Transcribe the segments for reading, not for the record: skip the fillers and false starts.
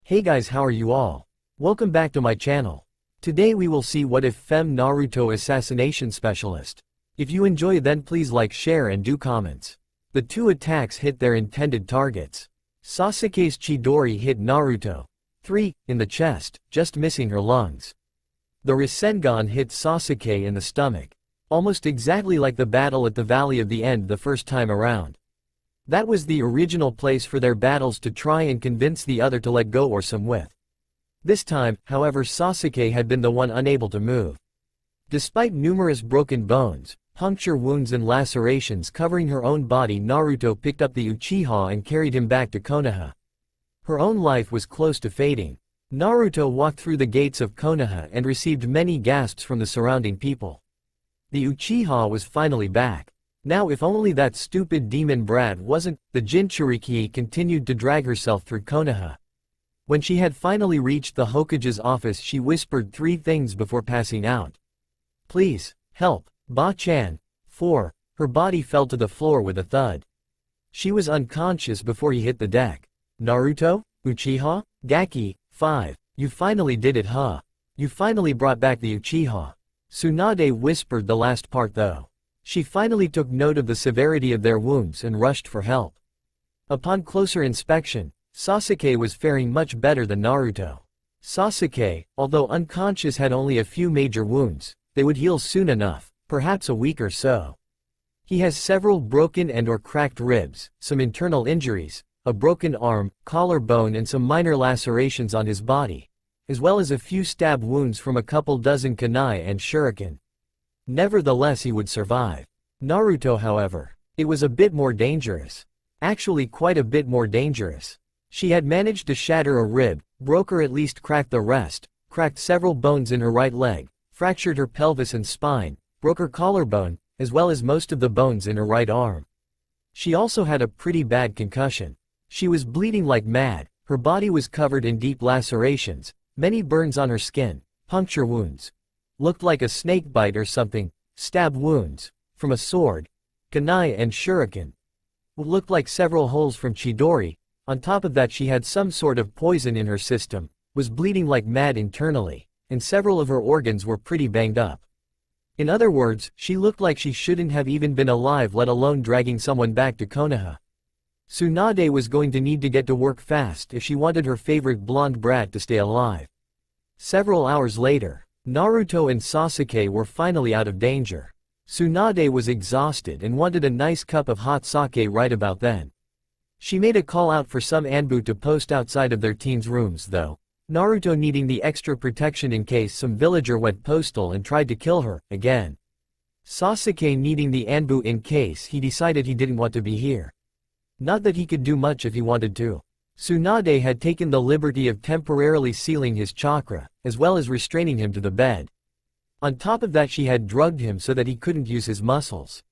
Hey guys, how are you all? Welcome back to my channel. Today we will see what if Fem Naruto Assassination Specialist. If you enjoy then please like, share and do comments. The two attacks hit their intended targets. Sasuke's Chidori hit Naruto. 3. In the chest, just missing her lungs. The Rasengan hit Sasuke in the stomach. Almost exactly like the battle at the Valley of the End the first time around. That was the original place for their battles to try and convince the other to let go or some with. This time, however, Sasuke had been the one unable to move. Despite numerous broken bones, puncture wounds and lacerations covering her own body, Naruto picked up the Uchiha and carried him back to Konoha. Her own life was close to fading. Naruto walked through the gates of Konoha and received many gasps from the surrounding people. The Uchiha was finally back. Now if only that stupid demon brat wasn't. The Jinchuriki continued to drag herself through Konoha. When she had finally reached the Hokage's office she whispered 3 things before passing out. Please, help, Ba-chan. 4. Her body fell to the floor with a thud. She was unconscious before he hit the deck. Naruto? Uchiha? Gaki? 5. You finally did it, huh? You finally brought back the Uchiha. Tsunade whispered the last part though. She finally took note of the severity of their wounds and rushed for help. Upon closer inspection, Sasuke was faring much better than Naruto. Sasuke, although unconscious, had only a few major wounds. They would heal soon enough, perhaps a week or so. He has several broken and/or cracked ribs, some internal injuries, a broken arm, collarbone and some minor lacerations on his body, as well as a few stab wounds from a couple dozen kunai and shuriken. Nevertheless he would survive. Naruto, however, it was a bit more dangerous. Actually quite a bit more dangerous. She had managed to shatter a rib, broke or at least cracked the rest, cracked several bones in her right leg, fractured her pelvis and spine, broke her collarbone, as well as most of the bones in her right arm. She also had a pretty bad concussion. She was bleeding like mad, her body was covered in deep lacerations, many burns on her skin, puncture wounds. Looked like a snake bite or something, stab wounds, from a sword, kunai and shuriken. Looked like several holes from Chidori. On top of that she had some sort of poison in her system, was bleeding like mad internally, and several of her organs were pretty banged up. In other words, she looked like she shouldn't have even been alive, let alone dragging someone back to Konoha. Tsunade was going to need to get to work fast if she wanted her favorite blonde brat to stay alive. Several hours later, Naruto and Sasuke were finally out of danger. Tsunade was exhausted and wanted a nice cup of hot sake right about then. She made a call out for some Anbu to post outside of their team's rooms though, Naruto needing the extra protection in case some villager went postal and tried to kill her, again. Sasuke needing the Anbu in case he decided he didn't want to be here. Not that he could do much if he wanted to. Tsunade had taken the liberty of temporarily sealing his chakra, as well as restraining him to the bed. On top of that she had drugged him so that he couldn't use his muscles.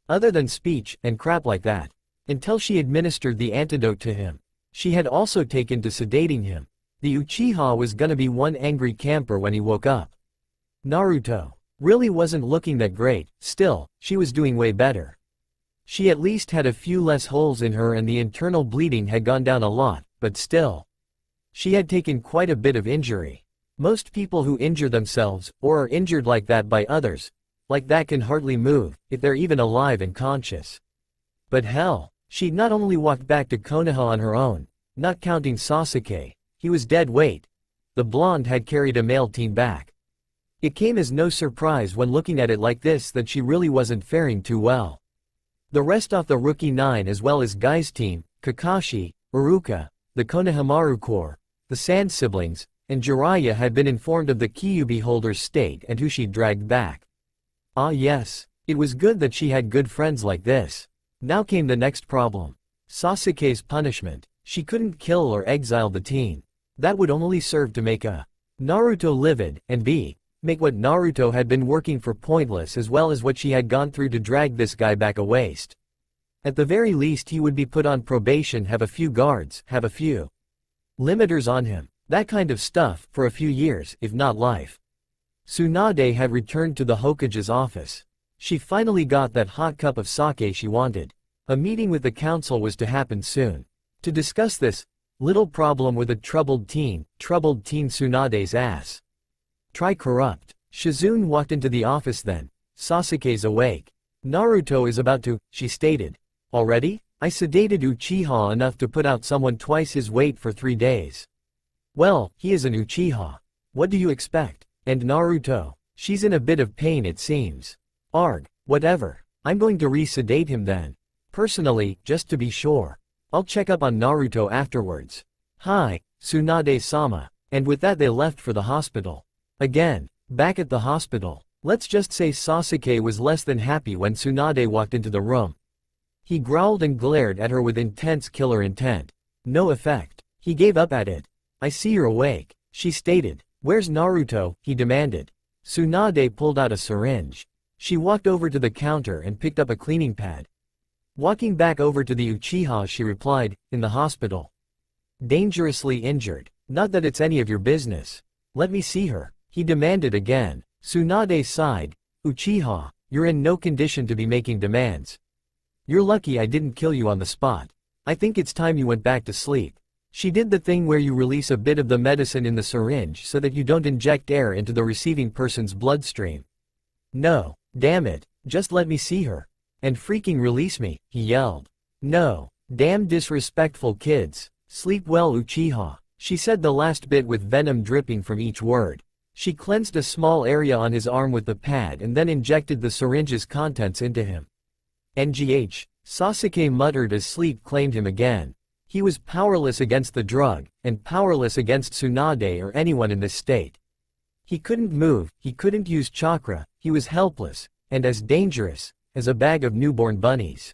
Other than speech, and crap like that. Until she administered the antidote to him. She had also taken to sedating him. The Uchiha was gonna be one angry camper when he woke up. Naruto really wasn't looking that great, still, she was doing way better. She at least had a few less holes in her and the internal bleeding had gone down a lot, but still. She had taken quite a bit of injury. Most people who injure themselves, or are injured like that by others, like that can hardly move, if they're even alive and conscious. But hell, she'd not only walked back to Konoha on her own, not counting Sasuke, he was dead weight. The blonde had carried a male team back. It came as no surprise when looking at it like this that she really wasn't faring too well. The rest of the Rookie 9 as well as Guy's team, Kakashi, Iruka, the Konohamaru Corps, the Sand Siblings, and Jiraiya had been informed of the Kyuubi holder's state and who she'd dragged back. Ah yes, it was good that she had good friends like this. Now came the next problem. Sasuke's punishment. She couldn't kill or exile the teen. That would only serve to make a Naruto livid, and b. make what Naruto had been working for pointless as well as what she had gone through to drag this guy back a waste. At the very least he would be put on probation, have a few guards, have a few limiters on him, that kind of stuff, for a few years, if not life. Tsunade had returned to the Hokage's office. She finally got that hot cup of sake she wanted. A meeting with the council was to happen soon. To discuss this, Little problem with a troubled teen Tsunade's ass. Try corrupt. Shizune walked into the office then. Sasuke's awake. Naruto is about to, she stated. Already? I sedated Uchiha enough to put out someone twice his weight for 3 days. Well, he is an Uchiha. What do you expect? And Naruto? She's in a bit of pain it seems. Arg, whatever. I'm going to re-sedate him then. Personally, just to be sure. I'll check up on Naruto afterwards. Hi, Tsunade-sama. And with that they left for the hospital. Again, back at the hospital. Let's just say Sasuke was less than happy when Tsunade walked into the room. He growled and glared at her with intense killer intent. No effect. He gave up at it. I see you're awake, she stated. Where's Naruto? He demanded. Tsunade pulled out a syringe. She walked over to the counter and picked up a cleaning pad. Walking back over to the Uchiha she replied, in the hospital. Dangerously injured. Not that it's any of your business. Let me see her, he demanded again. Tsunade sighed. Uchiha, you're in no condition to be making demands. You're lucky I didn't kill you on the spot. I think it's time you went back to sleep. She did the thing where you release a bit of the medicine in the syringe so that you don't inject air into the receiving person's bloodstream. No, damn it, just let me see her. And freaking release me, he yelled. No, damn disrespectful kids. Sleep well Uchiha. She said the last bit with venom dripping from each word. She cleansed a small area on his arm with the pad and then injected the syringe's contents into him. NGH, Sasuke muttered as sleep claimed him again. He was powerless against the drug, and powerless against Tsunade or anyone in this state. He couldn't move, he couldn't use chakra, he was helpless, and as dangerous as a bag of newborn bunnies.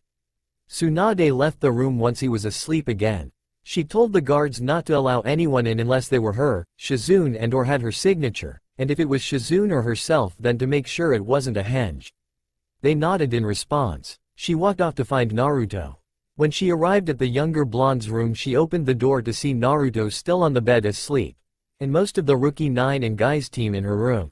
Tsunade left the room once he was asleep again. She told the guards not to allow anyone in unless they were her, Shizune and or had her signature, and if it was Shizune or herself then to make sure it wasn't a henge. They nodded in response. She walked off to find Naruto. When she arrived at the younger blonde's room she opened the door to see Naruto still on the bed asleep, and most of the Rookie 9 and Guys team in her room.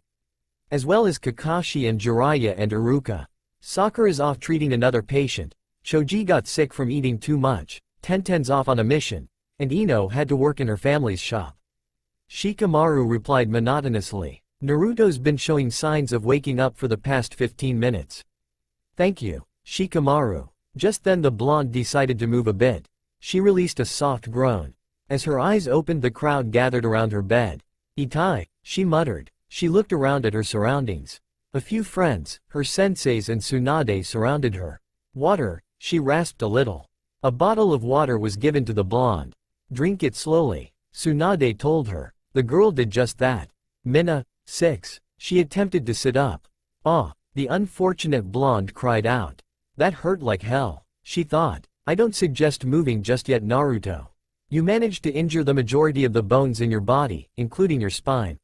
As well as Kakashi and Jiraiya and Iruka. Sakura's off treating another patient, Choji got sick from eating too much, Tenten's off on a mission, and Ino had to work in her family's shop. Shikamaru replied monotonously. Naruto's been showing signs of waking up for the past 15 minutes. Thank you, Shikamaru. Just then the blonde decided to move a bit. She released a soft groan. As her eyes opened the crowd gathered around her bed. Itai, she muttered. She looked around at her surroundings. A few friends, her senseis and Tsunade surrounded her. Water, she rasped a little. A bottle of water was given to the blonde. Drink it slowly, Tsunade told her. The girl did just that. Mina, 6. She attempted to sit up. Ah, the unfortunate blonde cried out. That hurt like hell, she thought. I don't suggest moving just yet Naruto. You managed to injure the majority of the bones in your body, including your spine.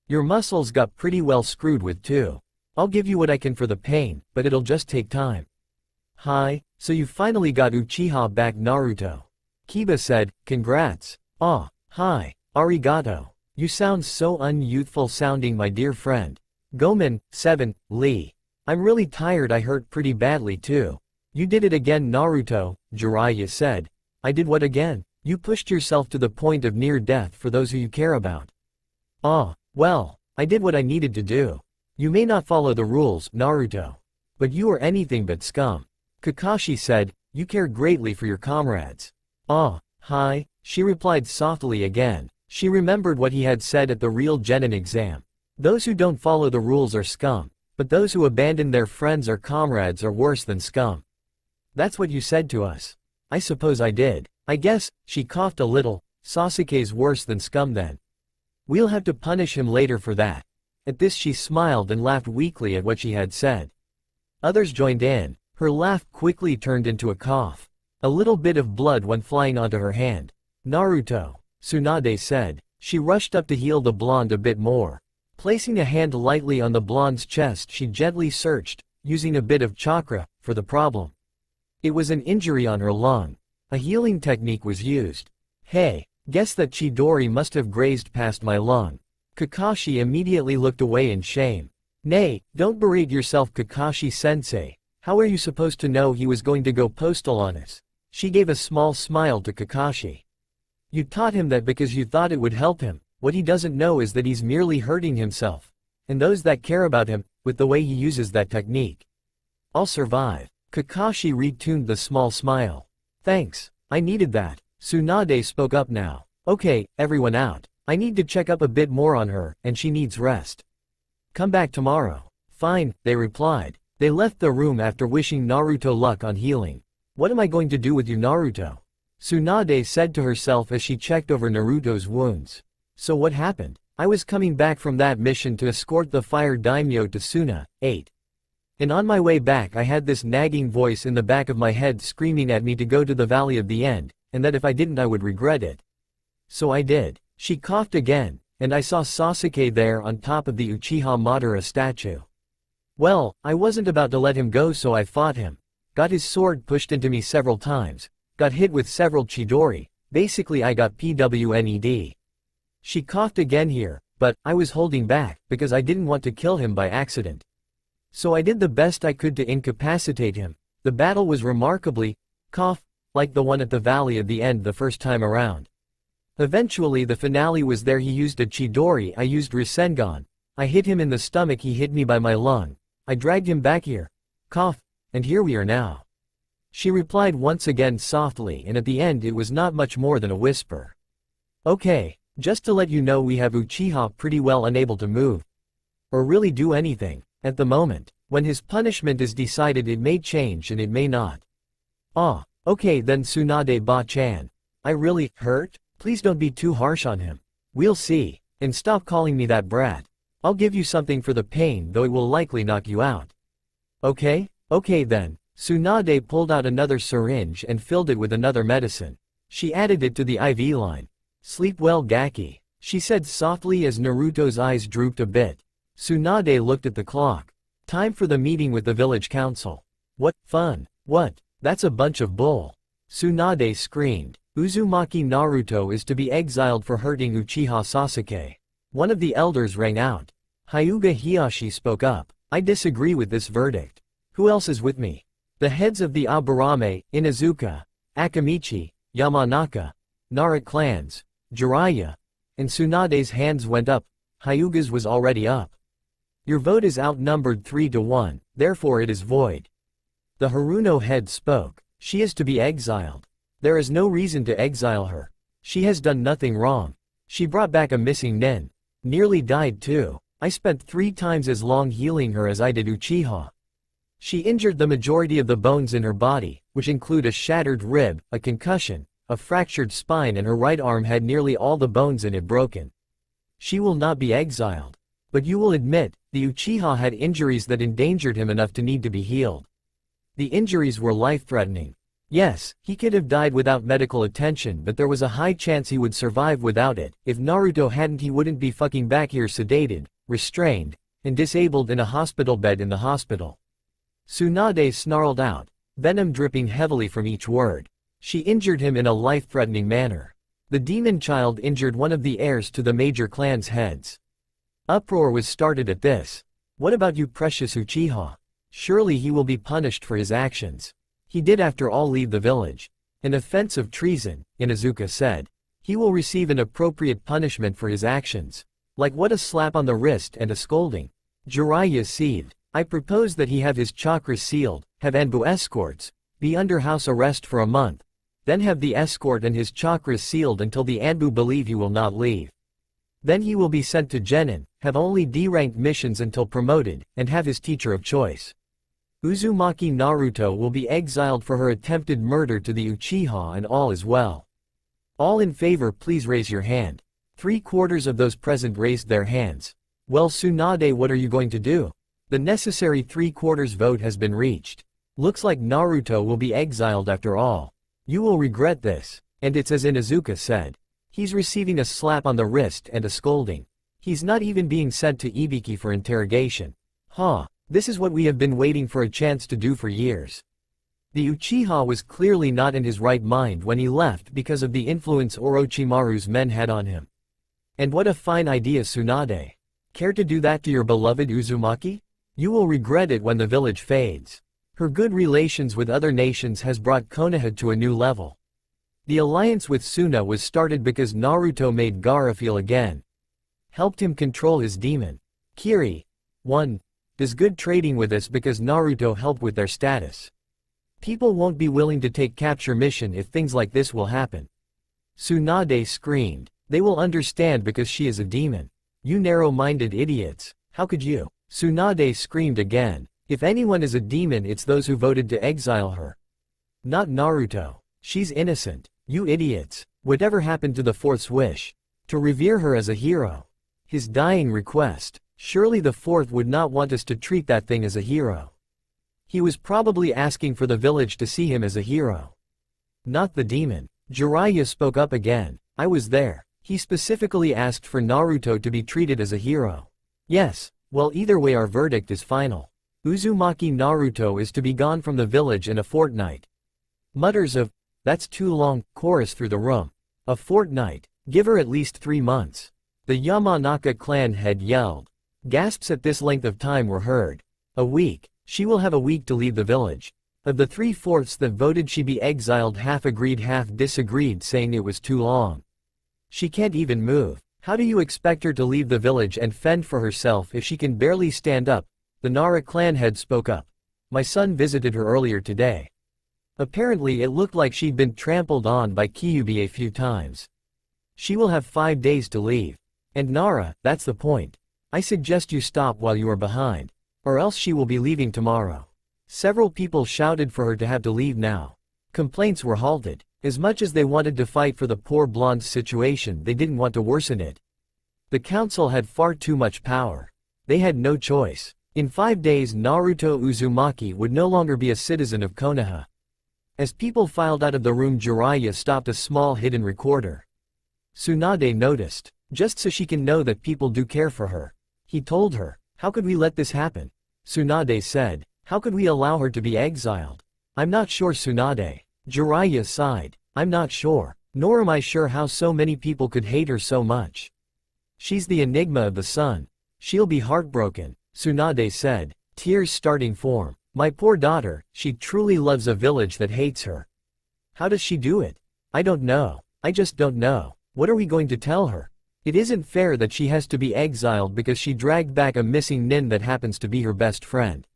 Your muscles got pretty well screwed with too. I'll give you what I can for the pain, but it'll just take time. Hi, so you finally got Uchiha back Naruto. Kiba said, congrats. Ah, hi, arigato. You sound so unyouthful sounding my dear friend. Gomen, 7, Lee. I'm really tired I hurt pretty badly too. You did it again Naruto, Jiraiya said. I did what again? You pushed yourself to the point of near death for those who you care about. Ah, well, I did what I needed to do. You may not follow the rules, Naruto. But you are anything but scum. Kakashi said, you care greatly for your comrades. Ah, hi, she replied softly again. She remembered what he had said at the real Genin exam. Those who don't follow the rules are scum, but those who abandon their friends or comrades are worse than scum. That's what you said to us. I suppose I did. I guess, she coughed a little, Sasuke's worse than scum then. We'll have to punish him later for that. At this she smiled and laughed weakly at what she had said. Others joined in. Her laugh quickly turned into a cough. A little bit of blood went flying onto her hand. Naruto, Tsunade said. She rushed up to heal the blonde a bit more. Placing a hand lightly on the blonde's chest she gently searched, using a bit of chakra, for the problem. It was an injury on her lung. A healing technique was used. Hey, guess that Chidori must have grazed past my lung. Kakashi immediately looked away in shame. Nay, don't berate yourself Kakashi-sensei. How are you supposed to know he was going to go postal on us? She gave a small smile to Kakashi. You taught him that because you thought it would help him. What he doesn't know is that he's merely hurting himself. And those that care about him, with the way he uses that technique. I'll survive. Kakashi retuned the small smile. Thanks. I needed that. Tsunade spoke up now. Okay, everyone out. I need to check up a bit more on her, and she needs rest. Come back tomorrow. Fine, they replied. They left the room after wishing Naruto luck on healing. What am I going to do with you, Naruto? Tsunade said to herself as she checked over Naruto's wounds. So what happened? I was coming back from that mission to escort the fire daimyo to Suna, 8. And on my way back I had this nagging voice in the back of my head screaming at me to go to the Valley of the End, and that if I didn't I would regret it. So I did. She coughed again, and I saw Sasuke there on top of the Uchiha Madara statue. Well, I wasn't about to let him go, so I fought him. Got his sword pushed into me several times. Got hit with several Chidori. Basically I got PWNED. She coughed again here, but I was holding back, because I didn't want to kill him by accident. So I did the best I could to incapacitate him. The battle was remarkably, like the one at the Valley of the End the first time around. Eventually the finale was there. He used a Chidori, I used Rasengan. I hit him in the stomach, he hit me by my lung. I dragged him back here. And here we are now. She replied once again softly, and at the end it was not much more than a whisper. Okay, just to let you know, we have Uchiha pretty well unable to move. Or really do anything, at the moment. When his punishment is decided it may change and it may not. Okay then, Tsunade Ba-chan. I really hurt? Please don't be too harsh on him. We'll see. And stop calling me that brat. I'll give you something for the pain, though it will likely knock you out. Okay? Okay then. Tsunade pulled out another syringe and filled it with another medicine. She added it to the IV line. Sleep well, Gaki, she said softly as Naruto's eyes drooped a bit. Tsunade looked at the clock. Time for the meeting with the village council. What fun. What? That's a bunch of bull. Tsunade screamed. Uzumaki Naruto is to be exiled for hurting Uchiha Sasuke. One of the elders rang out. Hyuga Hiyashi spoke up. I disagree with this verdict. Who else is with me? The heads of the Aburame, Inazuka, Akamichi, Yamanaka, Nara clans, Jiraiya, and Tsunade's hands went up. Hyuga's was already up. Your vote is outnumbered 3-1, therefore it is void. The Haruno head spoke. She is to be exiled. There is no reason to exile her. She has done nothing wrong. She brought back a missing nen. Nearly died too. I spent 3 times as long healing her as I did Uchiha. She injured the majority of the bones in her body, which include a shattered rib, a concussion, a fractured spine, and her right arm had nearly all the bones in it broken. She will not be exiled. But you will admit, the Uchiha had injuries that endangered him enough to need to be healed. The injuries were life-threatening. Yes, he could have died without medical attention, but there was a high chance he would survive without it. If Naruto hadn't, he wouldn't be fucking back here sedated, restrained, and disabled in a hospital bed in the hospital. Tsunade snarled out, venom dripping heavily from each word. She injured him in a life-threatening manner. The demon child injured one of the heirs to the major clan's heads. Uproar was started at this. What about you, precious Uchiha? Surely he will be punished for his actions. He did after all leave the village. An offense of treason, Inazuka said. He will receive an appropriate punishment for his actions. Like what? A slap on the wrist and a scolding. Jiraiya seethed. I propose that he have his chakras sealed, have Anbu escorts, be under house arrest for a month, then have the escort and his chakras sealed until the Anbu believe he will not leave. Then he will be sent to Genin, have only D-ranked missions until promoted, and have his teacher of choice. Uzumaki Naruto will be exiled for her attempted murder to the Uchiha, and all is well. All in favor, please raise your hand. 3/4 of those present raised their hands. Well, Tsunade, what are you going to do? The necessary 3/4 vote has been reached. Looks like Naruto will be exiled after all. You will regret this. And it's as Inazuka said. He's receiving a slap on the wrist and a scolding. He's not even being sent to Ibiki for interrogation. This is what we have been waiting for a chance to do for years. The Uchiha was clearly not in his right mind when he left because of the influence Orochimaru's men had on him. And what a fine idea, Tsunade. Care to do that to your beloved Uzumaki? You will regret it when the village fades. Her good relations with other nations has brought Konoha to a new level. The alliance with Suna was started because Naruto made Gaara feel again. Helped him control his demon. Kiri. 1. Does good trading with us because Naruto helped with their status. People won't be willing to take capture mission if things like this will happen. Tsunade screamed. They will understand because she is a demon. You narrow-minded idiots. How could you? Tsunade screamed again. If anyone is a demon, it's those who voted to exile her. Not Naruto. She's innocent. You idiots. Whatever happened to the fourth's wish? To revere her as a hero. His dying request. Surely the fourth would not want us to treat that thing as a hero. He was probably asking for the village to see him as a hero. Not the demon. Jiraiya spoke up again. I was there. He specifically asked for Naruto to be treated as a hero. Yes, well, either way our verdict is final. Uzumaki Naruto is to be gone from the village in a fortnight. Mutters of, "That's too long," chorus through the room. A fortnight. Give her at least 3 months. The Yamanaka clan head yelled. Gasps at this length of time were heard. A week. She will have a week to leave the village. Of the 3/4 that voted she be exiled, half agreed, half disagreed, saying it was too long. She can't even move. How do you expect her to leave the village and fend for herself if she can barely stand up? The Nara clan head spoke up. My son visited her earlier today. Apparently it looked like she'd been trampled on by Kyuubi a few times. She will have 5 days to leave. And Nara, that's the point. I suggest you stop while you are behind. Or else she will be leaving tomorrow. Several people shouted for her to have to leave now. Complaints were halted. As much as they wanted to fight for the poor blonde's situation, they didn't want to worsen it. The council had far too much power. They had no choice. In 5 days Naruto Uzumaki would no longer be a citizen of Konoha. As people filed out of the room, Jiraiya stopped a small hidden recorder. Tsunade noticed. Just so she can know that people do care for her. He told her, how could we let this happen? Tsunade said, how could we allow her to be exiled? I'm not sure, Tsunade. Jiraiya sighed. I'm not sure. Nor am I sure how so many people could hate her so much. She's the enigma of the sun. She'll be heartbroken, Tsunade said, tears starting form. My poor daughter, she truly loves a village that hates her. How does she do it? I don't know. I just don't know. What are we going to tell her? It isn't fair that she has to be exiled because she dragged back a missing nin that happens to be her best friend.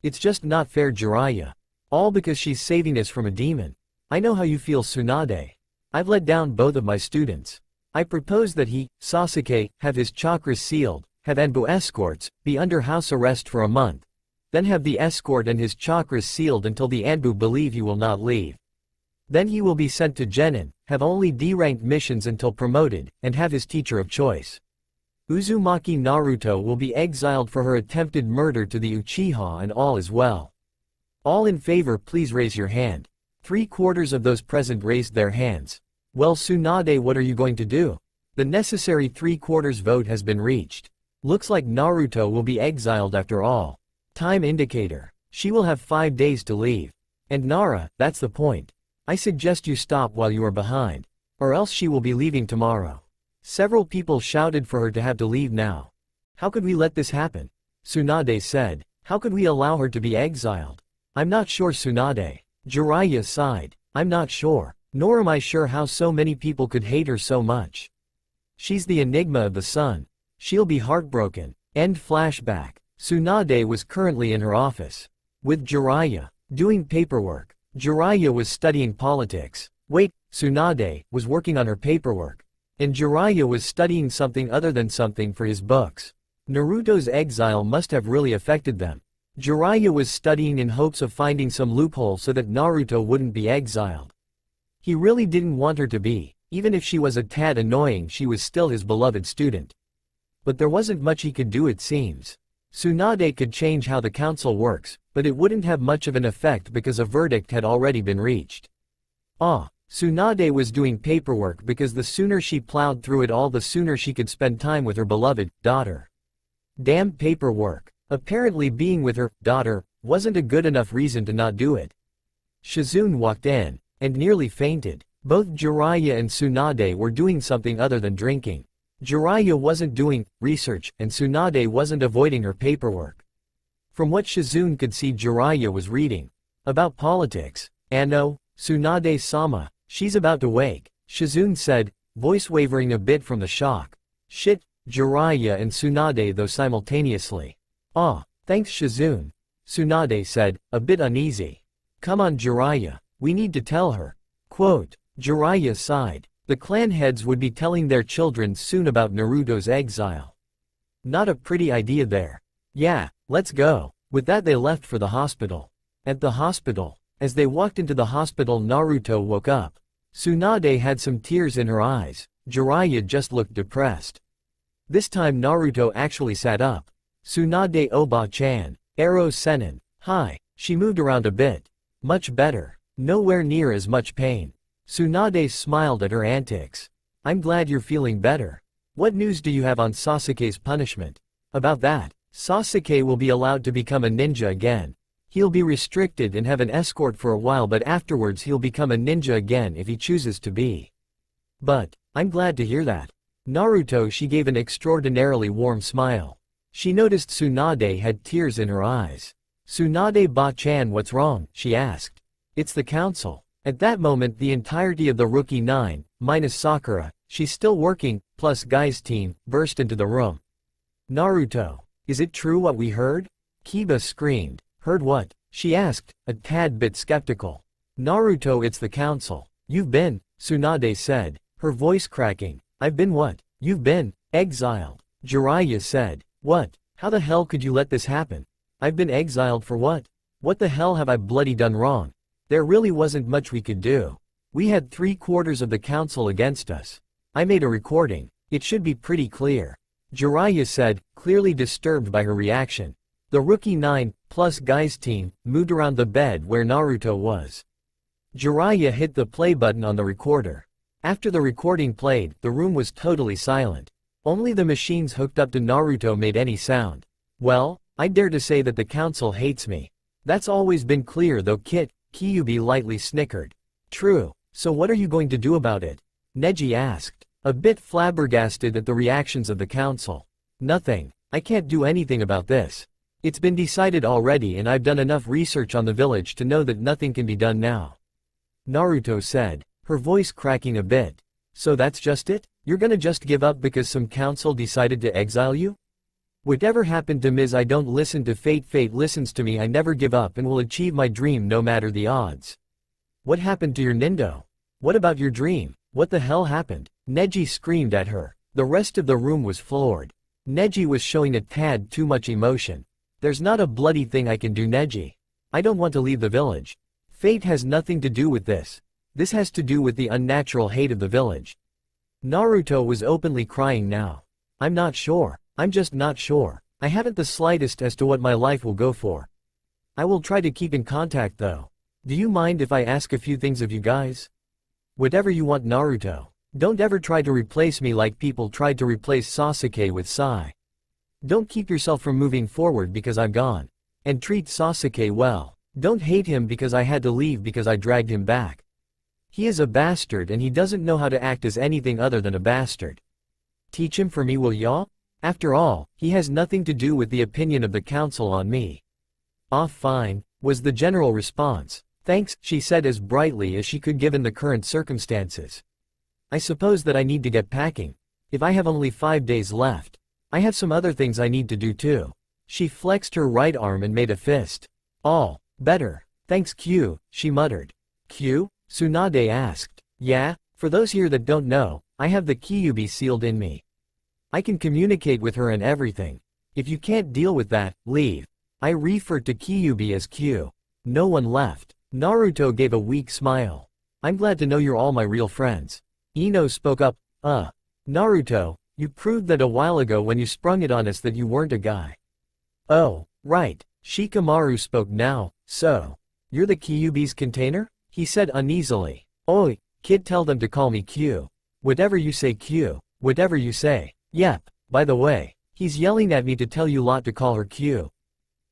It's just not fair, Jiraiya. All because she's saving us from a demon. I know how you feel, Tsunade. I've let down both of my students. I propose that he, Sasuke, have his chakras sealed, have Anbu escorts, be under house arrest for a month. Then have the escort and his chakras sealed until the Anbu believe he will not leave. Then he will be sent to Genin, have only D-ranked missions until promoted, and have his teacher of choice. Uzumaki Naruto will be exiled for her attempted murder to the Uchiha, and all is well. All in favor, please raise your hand. 3/4 of those present raised their hands. Well, Tsunade, what are you going to do? The necessary 3/4 vote has been reached. Looks like Naruto will be exiled after all. Time indicator. She will have 5 days to leave. And Nara, that's the point. I suggest you stop while you are behind. Or else she will be leaving tomorrow. Several people shouted for her to have to leave now. How could we let this happen? Tsunade said. How could we allow her to be exiled? I'm not sure, Tsunade. Jiraiya sighed. I'm not sure. Nor am I sure how so many people could hate her so much. She's the enigma of the sun. She'll be heartbroken. End flashback. Tsunade was currently in her office. With Jiraiya. Doing paperwork. Jiraiya was studying politics. Wait, Tsunade was working on her paperwork. And Jiraiya was studying something other than something for his books. Naruto's exile must have really affected them. Jiraiya was studying in hopes of finding some loophole so that Naruto wouldn't be exiled. He really didn't want her to be. Even if she was a tad annoying, she was still his beloved student. But there wasn't much he could do, it seems. Tsunade could change how the council works, but it wouldn't have much of an effect because a verdict had already been reached. Tsunade was doing paperwork because the sooner she plowed through it all, the sooner she could spend time with her beloved daughter. Damn paperwork. Apparently being with her daughter wasn't a good enough reason to not do it. Shizune walked in and nearly fainted. Both Jiraiya and Tsunade were doing something other than drinking. Jiraiya wasn't doing research, and Tsunade wasn't avoiding her paperwork. From what Shizune could see, Jiraiya was reading about politics. Anno, Tsunade-sama, She's about to wake, Shizune said, voice wavering a bit from the shock. Shit, Jiraiya and Tsunade though simultaneously. Ah, thanks Shizune. Tsunade said, a bit uneasy. Come on Jiraiya, we need to tell her. Quote, Jiraiya sighed. The clan heads would be telling their children soon about Naruto's exile. Not a pretty idea there. Yeah, let's go. With that they left for the hospital. At the hospital, as they walked into the hospital Naruto woke up. Tsunade had some tears in her eyes, Jiraiya just looked depressed. This time Naruto actually sat up. Tsunade Oba-chan, Ero Senin, hi, she moved around a bit. Much better, nowhere near as much pain. Tsunade smiled at her antics. I'm glad you're feeling better. What news do you have on Sasuke's punishment? About that, Sasuke will be allowed to become a ninja again. He'll be restricted and have an escort for a while but afterwards he'll become a ninja again if he chooses to be. But, I'm glad to hear that. Naruto she gave an extraordinarily warm smile. She noticed Tsunade had tears in her eyes. Tsunade Ba-chan what's wrong, she asked. It's the council. At that moment the entirety of the Rookie 9, minus Sakura, she's still working, plus Guy's team, burst into the room. Naruto, is it true what we heard? Kiba screamed. Heard what? She asked, a tad bit skeptical. Naruto it's the council. You've been, Tsunade said, her voice cracking. I've been what? You've been, exiled. Jiraiya said. What? How the hell could you let this happen? I've been exiled for what? What the hell have I bloody done wrong? There really wasn't much we could do. We had 3/4 of the council against us. I made a recording. It should be pretty clear. Jiraiya said, clearly disturbed by her reaction. The Rookie 9, plus Guy's team, moved around the bed where Naruto was. Jiraiya hit the play button on the recorder. After the recording played, the room was totally silent. Only the machines hooked up to Naruto made any sound. Well, I dare to say that the council hates me. That's always been clear though Kyuubi lightly snickered. True, so what are you going to do about it? Neji asked, a bit flabbergasted at the reactions of the council. Nothing, I can't do anything about this. It's been decided already and I've done enough research on the village to know that nothing can be done now. Naruto said, her voice cracking a bit. So that's just it? You're gonna just give up because some council decided to exile you? Whatever happened to Ms. I don't listen to fate, fate listens to me. I never give up and will achieve my dream no matter the odds. What happened to your Nindo? What about your dream? What the hell happened? Neji screamed at her. The rest of the room was floored. Neji was showing a tad too much emotion. There's not a bloody thing I can do Neji. I don't want to leave the village. Fate has nothing to do with this. This has to do with the unnatural hate of the village. Naruto was openly crying now. I'm not sure. I'm just not sure. I haven't the slightest as to what my life will go for. I will try to keep in contact though. Do you mind if I ask a few things of you guys? Whatever you want Naruto. Don't ever try to replace me like people tried to replace Sasuke with Sai. Don't keep yourself from moving forward because I'm gone. And treat Sasuke well. Don't hate him because I had to leave because I dragged him back. He is a bastard and he doesn't know how to act as anything other than a bastard. Teach him for me will ya? After all, he has nothing to do with the opinion of the council on me. Ah fine, was the general response. Thanks, she said as brightly as she could given the current circumstances. I suppose that I need to get packing. If I have only 5 days left. I have some other things I need to do too. She flexed her right arm and made a fist. All, better. Thanks Q, she muttered. Q? Tsunade asked. Yeah, for those here that don't know, I have the Kyuubi sealed in me. I can communicate with her and everything. If you can't deal with that, leave. I referred to Kyuubi as Q. No one left. Naruto gave a weak smile. I'm glad to know you're all my real friends. Ino spoke up, Naruto, you proved that a while ago when you sprung it on us that you weren't a guy. Oh, right. Shikamaru spoke now, so. You're the Kyuubi's container? He said uneasily. Oi, kid tell them to call me Q. Whatever you say Q. Whatever you say. Yep, by the way, he's yelling at me to tell you lot to call her Q.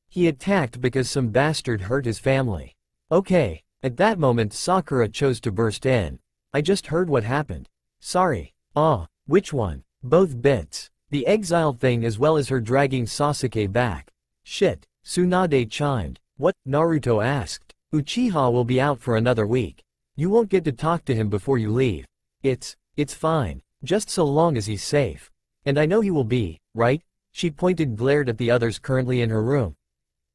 He attacked because some bastard hurt his family. Okay, at that moment Sakura chose to burst in. I just heard what happened. Sorry. Which one? Both bits. The exile thing as well as her dragging Sasuke back. Shit, Tsunade chimed. What? Naruto asked. Uchiha will be out for another week. You won't get to talk to him before you leave. It's fine. Just so long as he's safe. And I know he will be, right? She glared at the others currently in her room.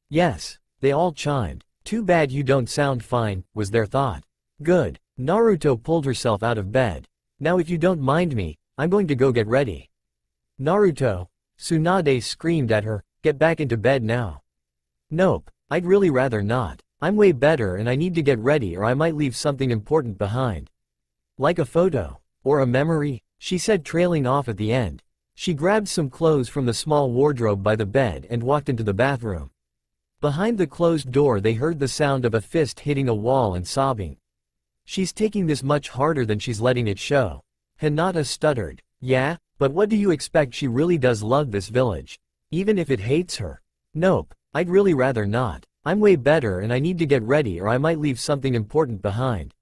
Yes, they all chimed. Too bad you don't sound fine, was their thought. Good. Naruto pulled herself out of bed. Now if you don't mind me, I'm going to go get ready. Naruto. Tsunade screamed at her, get back into bed now. Nope, I'd really rather not. I'm way better and I need to get ready or I might leave something important behind. Like a photo. Or a memory, she said, trailing off at the end. She grabbed some clothes from the small wardrobe by the bed and walked into the bathroom. Behind the closed door they heard the sound of a fist hitting a wall and sobbing. She's taking this much harder than she's letting it show. Hinata stuttered. Yeah, but what do you expect, she really does love this village. Even if it hates her. Nope, I'd really rather not. I'm way better and I need to get ready or I might leave something important behind.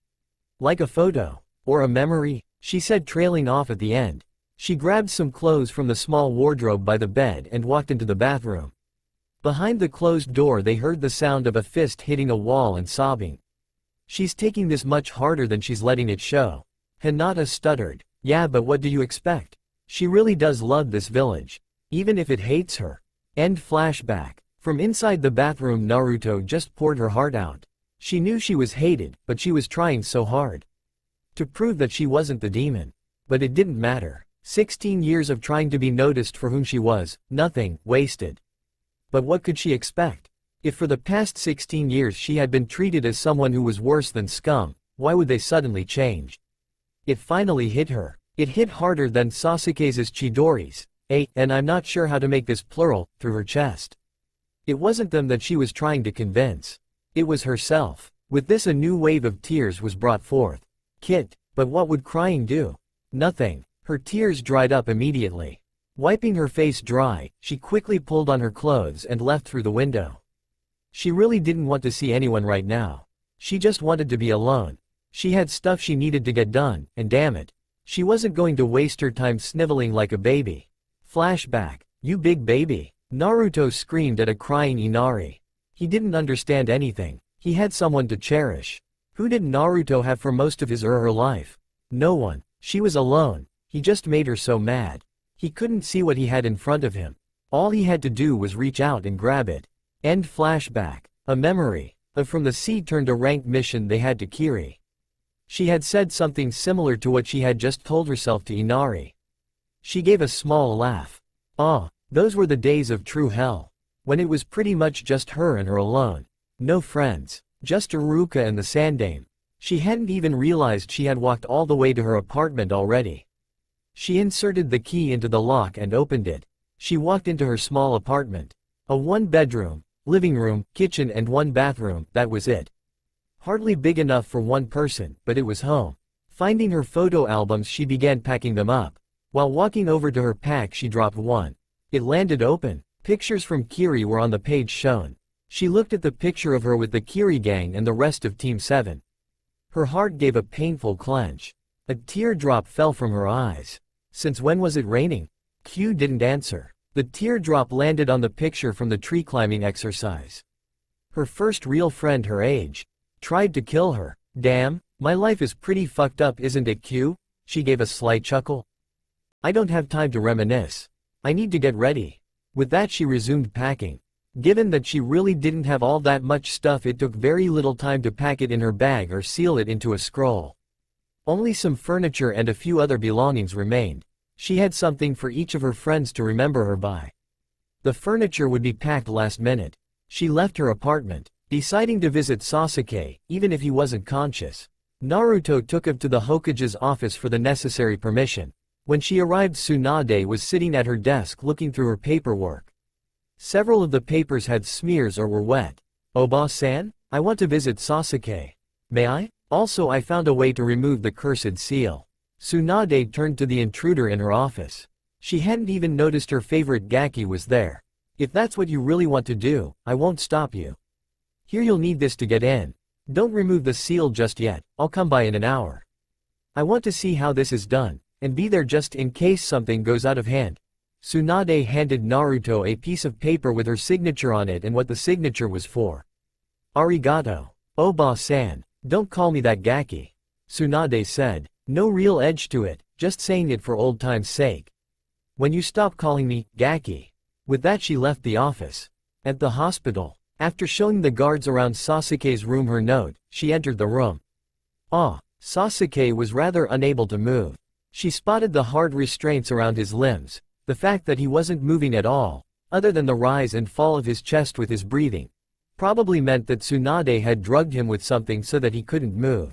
Like a photo. Or a memory, she said, trailing off at the end. She grabbed some clothes from the small wardrobe by the bed and walked into the bathroom. Behind the closed door they heard the sound of a fist hitting a wall and sobbing. She's taking this much harder than she's letting it show. Hinata stuttered. Yeah, but what do you expect? She really does love this village. Even if it hates her. End flashback. From inside the bathroom Naruto just poured her heart out. She knew she was hated, but she was trying so hard to prove that she wasn't the demon. But it didn't matter. 16 years of trying to be noticed for whom she was, nothing, wasted. But what could she expect? If for the past 16 years she had been treated as someone who was worse than scum, why would they suddenly change? It finally hit her. It hit harder than Sasuke's Chidori's, and I'm not sure how to make this plural, through her chest. It wasn't them that she was trying to convince. It was herself. With this a new wave of tears was brought forth. But what would crying do? Nothing. Her tears dried up immediately. Wiping her face dry, she quickly pulled on her clothes and left through the window. She really didn't want to see anyone right now. She just wanted to be alone. She had stuff she needed to get done, and damn it, she wasn't going to waste her time sniveling like a baby. Flashback. You big baby. Naruto screamed at a crying Inari. He didn't understand anything. He had someone to cherish. Who did Naruto have for most of his or her life? No one. She was alone. He just made her so mad. He couldn't see what he had in front of him. All he had to do was reach out and grab it. End flashback. A memory of from the sea turned a ranked mission they had to Kiri. She had said something similar to what she had just told herself to Inari. She gave a small laugh. Ah, those were the days of true hell. When it was pretty much just her and her alone. No friends. Just Iruka and the Sandame. She hadn't even realized she had walked all the way to her apartment already. She inserted the key into the lock and opened it. She walked into her small apartment. A one-bedroom, living room, kitchen and one bathroom, that was it. Hardly big enough for one person, but it was home. Finding her photo albums she began packing them up. While walking over to her pack she dropped one. It landed open. Pictures from Kiri were on the page shown. She looked at the picture of her with the Kiri gang and the rest of Team 7. Her heart gave a painful clench. A teardrop fell from her eyes. Since when was it raining? Q didn't answer. The teardrop landed on the picture from the tree climbing exercise. Her first real friend her age. Tried to kill her. Damn, my life is pretty fucked up, isn't it, Q? She gave a slight chuckle. I don't have time to reminisce. I need to get ready. With that she resumed packing. Given that she really didn't have all that much stuff, it took very little time to pack it in her bag or seal it into a scroll. Only some furniture and a few other belongings remained. She had something for each of her friends to remember her by. The furniture would be packed last minute. She left her apartment, deciding to visit Sasuke, even if he wasn't conscious. Naruto took her to the Hokage's office for the necessary permission. When she arrived, Tsunade was sitting at her desk looking through her paperwork. Several of the papers had smears or were wet. Oba-san? I want to visit Sasuke. May I? Also, I found a way to remove the cursed seal. Tsunade turned to the intruder in her office. She hadn't even noticed her favorite Gaki was there. If that's what you really want to do, I won't stop you. Here, you'll need this to get in. Don't remove the seal just yet, I'll come by in an hour. I want to see how this is done, and be there just in case something goes out of hand. Tsunade handed Naruto a piece of paper with her signature on it and what the signature was for. Arigato. Oba-san. Don't call me that, Gaki. Tsunade said. No real edge to it, just saying it for old time's sake. When you stop calling me, Gaki. With that she left the office. At the hospital, after showing the guards around Sasuke's room her note, she entered the room. Sasuke was rather unable to move. She spotted the hard restraints around his limbs, the fact that he wasn't moving at all, other than the rise and fall of his chest with his breathing. Probably meant that Tsunade had drugged him with something so that he couldn't move.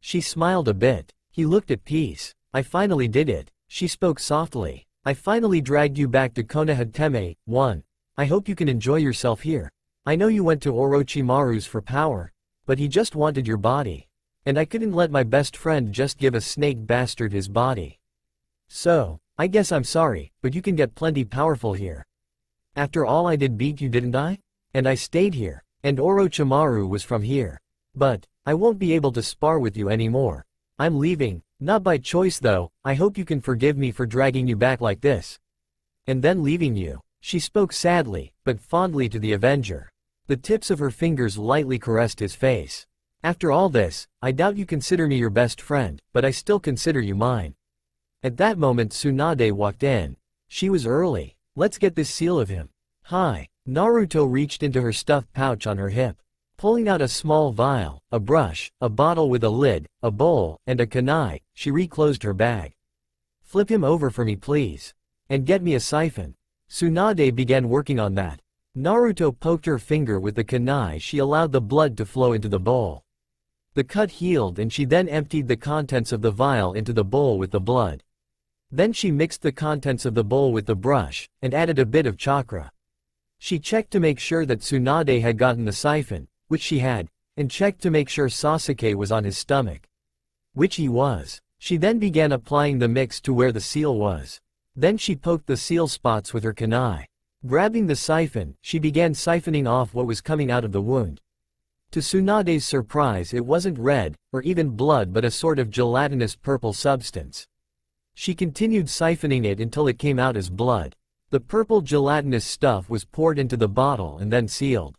She smiled a bit. He looked at peace. I finally did it, she spoke softly. I finally dragged you back to Konoha Teme. 1. I hope you can enjoy yourself here. I know you went to Orochimaru's for power, but he just wanted your body. And I couldn't let my best friend just give a snake bastard his body. So, I guess I'm sorry, but you can get plenty powerful here. After all I did beat you, didn't I? And I stayed here, and Orochimaru was from here. But, I won't be able to spar with you anymore. I'm leaving, not by choice though. I hope you can forgive me for dragging you back like this. And then leaving you. She spoke sadly, but fondly to the Avenger. The tips of her fingers lightly caressed his face. After all this, I doubt you consider me your best friend, but I still consider you mine. At that moment Tsunade walked in. She was early. Let's get this seal of him. Hi. Naruto reached into her stuffed pouch on her hip. Pulling out a small vial, a brush, a bottle with a lid, a bowl, and a kunai, she reclosed her bag. Flip him over for me please. And get me a siphon. Tsunade began working on that. Naruto poked her finger with the kunai. She allowed the blood to flow into the bowl. The cut healed and she then emptied the contents of the vial into the bowl with the blood. Then she mixed the contents of the bowl with the brush, and added a bit of chakra. She checked to make sure that Tsunade had gotten the siphon, which she had, and checked to make sure Sasuke was on his stomach. Which he was. She then began applying the mix to where the seal was. Then she poked the seal spots with her kunai. Grabbing the siphon, she began siphoning off what was coming out of the wound. To Tsunade's surprise it wasn't red, or even blood but a sort of gelatinous purple substance. She continued siphoning it until it came out as blood. The purple gelatinous stuff was poured into the bottle and then sealed.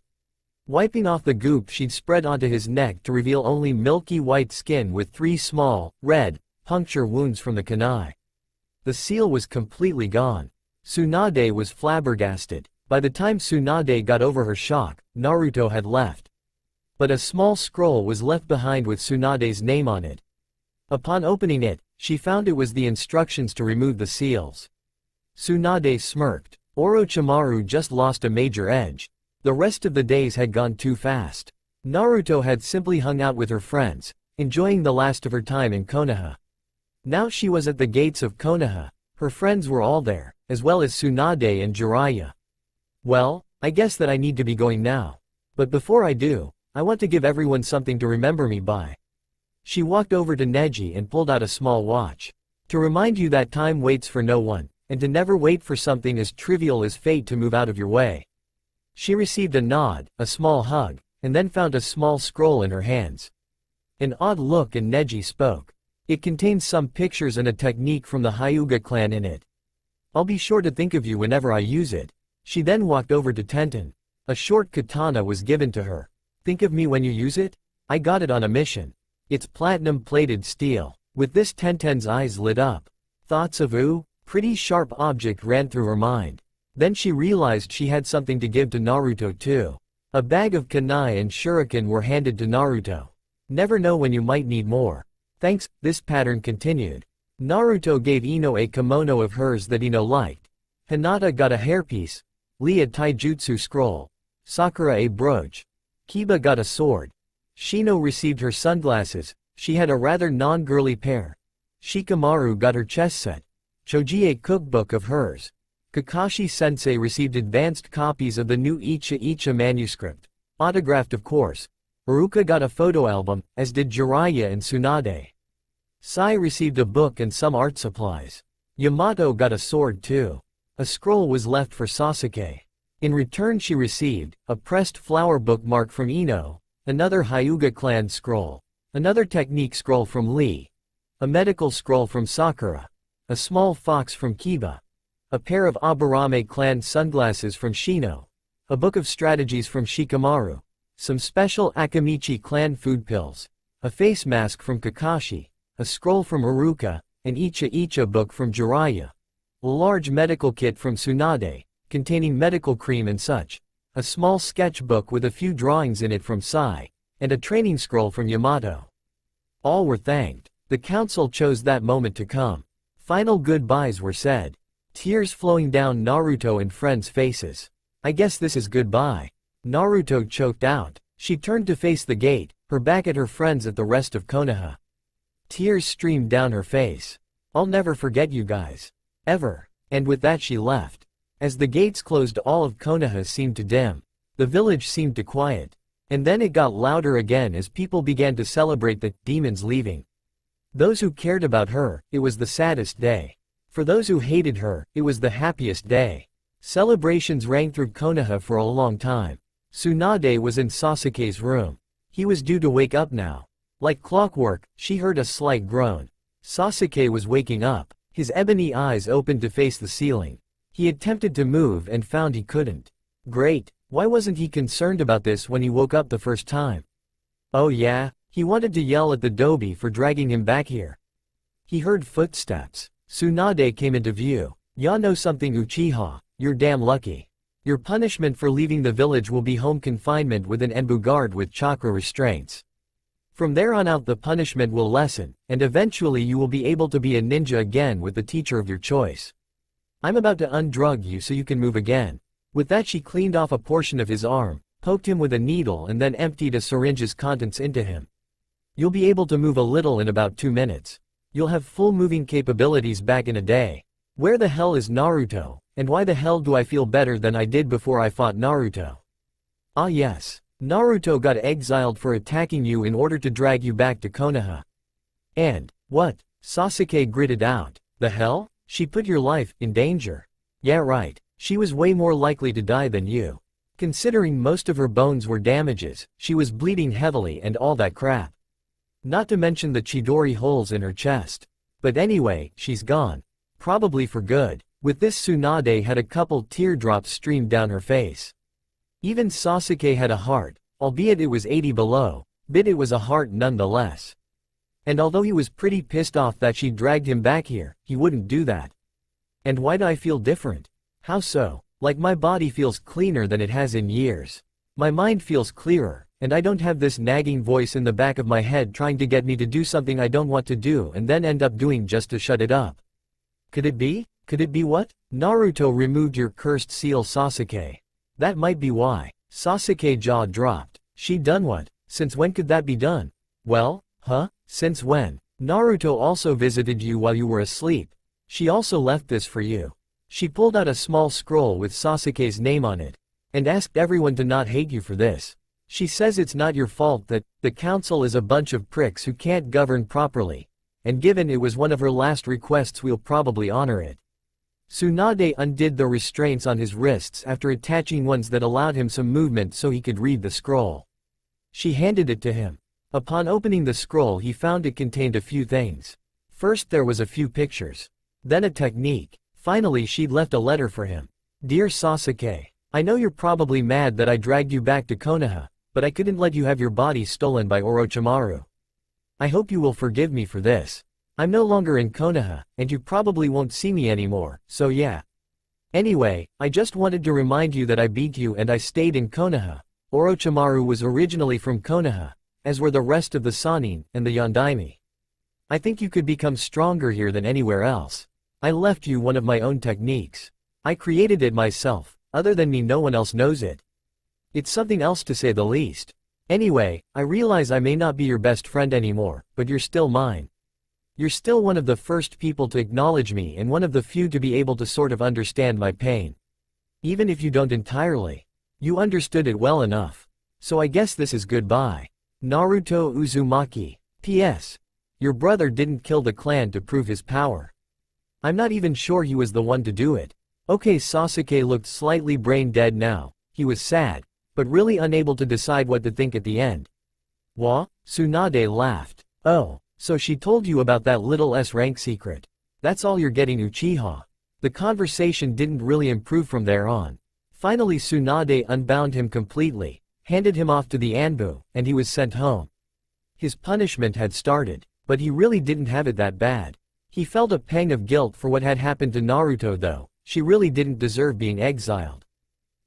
Wiping off the goop she'd spread onto his neck to reveal only milky white skin with 3 small, red, puncture wounds from the kunai. The seal was completely gone. Tsunade was flabbergasted. By the time Tsunade got over her shock, Naruto had left. But a small scroll was left behind with Tsunade's name on it. Upon opening it, she found it was the instructions to remove the seals. Tsunade smirked. Orochimaru just lost a major edge. The rest of the days had gone too fast. Naruto had simply hung out with her friends, enjoying the last of her time in Konoha. Now she was at the gates of Konoha. Her friends were all there, as well as Tsunade and Jiraiya. Well, I guess that I need to be going now. But before I do, I want to give everyone something to remember me by. She walked over to Neji and pulled out a small watch. To remind you that time waits for no one, and to never wait for something as trivial as fate to move out of your way. She received a nod, a small hug, and then found a small scroll in her hands. An odd look and Neji spoke. It contains some pictures and a technique from the Hyuga clan in it. I'll be sure to think of you whenever I use it. She then walked over to Tenten. A short katana was given to her. Think of me when you use it? I got it on a mission. It's platinum-plated steel. With this Tenten's eyes lit up. Thoughts of pretty sharp object ran through her mind. Then she realized she had something to give to Naruto too. A bag of kunai and shuriken were handed to Naruto. Never know when you might need more. Thanks, this pattern continued. Naruto gave Ino a kimono of hers that Ino liked. Hinata got a hairpiece. Lee a taijutsu scroll. Sakura a brooch. Kiba got a sword. Shino received her sunglasses. She had a rather non-girly pair. Shikamaru got her chess set. Choji a cookbook of hers. Kakashi-sensei received advanced copies of the new Icha Icha manuscript. Autographed of course. Iruka got a photo album, as did Jiraiya and Tsunade. Sai received a book and some art supplies. Yamato got a sword too. A scroll was left for Sasuke. In return she received a pressed flower bookmark from Ino, another Hyuga clan scroll, another technique scroll from Lee, a medical scroll from Sakura, a small fox from Kiba, a pair of Aburame clan sunglasses from Shino, a book of strategies from Shikamaru, some special Akamichi clan food pills, a face mask from Kakashi, a scroll from Iruka, an Icha book from Jiraiya, a large medical kit from Tsunade, containing medical cream and such, a small sketchbook with a few drawings in it from Sai, and a training scroll from Yamato. All were thanked. The council chose that moment to come. Final goodbyes were said. Tears flowing down Naruto and friends' faces. I guess this is goodbye. Naruto choked out. She turned to face the gate, her back at her friends at the rest of Konoha. Tears streamed down her face. I'll never forget you guys. Ever. And with that she left. As the gates closed, all of Konoha seemed to dim. The village seemed to quiet. And then it got louder again as people began to celebrate the demons leaving. Those who cared about her, it was the saddest day. For those who hated her, it was the happiest day. Celebrations rang through Konoha for a long time. Tsunade was in Sasuke's room. He was due to wake up now. Like clockwork, she heard a slight groan. Sasuke was waking up. His ebony eyes opened to face the ceiling. He attempted to move and found he couldn't. Great, why wasn't he concerned about this when he woke up the first time? Oh yeah? He wanted to yell at the Dobi for dragging him back here. He heard footsteps. Tsunade came into view. Ya know something, Uchiha, you're damn lucky. Your punishment for leaving the village will be home confinement with an Enbu guard with chakra restraints. From there on out the punishment will lessen, and eventually you will be able to be a ninja again with the teacher of your choice. I'm about to undrug you so you can move again. With that she cleaned off a portion of his arm, poked him with a needle and then emptied a syringe's contents into him. You'll be able to move a little in about 2 minutes. You'll have full moving capabilities back in a day. Where the hell is Naruto, and why the hell do I feel better than I did before I fought Naruto? Ah yes, Naruto got exiled for attacking you in order to drag you back to Konoha. And, what? Sasuke gritted out. The hell? She put your life in danger. Yeah right, she was way more likely to die than you. Considering most of her bones were damages, she was bleeding heavily and all that crap. Not to mention the Chidori holes in her chest. But anyway, she's gone. Probably for good. With this Tsunade had a couple teardrops streamed down her face. Even Sasuke had a heart, albeit it was 80 below, but it was a heart nonetheless. And although he was pretty pissed off that she dragged him back here, he wouldn't do that. And why do I feel different? How so? Like my body feels cleaner than it has in years. My mind feels clearer. And I don't have this nagging voice in the back of my head trying to get me to do something I don't want to do and then end up doing just to shut it up. Could it be? Could it be what? Naruto removed your cursed seal, Sasuke. That might be why. Sasuke jaw dropped. She done what? Since when could that be done? Well, huh? Since when? Naruto also visited you while you were asleep. She also left this for you. She pulled out a small scroll with Sasuke's name on it. And asked everyone to not hate you for this. She says it's not your fault that the council is a bunch of pricks who can't govern properly, and given it was one of her last requests we'll probably honor it. Tsunade undid the restraints on his wrists after attaching ones that allowed him some movement so he could read the scroll. She handed it to him. Upon opening the scroll he found it contained a few things. First there was a few pictures. Then a technique. Finally she'd left a letter for him. Dear Sasuke, I know you're probably mad that I dragged you back to Konoha, but I couldn't let you have your body stolen by Orochimaru. I hope you will forgive me for this. I'm no longer in Konoha, and you probably won't see me anymore, so yeah. Anyway, I just wanted to remind you that I beat you and I stayed in Konoha. Orochimaru was originally from Konoha, as were the rest of the Sannin and the Yondaime. I think you could become stronger here than anywhere else. I left you one of my own techniques. I created it myself, other than me no one else knows it. It's something else to say the least. Anyway, I realize I may not be your best friend anymore, but you're still mine. You're still one of the first people to acknowledge me and one of the few to be able to sort of understand my pain. Even if you don't entirely. You understood it well enough. So I guess this is goodbye. Naruto Uzumaki. P.S. Your brother didn't kill the clan to prove his power. I'm not even sure he was the one to do it. Okay, Sasuke looked slightly brain dead now. He was sad, but really unable to decide what to think at the end. What? Tsunade laughed. Oh, so she told you about that little S-rank secret. That's all you're getting, Uchiha. The conversation didn't really improve from there on. Finally Tsunade unbound him completely, handed him off to the Anbu, and he was sent home. His punishment had started, but he really didn't have it that bad. He felt a pang of guilt for what had happened to Naruto though. She really didn't deserve being exiled.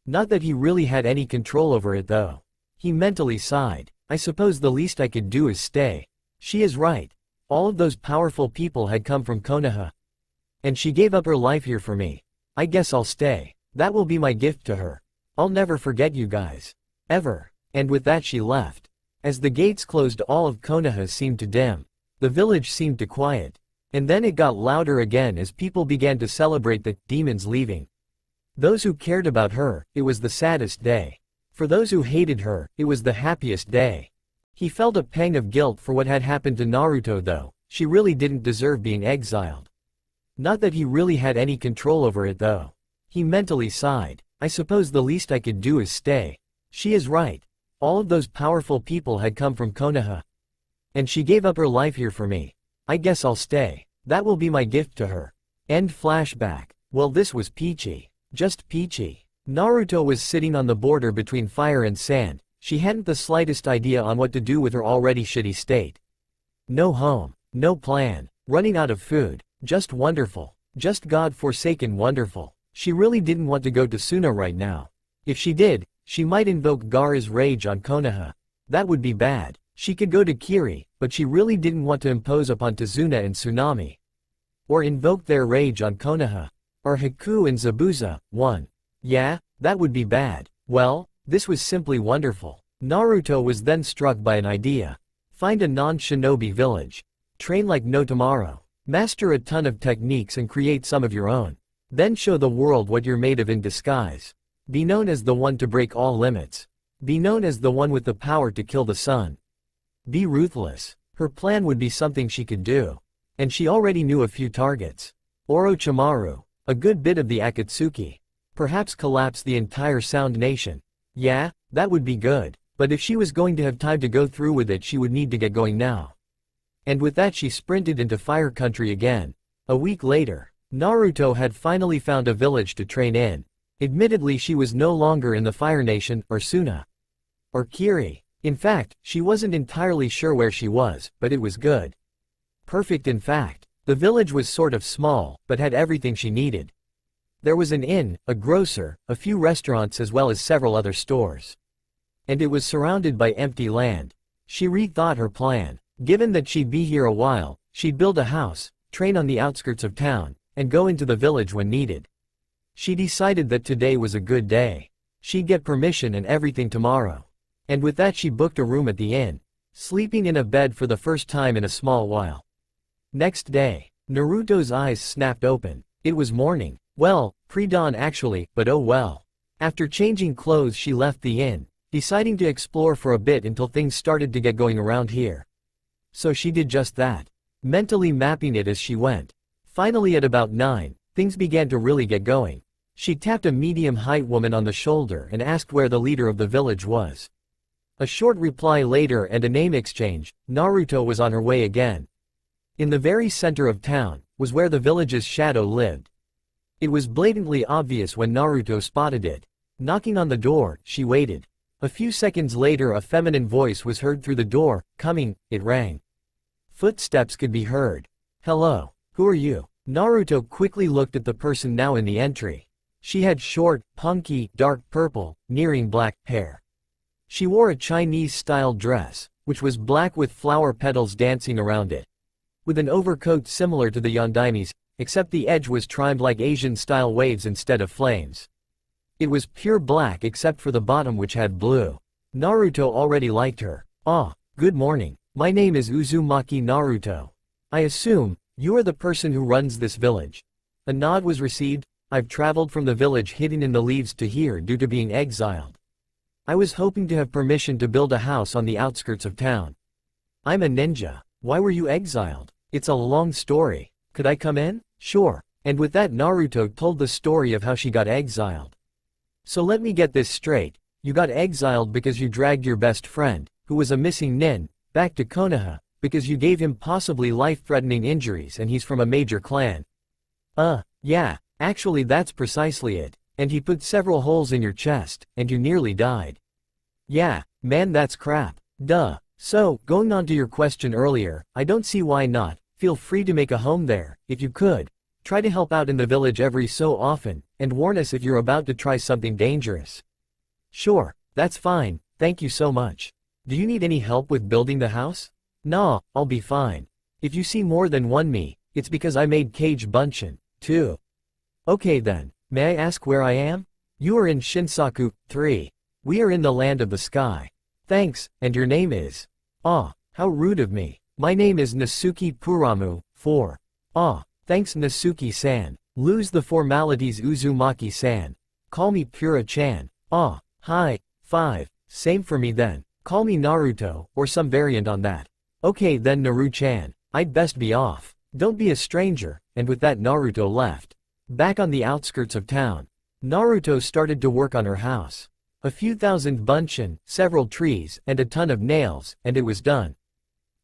Not that he really had any control over it though. He mentally sighed. I suppose the least I could do is stay. She is right. All of those powerful people had come from Konoha. And she gave up her life here for me. I guess I'll stay. That will be my gift to her. I'll never forget you guys. Ever. And with that she left. As the gates closed, all of Konoha seemed to dim. The village seemed to quiet. And then it got louder again as people began to celebrate the demons leaving. Those who cared about her, it was the saddest day. For those who hated her, it was the happiest day. He felt a pang of guilt for what had happened to Naruto though. She really didn't deserve being exiled. Not that he really had any control over it though. He mentally sighed. I suppose the least I could do is stay. She is right. All of those powerful people had come from Konoha. And she gave up her life here for me. I guess I'll stay. That will be my gift to her. End flashback. Well, this was peachy. Just peachy. Naruto was sitting on the border between fire and sand. She hadn't the slightest idea on what to do with her already shitty state. No home. No plan. Running out of food. Just wonderful. Just God-forsaken wonderful. She really didn't want to go to Suna right now. If she did, she might invoke Gaara's rage on Konoha. That would be bad. She could go to Kiri, but she really didn't want to impose upon Tazuna and Tsunami. Or invoke their rage on Konoha. Or Haku and Zabuza. 1. Yeah, that would be bad. Well, this was simply wonderful. Naruto was then struck by an idea. Find a non-shinobi village. Train like no tomorrow. Master a ton of techniques and create some of your own. Then show the world what you're made of in disguise. Be known as the one to break all limits. Be known as the one with the power to kill the sun. Be ruthless. Her plan would be something she could do. And she already knew a few targets. Orochimaru, a good bit of the Akatsuki. Perhaps collapse the entire Sound Nation. Yeah, that would be good. But if she was going to have time to go through with it, she would need to get going now. And with that she sprinted into Fire Country again. A week later, Naruto had finally found a village to train in. Admittedly, she was no longer in the Fire Nation, or Suna. Or Kiri. In fact, she wasn't entirely sure where she was, but it was good. Perfect in fact. The village was sort of small, but had everything she needed. There was an inn, a grocer, a few restaurants as well as several other stores. And it was surrounded by empty land. She rethought her plan. Given that she'd be here a while, she'd build a house, train on the outskirts of town, and go into the village when needed. She decided that today was a good day. She'd get permission and everything tomorrow. And with that she booked a room at the inn, sleeping in a bed for the first time in a small while. Next day, Naruto's eyes snapped open. It was morning. Well, pre-dawn actually, but oh well. After changing clothes she left the inn, deciding to explore for a bit until things started to get going around here. So she did just that, mentally mapping it as she went. Finally at about 9, things began to really get going. She tapped a medium-height woman on the shoulder and asked where the leader of the village was. A short reply later and a name exchange, Naruto was on her way again. In the very center of town, was where the village's shadow lived. It was blatantly obvious when Naruto spotted it. Knocking on the door, she waited. A few seconds later a feminine voice was heard through the door, coming, it rang. Footsteps could be heard. Hello, who are you? Naruto quickly looked at the person now in the entry. She had short, punky, dark purple, nearing black, hair. She wore a Chinese-style dress, which was black with flower petals dancing around it. With an overcoat similar to the Yondaime's, except the edge was trimmed like Asian-style waves instead of flames. It was pure black except for the bottom which had blue. Naruto already liked her. Ah, good morning. My name is Uzumaki Naruto. I assume, you are the person who runs this village. A nod was received. I've traveled from the village hidden in the leaves to here due to being exiled. I was hoping to have permission to build a house on the outskirts of town. I'm a ninja. Why were you exiled? It's a long story. Could I come in? Sure. And with that Naruto told the story of how she got exiled. So let me get this straight. You got exiled because you dragged your best friend, who was a missing nin, back to Konoha, because you gave him possibly life-threatening injuries and he's from a major clan. Yeah, actually that's precisely it. And he put several holes in your chest, and you nearly died. Yeah, man, that's crap. Duh. So, going on to your question earlier, I don't see why not. Feel free to make a home there, if you could. Try to help out in the village every so often, and warn us if you're about to try something dangerous. Sure, that's fine, thank you so much. Do you need any help with building the house? Nah, I'll be fine. If you see more than one me, it's because I made Kage Bunshin, too. Okay then, may I ask where I am? You are in Shinsaku, 3. We are in the land of the sky. Thanks, and your name is? Ah, how rude of me. My name is Nasuki Puramu, 4. Ah, thanks Nasuki-san. Lose the formalities Uzumaki-san. Call me Pura-chan. Ah, hi, 5. Same for me then. Call me Naruto, or some variant on that. Okay then Naru-chan. I'd best be off. Don't be a stranger, and with that Naruto left. Back on the outskirts of town. Naruto started to work on her house. A few thousand bunshin, several trees, and a ton of nails, and it was done.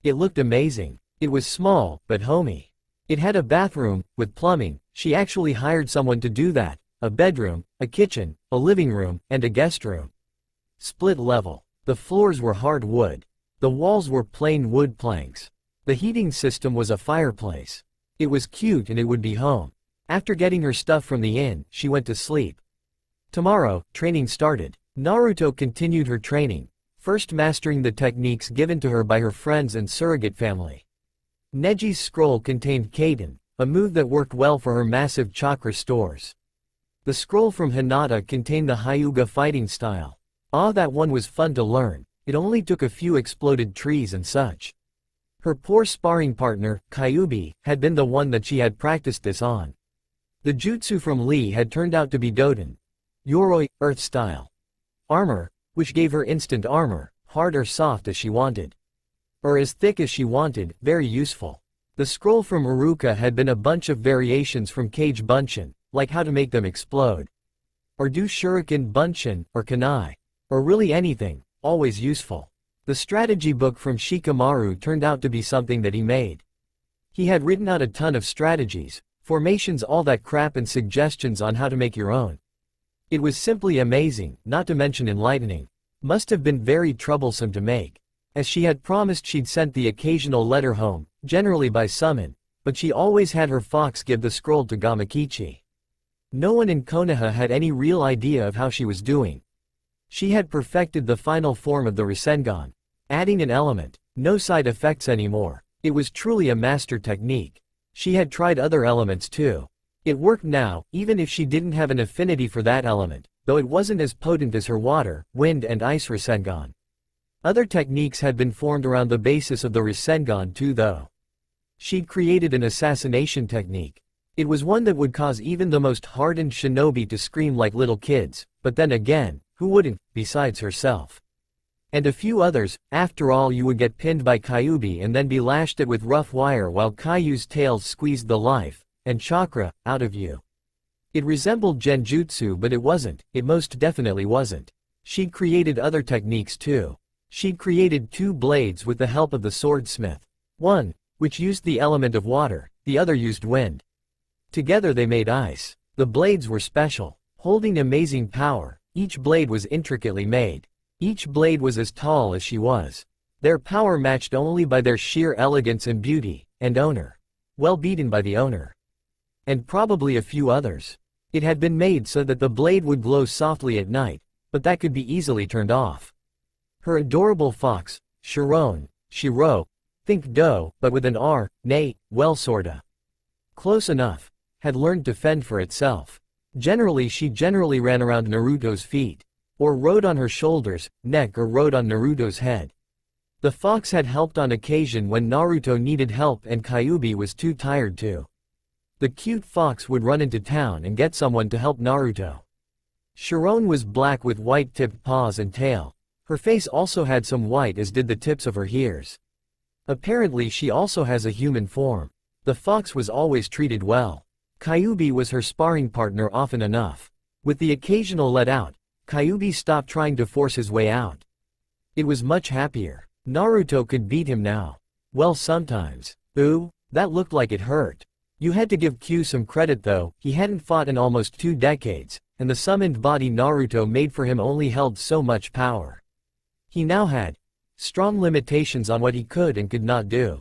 It looked amazing. It was small, but homey. It had a bathroom, with plumbing. She actually hired someone to do that. A bedroom, a kitchen, a living room, and a guest room. Split level. The floors were hard wood. The walls were plain wood planks. The heating system was a fireplace. It was cute and it would be home. After getting her stuff from the inn, she went to sleep. Tomorrow, training started. Naruto continued her training, first mastering the techniques given to her by her friends and surrogate family. Neji's scroll contained Kaden, a move that worked well for her massive chakra stores. The scroll from Hinata contained the Hyuga fighting style. Ah, that one was fun to learn. It only took a few exploded trees and such. Her poor sparring partner, Kyubi, had been the one that she had practiced this on. The jutsu from Lee had turned out to be Doden. Yoroi, earth style. Armor, which gave her instant armor, hard or soft as she wanted. Or as thick as she wanted, very useful. The scroll from Uruka had been a bunch of variations from Kage Bunshin, like how to make them explode. Or do shuriken bunshin, or kunai. Or really anything, always useful. The strategy book from Shikamaru turned out to be something that he made. He had written out a ton of strategies, formations, all that crap, and suggestions on how to make your own. It was simply amazing, not to mention enlightening. Must have been very troublesome to make. As she had promised, she'd sent the occasional letter home, generally by summon, but she always had her fox give the scroll to Gamakichi. No one in Konoha had any real idea of how she was doing. She had perfected the final form of the Rasengan, adding an element, no side effects anymore. It was truly a master technique. She had tried other elements too. It worked now, even if she didn't have an affinity for that element, though it wasn't as potent as her water, wind and ice Rasengan. Other techniques had been formed around the basis of the Rasengan too though. She'd created an assassination technique. It was one that would cause even the most hardened shinobi to scream like little kids, but then again, who wouldn't, besides herself? And a few others. After all, you would get pinned by Kyubi and then be lashed at with rough wire while Kayu's tails squeezed the life and chakra out of you. It resembled genjutsu, but it wasn't. It most definitely wasn't. She'd created other techniques too. She'd created 2 blades with the help of the swordsmith. One, which used the element of water, the other used wind. Together they made ice. The blades were special, holding amazing power. Each blade was intricately made. Each blade was as tall as she was. Their power matched only by their sheer elegance and beauty, and owner. Well beaten by the owner. And probably a few others. It had been made so that the blade would glow softly at night, but that could be easily turned off. Her adorable fox, Shiro, think doe, but with an R, nay, well sorta. Close enough. Had learned to fend for itself. She generally ran around Naruto's feet. Or rode on her shoulders, neck, or rode on Naruto's head. The fox had helped on occasion when Naruto needed help and Kyubi was too tired to. The cute fox would run into town and get someone to help Naruto. Chiron was black with white-tipped paws and tail. Her face also had some white, as did the tips of her ears. Apparently she also has a human form. The fox was always treated well. Kyubi was her sparring partner often enough. With the occasional let out, Kyubi stopped trying to force his way out. It was much happier. Naruto could beat him now. Well, sometimes. Ooh, that looked like it hurt. You had to give Q some credit though, he hadn't fought in almost 2 decades, and the summoned body Naruto made for him only held so much power. He now had strong limitations on what he could and could not do.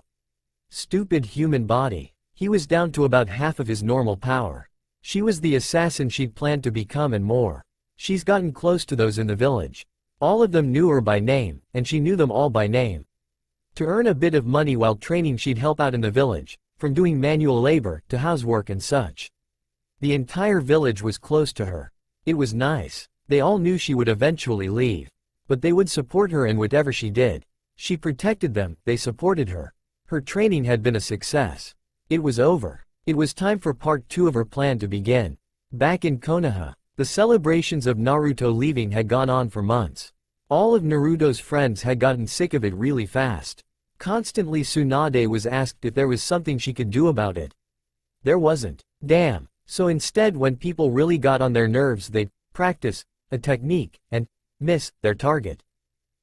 Stupid human body. He was down to about half of his normal power. She was the assassin she'd planned to become and more. She's gotten close to those in the village. All of them knew her by name, and she knew them all by name. To earn a bit of money while training, she'd help out in the village, from doing manual labor to housework and such. The entire village was close to her. It was nice. They all knew she would eventually leave. But they would support her in whatever she did. She protected them, they supported her. Her training had been a success. It was over. It was time for part 2 of her plan to begin. Back in Konoha, the celebrations of Naruto leaving had gone on for months. All of Naruto's friends had gotten sick of it really fast. Constantly Tsunade was asked if there was something she could do about it. There wasn't. Damn. So instead, when people really got on their nerves, they'd practice a technique and miss their target.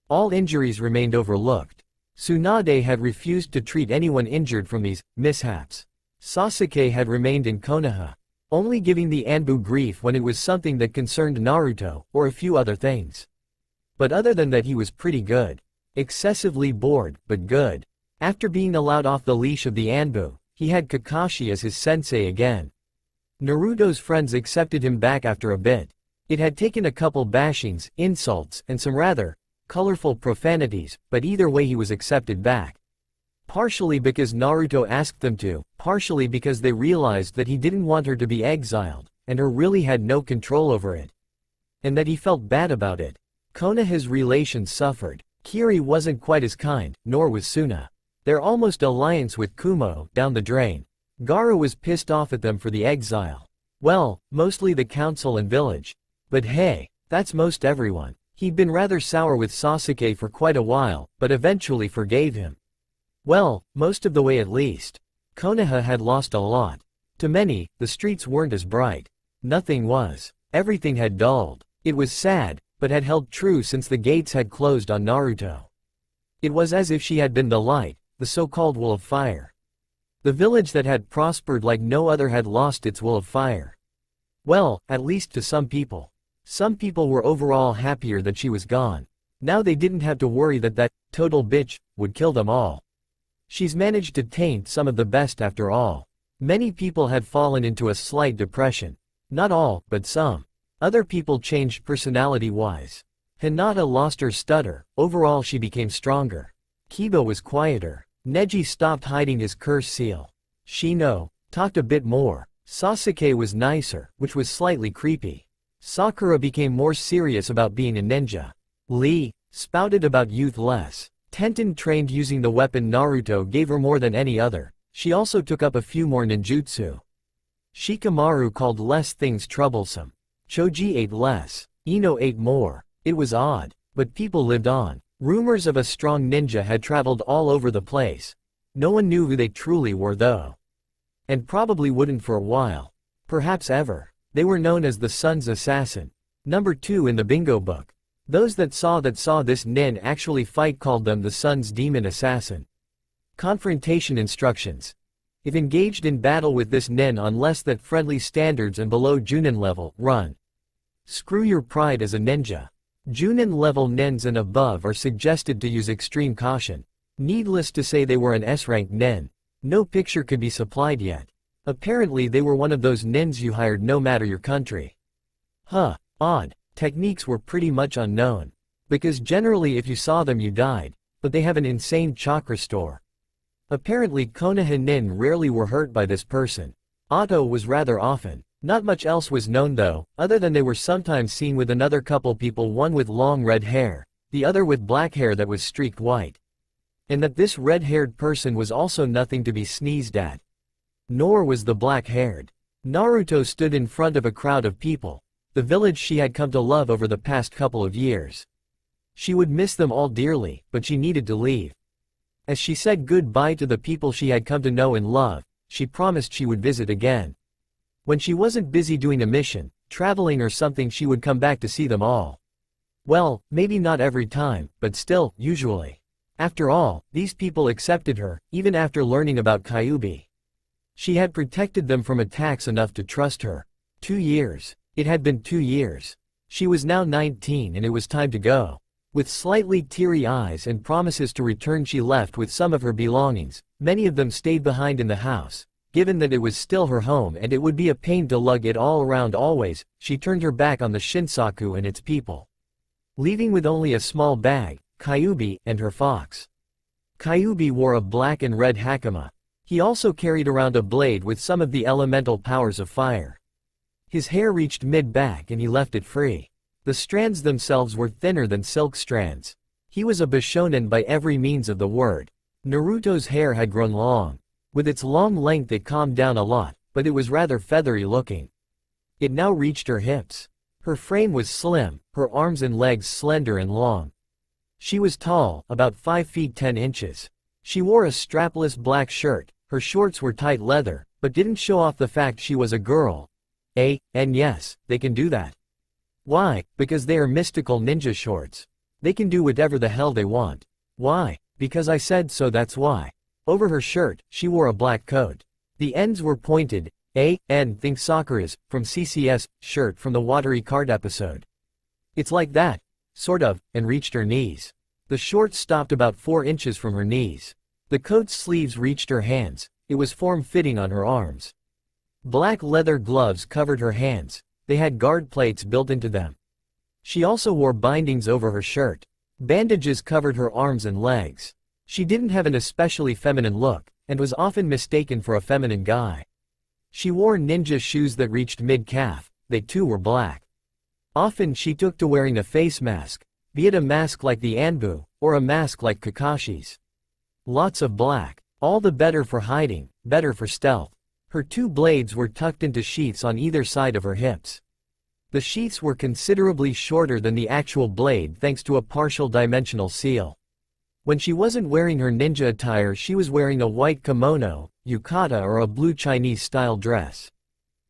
All injuries remained overlooked. Tsunade had refused to treat anyone injured from these mishaps. Sasuke had remained in Konoha, only giving the Anbu grief when it was something that concerned Naruto or a few other things. But other than that, he was pretty good. Excessively bored, but good. After being allowed off the leash of the Anbu, he had Kakashi as his sensei again. Naruto's friends accepted him back after a bit. It had taken a couple bashings, insults, and some rather colorful profanities, but either way he was accepted back. Partially because Naruto asked them to, partially because they realized that he didn't want her to be exiled, and her really had no control over it. And that he felt bad about it. Konoha's relations suffered. Kiri wasn't quite as kind, nor was Suna. Their almost alliance with Kumo, down the drain. Gaara was pissed off at them for the exile. Well, mostly the council and village. But hey, that's most everyone. He'd been rather sour with Sasuke for quite a while, but eventually forgave him. Well, most of the way at least. Konoha had lost a lot. To many, the streets weren't as bright. Nothing was. Everything had dulled. It was sad, but had held true since the gates had closed on Naruto. It was as if she had been the light, the so-called will of fire. The village that had prospered like no other had lost its will of fire. Well, at least to some people. Some people were overall happier that she was gone. Now they didn't have to worry that that total bitch would kill them all. She's managed to taint some of the best after all. Many people had fallen into a slight depression. Not all, but some. Other people changed personality-wise. Hinata lost her stutter, overall she became stronger. Kiba was quieter. Neji stopped hiding his curse seal. Shino talked a bit more. Sasuke was nicer, which was slightly creepy. Sakura became more serious about being a ninja. Lee spouted about youth less. Tenten trained using the weapon Naruto gave her more than any other. She also took up a few more ninjutsu. Shikamaru called less things troublesome. Choji ate less. Ino ate more. It was odd, but people lived on. Rumors of a strong ninja had traveled all over the place. No one knew who they truly were though. And probably wouldn't for a while. Perhaps ever. They were known as the Sun's Assassin. Number 2 in the bingo book. Those that saw this nin actually fight called them the Sun's Demon Assassin. Confrontation instructions. If engaged in battle with this nin on less than friendly standards and below Junin level, run. Screw your pride as a ninja. Junin level nins and above are suggested to use extreme caution. Needless to say they were an S-rank nin. No picture could be supplied yet. Apparently they were one of those nins you hired no matter your country. Huh, odd. Techniques were pretty much unknown. Because generally if you saw them you died, but they have an insane chakra store. Apparently Konoha nin rarely were hurt by this person. Otto was rather often. Not much else was known though, other than they were sometimes seen with another couple people, one with long red hair, the other with black hair that was streaked white. And that this red-haired person was also nothing to be sneezed at. Nor was the black-haired. Naruto stood in front of a crowd of people, the village she had come to love over the past couple of years. She would miss them all dearly, but she needed to leave. As she said goodbye to the people she had come to know and love, she promised she would visit again. When she wasn't busy doing a mission, traveling or something, she would come back to see them all. Well, maybe not every time, but still, usually. After all, these people accepted her, even after learning about Kyuubi. She had protected them from attacks enough to trust her. 2 years. It had been 2 years. She was now 19 and it was time to go. With slightly teary eyes and promises to return, she left with some of her belongings. Many of them stayed behind in the house. Given that it was still her home and it would be a pain to lug it all around always, she turned her back on the Shinsaku and its people, leaving with only a small bag, Kyubi, and her fox. Kyubi wore a black and red hakama. He also carried around a blade with some of the elemental powers of fire. His hair reached mid-back and he left it free. The strands themselves were thinner than silk strands. He was a Bishonen by every means of the word. Naruto's hair had grown long. With its long length it calmed down a lot, but it was rather feathery looking. It now reached her hips. Her frame was slim, her arms and legs slender and long. She was tall, about 5 feet 10 inches. She wore a strapless black shirt, her shorts were tight leather, but didn't show off the fact she was a girl. And yes, they can do that. Why? Because they are mystical ninja shorts. They can do whatever the hell they want. Why? Because I said so, that's why. Over her shirt, she wore a black coat. The ends were pointed, think Sakura's, from CCS, shirt from the Watery Card episode. It's like that, sort of, and reached her knees. The shorts stopped about 4 inches from her knees. The coat's sleeves reached her hands, it was form-fitting on her arms. Black leather gloves covered her hands, they had guard plates built into them. She also wore bindings over her shirt. Bandages covered her arms and legs. She didn't have an especially feminine look, and was often mistaken for a feminine guy. She wore ninja shoes that reached mid-calf, they too were black. Often she took to wearing a face mask, be it a mask like the Anbu, or a mask like Kakashi's. Lots of black, all the better for hiding, better for stealth. Her 2 blades were tucked into sheaths on either side of her hips. The sheaths were considerably shorter than the actual blade thanks to a partial dimensional seal. When she wasn't wearing her ninja attire, she was wearing a white kimono, yukata, or a blue Chinese-style dress.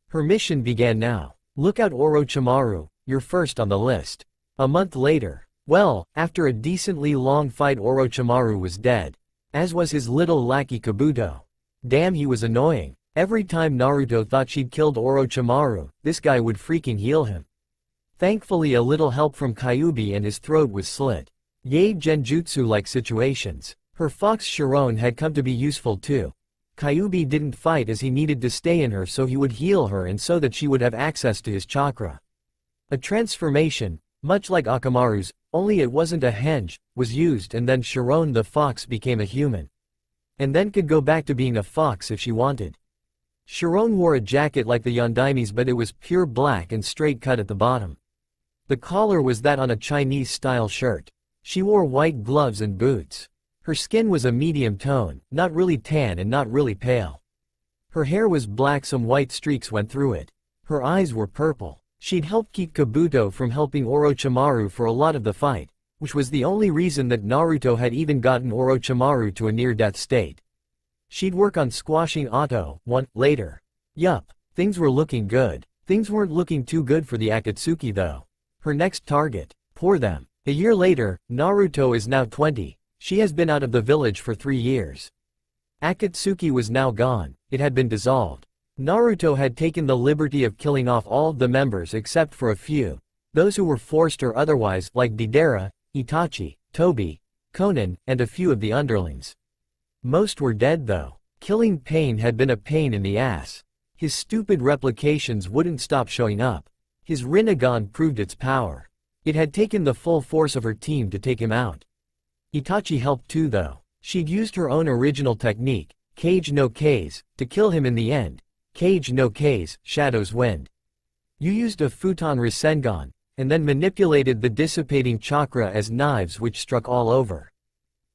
Her mission began now. Look out, Orochimaru, you're first on the list. A month later. Well, after a decently long fight, Orochimaru was dead. As was his little lackey Kabuto. Damn, he was annoying. Every time Naruto thought she'd killed Orochimaru, this guy would freaking heal him. Thankfully a little help from Kyubi and his throat was slit. Yay, genjutsu-like situations. Her fox Chiron had come to be useful too. Kyubi didn't fight as he needed to stay in her, so he would heal her and so that she would have access to his chakra. A transformation, much like Akamaru's, only it wasn't a henge, was used, and then Chiron the fox became a human. And then could go back to being a fox if she wanted. Chiron wore a jacket like the Yondaime's, but it was pure black and straight cut at the bottom. The collar was that on a Chinese-style shirt. She wore white gloves and boots. Her skin was a medium tone, not really tan and not really pale. Her hair was black, some white streaks went through it. Her eyes were purple. She'd helped keep Kabuto from helping Orochimaru for a lot of the fight, which was the only reason that Naruto had even gotten Orochimaru to a near-death state. She'd work on squashing Otto, later. Yup, things were looking good. Things weren't looking too good for the Akatsuki though. Her next target, poor them. A year later, Naruto is now 20. She has been out of the village for 3 years. Akatsuki was now gone, it had been dissolved. Naruto had taken the liberty of killing off all of the members except for a few, those who were forced or otherwise, like Deidara, Itachi, Tobi, Konan, and a few of the underlings. Most were dead though. Killing Pain had been a pain in the ass. His stupid replications wouldn't stop showing up. His Rinnegan proved its power. It had taken the full force of her team to take him out. Itachi helped too though. She'd used her own original technique, Kage no Kase, to kill him in the end. Kage no Kase, Shadow's Wind. You used a Futon Rasengan, and then manipulated the dissipating chakra as knives which struck all over.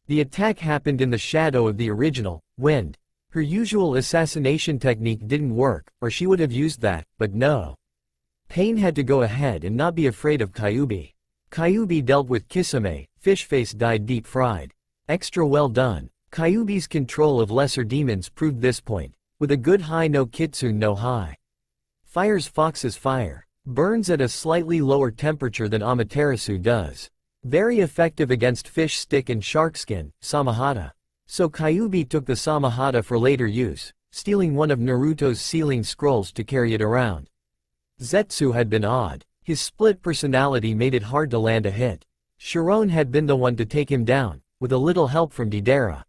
The attack happened in the shadow of the original, Wind. Her usual assassination technique didn't work, or she would have used that, but no. Pain had to go ahead and not be afraid of Kyubi. Kyubi dealt with Kisame, Fishface died deep fried. Extra well done. Kyubi's control of lesser demons proved this point, with a good high no Kitsune no high. Fire's Fox's fire. Burns at a slightly lower temperature than Amaterasu does. Very effective against fish stick and shark skin, Samahata. So Kyubi took the Samahata for later use, stealing one of Naruto's sealing scrolls to carry it around. Zetsu had been odd. His split personality made it hard to land a hit. Sharon had been the one to take him down, with a little help from Deidara.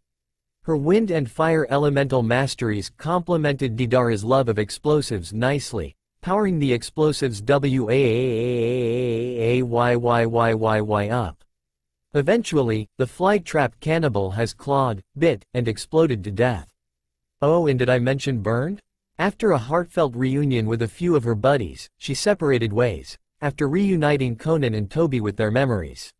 Her wind and fire elemental masteries complemented Deidara's love of explosives nicely, powering the explosives WAAAAAAAYYYYY up. Eventually, the fly-trap cannibal has clawed, bit, and exploded to death. Oh, and did I mention burned? After a heartfelt reunion with a few of her buddies, she separated ways, after reuniting Conan and Toby with their memories.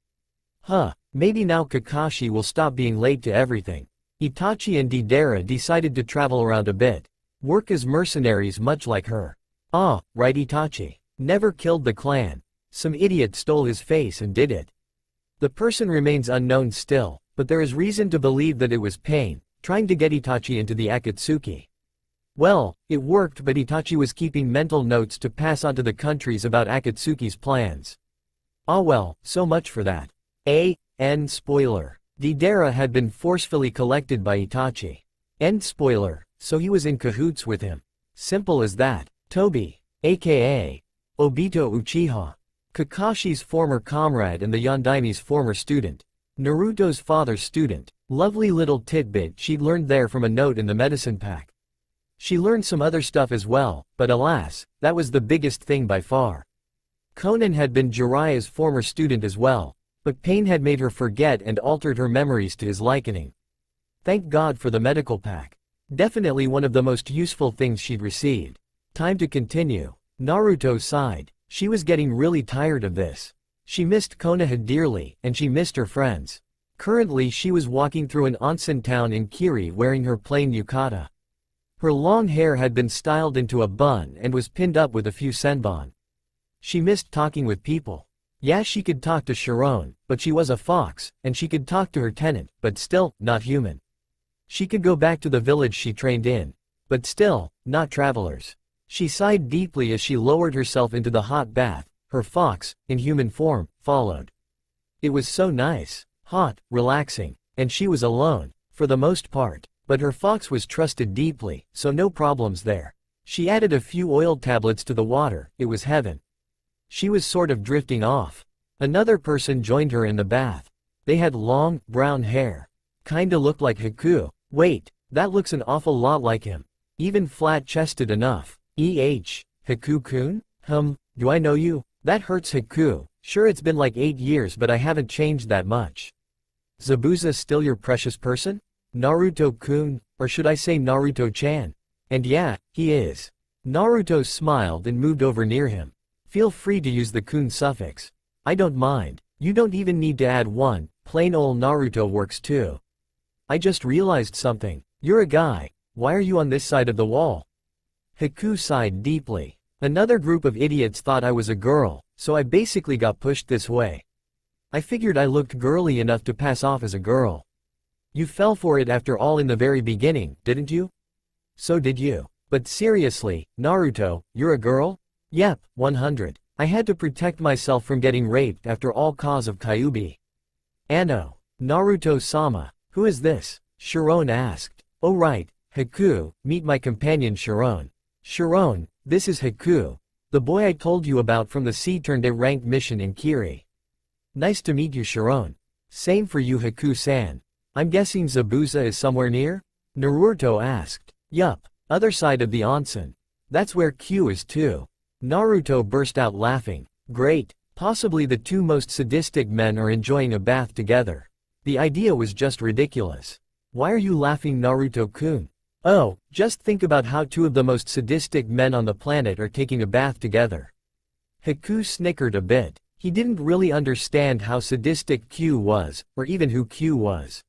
Maybe now Kakashi will stop being late to everything. Itachi and Deidara decided to travel around a bit, work as mercenaries much like her. Ah, right, Itachi. Never killed the clan. Some idiot stole his face and did it. The person remains unknown still, but there is reason to believe that it was Pain, trying to get Itachi into the Akatsuki. Well, it worked, but Itachi was keeping mental notes to pass on to the countries about Akatsuki's plans. Ah well, so much for that. End spoiler. Deidara had been forcefully collected by Itachi. End spoiler, so he was in cahoots with him. Simple as that. Toby, aka Obito Uchiha, Kakashi's former comrade and the Yondaime's former student. Naruto's father's student. Lovely little tidbit she'd learned there from a note in the medicine pack. She learned some other stuff as well, but alas, that was the biggest thing by far. Conan had been Jiraiya's former student as well, but pain had made her forget and altered her memories to his likening. Thank God for the medical pack. Definitely one of the most useful things she'd received. Time to continue. Naruto sighed. She was getting really tired of this. She missed Konoha dearly, and she missed her friends. Currently she was walking through an onsen town in Kiri wearing her plain yukata. Her long hair had been styled into a bun and was pinned up with a few senbon. She missed talking with people. Yeah, she could talk to Sharon, but she was a fox, and she could talk to her tenant, but still, not human. She could go back to the village she trained in, but still, not travelers. She sighed deeply as she lowered herself into the hot bath. Her fox, in human form, followed. It was so nice, hot, relaxing, and she was alone, for the most part, but her fox was trusted deeply, so no problems there. She added a few oil tablets to the water. It was heaven. She was sort of drifting off. Another person joined her in the bath. They had long, brown hair. Kinda looked like Haku. Wait, that looks an awful lot like him. Even flat-chested enough. Haku-kun? Do I know you? That hurts, Haku. Sure, it's been like 8 years, but I haven't changed that much. Zabuza still your precious person? Naruto-kun, or should I say Naruto-chan? And yeah, he is. Naruto smiled and moved over near him. Feel free to use the kun suffix. I don't mind. You don't even need to add one, plain ol' Naruto works too. I just realized something. You're a guy. Why are you on this side of the wall? Haku sighed deeply. Another group of idiots thought I was a girl, so I basically got pushed this way. I figured I looked girly enough to pass off as a girl. You fell for it after all in the very beginning, didn't you? So did you. But seriously, Naruto, you're a girl? Yep, 100. I had to protect myself from getting raped after all cause of Kyuubi. Anno. Naruto-sama. Who is this? Sharon asked. Oh right, Haku, meet my companion Sharon. Sharon, this is Haku, the boy I told you about from the C-turned-A ranked mission in Kiri. Nice to meet you, Sharon. Same for you, Haku-san. I'm guessing Zabuza is somewhere near? Naruto asked. Yup, other side of the onsen. That's where Q is too. Naruto burst out laughing. Great, possibly the two most sadistic men are enjoying a bath together. The idea was just ridiculous. Why are you laughing, Naruto-kun? Oh, just think about how two of the most sadistic men on the planet are taking a bath together. Haku snickered a bit. He didn't really understand how sadistic Q was, or even who Q was.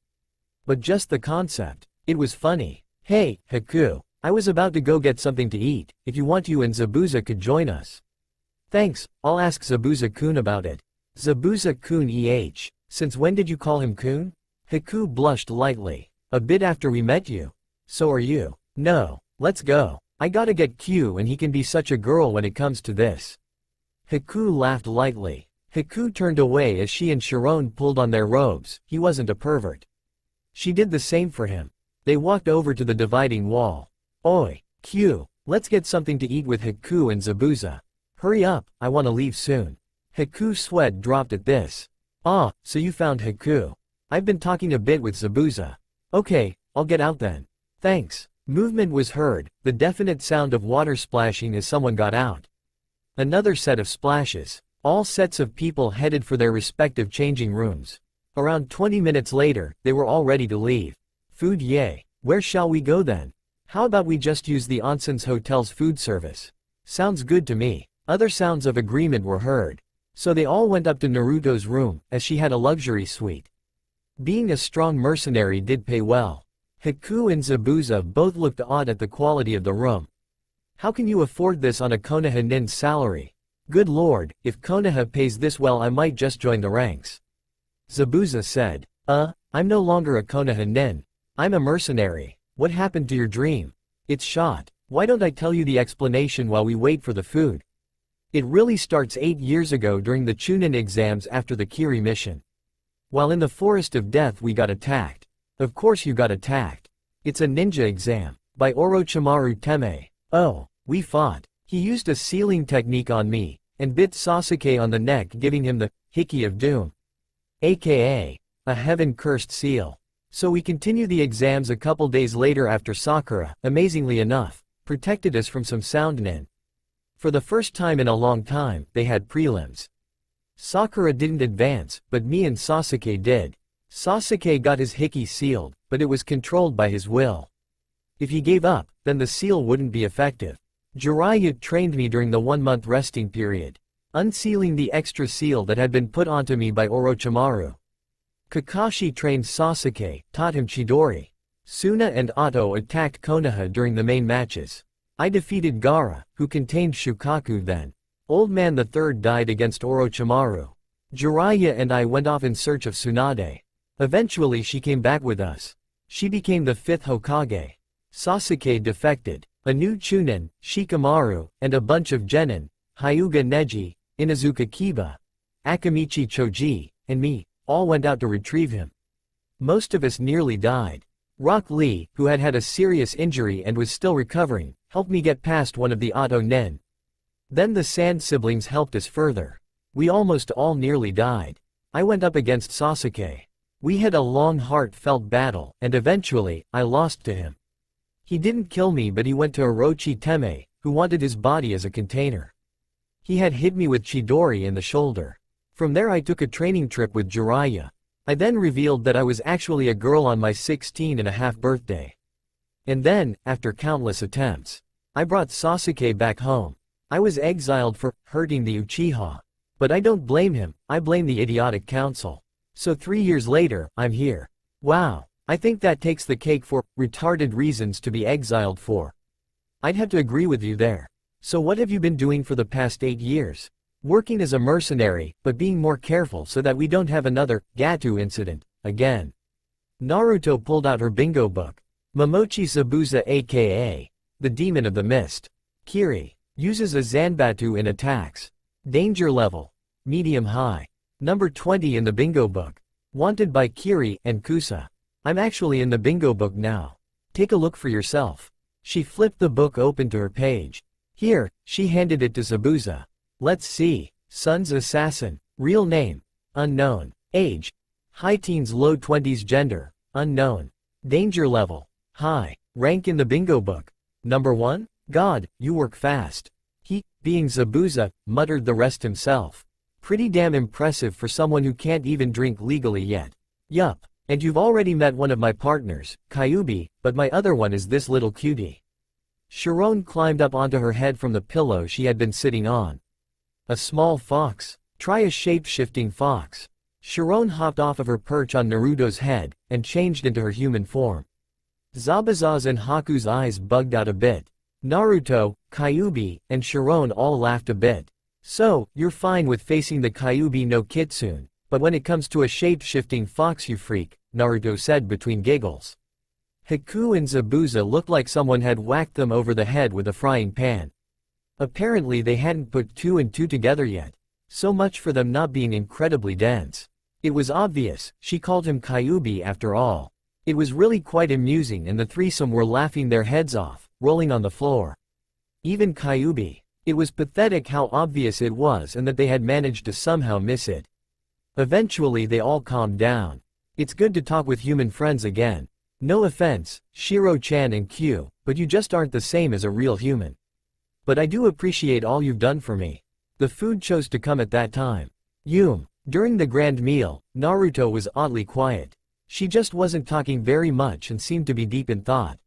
But just the concept. It was funny. Hey, Haku. I was about to go get something to eat. If you want, you and Zabuza could join us. Thanks, I'll ask Zabuza-kun about it. Zabuza-kun since when did you call him kun? Haku blushed lightly. A bit after we met you. So are you. No, let's go. I gotta get Q and he can be such a girl when it comes to this. Haku laughed lightly. Haku turned away as she and Sharon pulled on their robes. He wasn't a pervert. She did the same for him. They walked over to the dividing wall. Oi, Q, let's get something to eat with Haku and Zabuza. Hurry up, I wanna leave soon. Haku's sweat dropped at this. Ah, so you found Haku. I've been talking a bit with Zabuza. Okay, I'll get out then. Thanks. Movement was heard, the definite sound of water splashing as someone got out. Another set of splashes. All sets of people headed for their respective changing rooms. Around 20 minutes later, they were all ready to leave. Food yay. Where shall we go then? How about we just use the Onsen's hotel's food service? Sounds good to me. Other sounds of agreement were heard. So they all went up to Naruto's room, as she had a luxury suite. Being a strong mercenary did pay well. Haku and Zabuza both looked odd at the quality of the room. How can you afford this on a Konoha nin's salary? Good lord, if Konoha pays this well I might just join the ranks. Zabuza said. I'm no longer a Konoha nin. I'm a mercenary. What happened to your dream? It's shot. Why don't I tell you the explanation while we wait for the food? It really starts 8 years ago during the Chunin exams after the Kiri mission. While in the Forest of Death we got attacked. Of course you got attacked. It's a ninja exam. By Orochimaru Teme. Oh, we fought. He used a sealing technique on me, and bit Sasuke on the neck giving him the Hiki of Doom. AKA, a heaven-cursed seal. So we continue the exams a couple days later after Sakura, amazingly enough, protected us from some sound nin. For the first time in a long time, they had prelims. Sakura didn't advance, but me and Sasuke did. Sasuke got his Hiki sealed, but it was controlled by his will. If he gave up, then the seal wouldn't be effective. Jiraiya trained me during the 1-month resting period, unsealing the extra seal that had been put onto me by Orochimaru. Kakashi trained Sasuke, taught him Chidori. Suna and Otto attacked Konoha during the main matches. I defeated Gaara, who contained Shukaku then. Old Man the Third died against Orochimaru. Jiraiya and I went off in search of Tsunade. Eventually she came back with us. She became the 5th Hokage. Sasuke defected. A new Chunin, Shikamaru, and a bunch of genin, Hyuga Neji, Inuzuka Kiba, Akamichi Choji, and me, all went out to retrieve him. Most of us nearly died. Rock Lee, who had had a serious injury and was still recovering, helped me get past one of the Otto nin. Then the Sand siblings helped us further. We almost all nearly died. I went up against Sasuke. We had a long heartfelt battle, and eventually, I lost to him. He didn't kill me but he went to Orochi Teme, who wanted his body as a container. He had hit me with Chidori in the shoulder. From there I took a training trip with Jiraiya. I then revealed that I was actually a girl on my 16-and-a-half birthday. And then, after countless attempts, I brought Sasuke back home. I was exiled for hurting the Uchiha. But I don't blame him, I blame the idiotic council. So 3 years later, I'm here. Wow. I think that takes the cake for retarded reasons to be exiled for. I'd have to agree with you there. So what have you been doing for the past 8 years? Working as a mercenary, but being more careful so that we don't have another Gatu incident again. Naruto pulled out her bingo book. Momochi Zabuza aka the Demon of the Mist. Kiri uses a Zanbatu in attacks. Danger level medium high. Number 20 in the bingo book. Wanted by Kiri and Kusa. I'm actually in the bingo book now. Take a look for yourself. She flipped the book open to her page. Here, she handed it to Zabuza. Let's see. Son's assassin. Real name. Unknown. Age. High teens low 20s gender. Unknown. Danger level. High. Rank in the bingo book. Number 1? God, you work fast. He, being Zabuza, muttered the rest himself. Pretty damn impressive for someone who can't even drink legally yet. Yup. And you've already met one of my partners, Kyubi, but my other one is this little cutie. Sharon climbed up onto her head from the pillow she had been sitting on. A small fox. Try a shape-shifting fox. Sharon hopped off of her perch on Naruto's head, and changed into her human form. Zabuza's and Haku's eyes bugged out a bit. Naruto, Kyubi, and Sharon all laughed a bit. So, you're fine with facing the Kyubi no Kitsune. But when it comes to a shape-shifting fox you freak, Naruto said between giggles. Haku and Zabuza looked like someone had whacked them over the head with a frying pan. Apparently they hadn't put 2 and 2 together yet. So much for them not being incredibly dense. It was obvious, she called him Kyubi after all. It was really quite amusing and the threesome were laughing their heads off, rolling on the floor. Even Kyubi. It was pathetic how obvious it was and that they had managed to somehow miss it. Eventually they all calmed down. It's good to talk with human friends again. No offense, Shiro-chan and Q, but you just aren't the same as a real human. But I do appreciate all you've done for me. The food chose to come at that time. During the grand meal, Naruto was oddly quiet. She just wasn't talking very much and seemed to be deep in thought.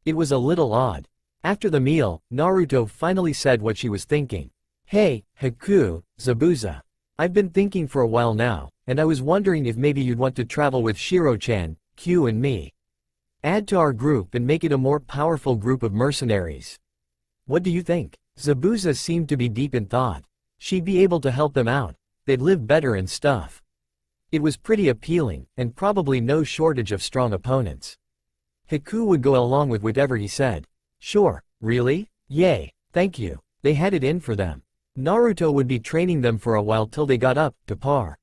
It was a little odd. After the meal, Naruto finally said what she was thinking. Hey, Haku, Zabuza. I've been thinking for a while now, and I was wondering if maybe you'd want to travel with Shiro-chan, Q and me. Add to our group and make it a more powerful group of mercenaries. What do you think? Zabuza seemed to be deep in thought. She'd be able to help them out. They'd live better and stuff. It was pretty appealing, and probably no shortage of strong opponents. Haku would go along with whatever he said. Sure, really? Yay, thank you. They had it in for them. Naruto would be training them for a while till they got up to par.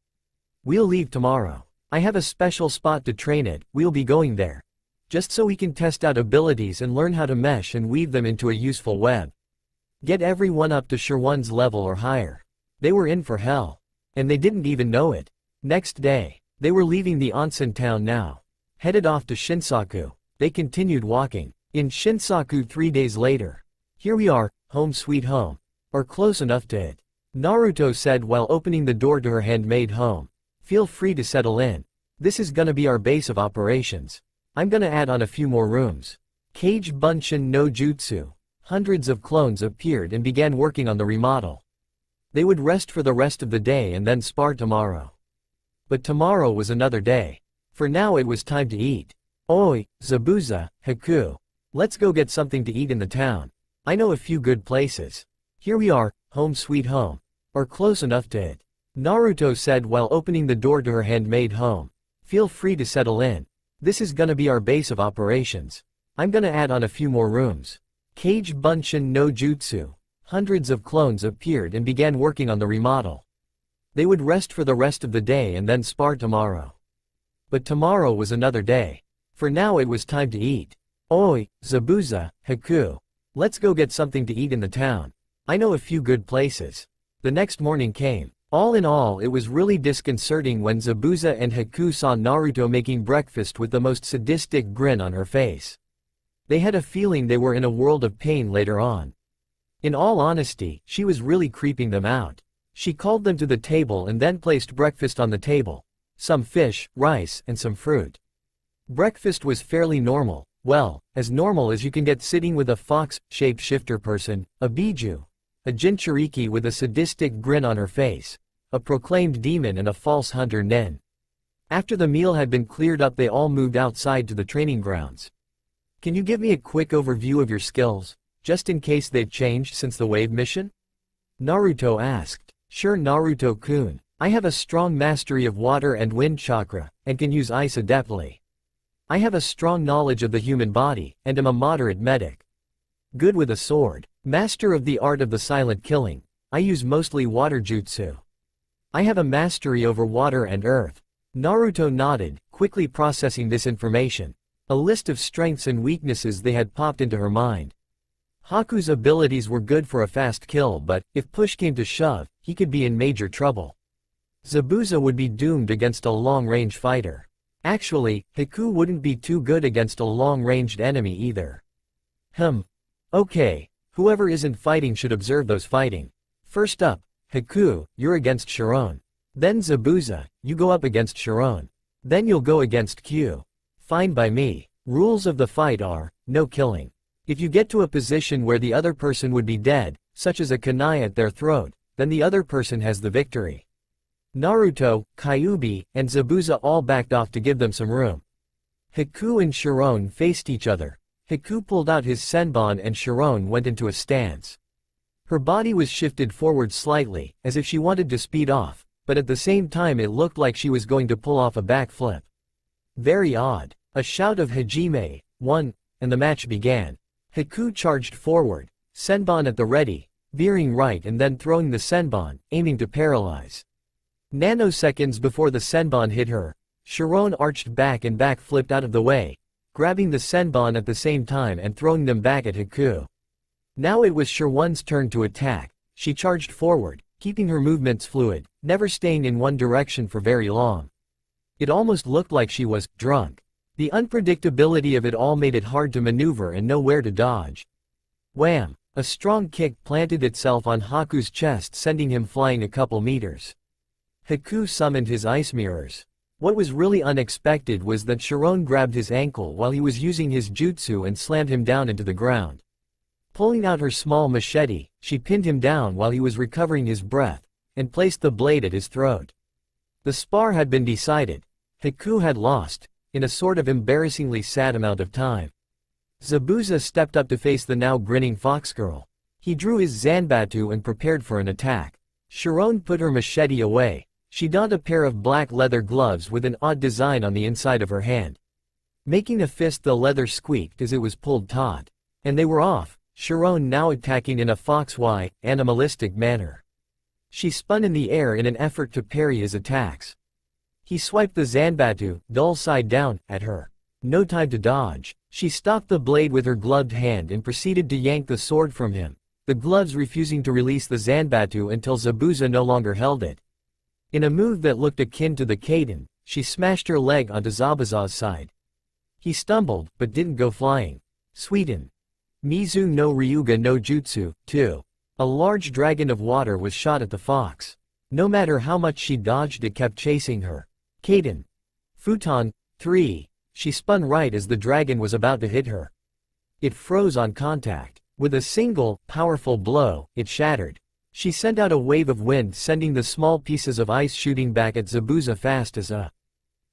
We'll leave tomorrow. I have a special spot to train at, we'll be going there. Just so we can test out abilities and learn how to mesh and weave them into a useful web. Get everyone up to Shirwan's level or higher. They were in for hell. And they didn't even know it. Next day, they were leaving the onsen town now. Headed off to Shinsaku. They continued walking. In Shinsaku 3 days later. Here we are, home sweet home. Or close enough to it. Naruto said while opening the door to her handmade home. Feel free to settle in. This is gonna be our base of operations. I'm gonna add on a few more rooms. Kage Bunshin no Jutsu. Hundreds of clones appeared and began working on the remodel. They would rest for the rest of the day and then spar tomorrow. But tomorrow was another day. For now it was time to eat. Oi, Zabuza, Haku. Let's go get something to eat in the town. I know a few good places. Here we are, home sweet home. Or close enough to it. Naruto said while opening the door to her handmade home. Feel free to settle in. This is gonna be our base of operations. I'm gonna add on a few more rooms. Kage Bunshin no Jutsu. Hundreds of clones appeared and began working on the remodel. They would rest for the rest of the day and then spar tomorrow. But tomorrow was another day. For now it was time to eat. Oi, Zabuza, Haku. Let's go get something to eat in the town. I know a few good places. The next morning came. All in all, it was really disconcerting when Zabuza and Haku saw Naruto making breakfast with the most sadistic grin on her face. They had a feeling they were in a world of pain later on. In all honesty, she was really creeping them out. She called them to the table and then placed breakfast on the table. Some fish, rice, and some fruit. Breakfast was fairly normal, well, as normal as you can get sitting with a fox-shapeshifter person, a Biju, a Jinchuriki with a sadistic grin on her face, a proclaimed demon and a false hunter Nen. After the meal had been cleared up they all moved outside to the training grounds. Can you give me a quick overview of your skills, just in case they've changed since the wave mission? Naruto asked. Sure Naruto-kun, I have a strong mastery of water and wind chakra, and can use ice adeptly. I have a strong knowledge of the human body, and am a moderate medic. Good with a sword. Master of the art of the silent killing. I use mostly water jutsu. I have a mastery over water and earth. Naruto nodded, quickly processing this information. A list of strengths and weaknesses they had popped into her mind. Haku's abilities were good for a fast kill, but, if push came to shove, he could be in major trouble. Zabuza would be doomed against a long-range fighter. Actually, Haku wouldn't be too good against a long-ranged enemy either. Okay, whoever isn't fighting should observe those fighting. First up, Haku, you're against Chiron. Then Zabuza, you go up against Chiron. Then you'll go against Q. Fine by me. Rules of the fight are, no killing. If you get to a position where the other person would be dead, such as a kunai at their throat, then the other person has the victory. Naruto, Kyuubi, and Zabuza all backed off to give them some room. Haku and Chiron faced each other. Haku pulled out his senbon and Chiron went into a stance. Her body was shifted forward slightly, as if she wanted to speed off, but at the same time it looked like she was going to pull off a backflip. Very odd. A shout of Hajime, one, and the match began. Haku charged forward, senbon at the ready, veering right and then throwing the senbon, aiming to paralyze. Nanoseconds before the senbon hit her, Chiron arched back and backflipped out of the way, grabbing the senbon at the same time and throwing them back at Haku. Now it was Chiron's turn to attack. She charged forward, keeping her movements fluid, never staying in one direction for very long. It almost looked like she was drunk. The unpredictability of it all made it hard to maneuver and know where to dodge. Wham! A strong kick planted itself on Haku's chest, sending him flying a couple meters. Haku summoned his ice mirrors. What was really unexpected was that Chiron grabbed his ankle while he was using his jutsu and slammed him down into the ground. Pulling out her small machete, she pinned him down while he was recovering his breath, and placed the blade at his throat. The spar had been decided. Haku had lost, in a sort of embarrassingly sad amount of time. Zabuza stepped up to face the now grinning fox girl. He drew his Zanbatu and prepared for an attack. Chiron put her machete away. She donned a pair of black leather gloves with an odd design on the inside of her hand. Making a fist, the leather squeaked as it was pulled taut. And they were off, Chiron now attacking in a fox-y, animalistic manner. She spun in the air in an effort to parry his attacks. He swiped the Zanbatu, dull side down, at her. No time to dodge. She stopped the blade with her gloved hand and proceeded to yank the sword from him, the gloves refusing to release the Zanbatu until Zabuza no longer held it. In a move that looked akin to the Kaiden, she smashed her leg onto Zabuza's side. He stumbled, but didn't go flying. Sweeten. Mizu no Ryuga no Jutsu, 2. A large dragon of water was shot at the fox. No matter how much she dodged, it kept chasing her. Kaiden. Futon, 3. She spun right as the dragon was about to hit her. It froze on contact. With a single, powerful blow, it shattered. She sent out a wave of wind, sending the small pieces of ice shooting back at Zabuza fast as a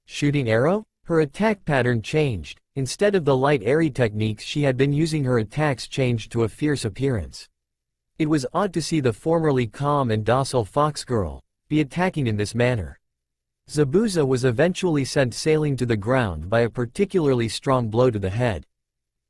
shooting arrow? Her attack pattern changed. Instead of the light airy techniques she had been using, her attacks changed to a fierce appearance. It was odd to see the formerly calm and docile fox girl be attacking in this manner. Zabuza was eventually sent sailing to the ground by a particularly strong blow to the head.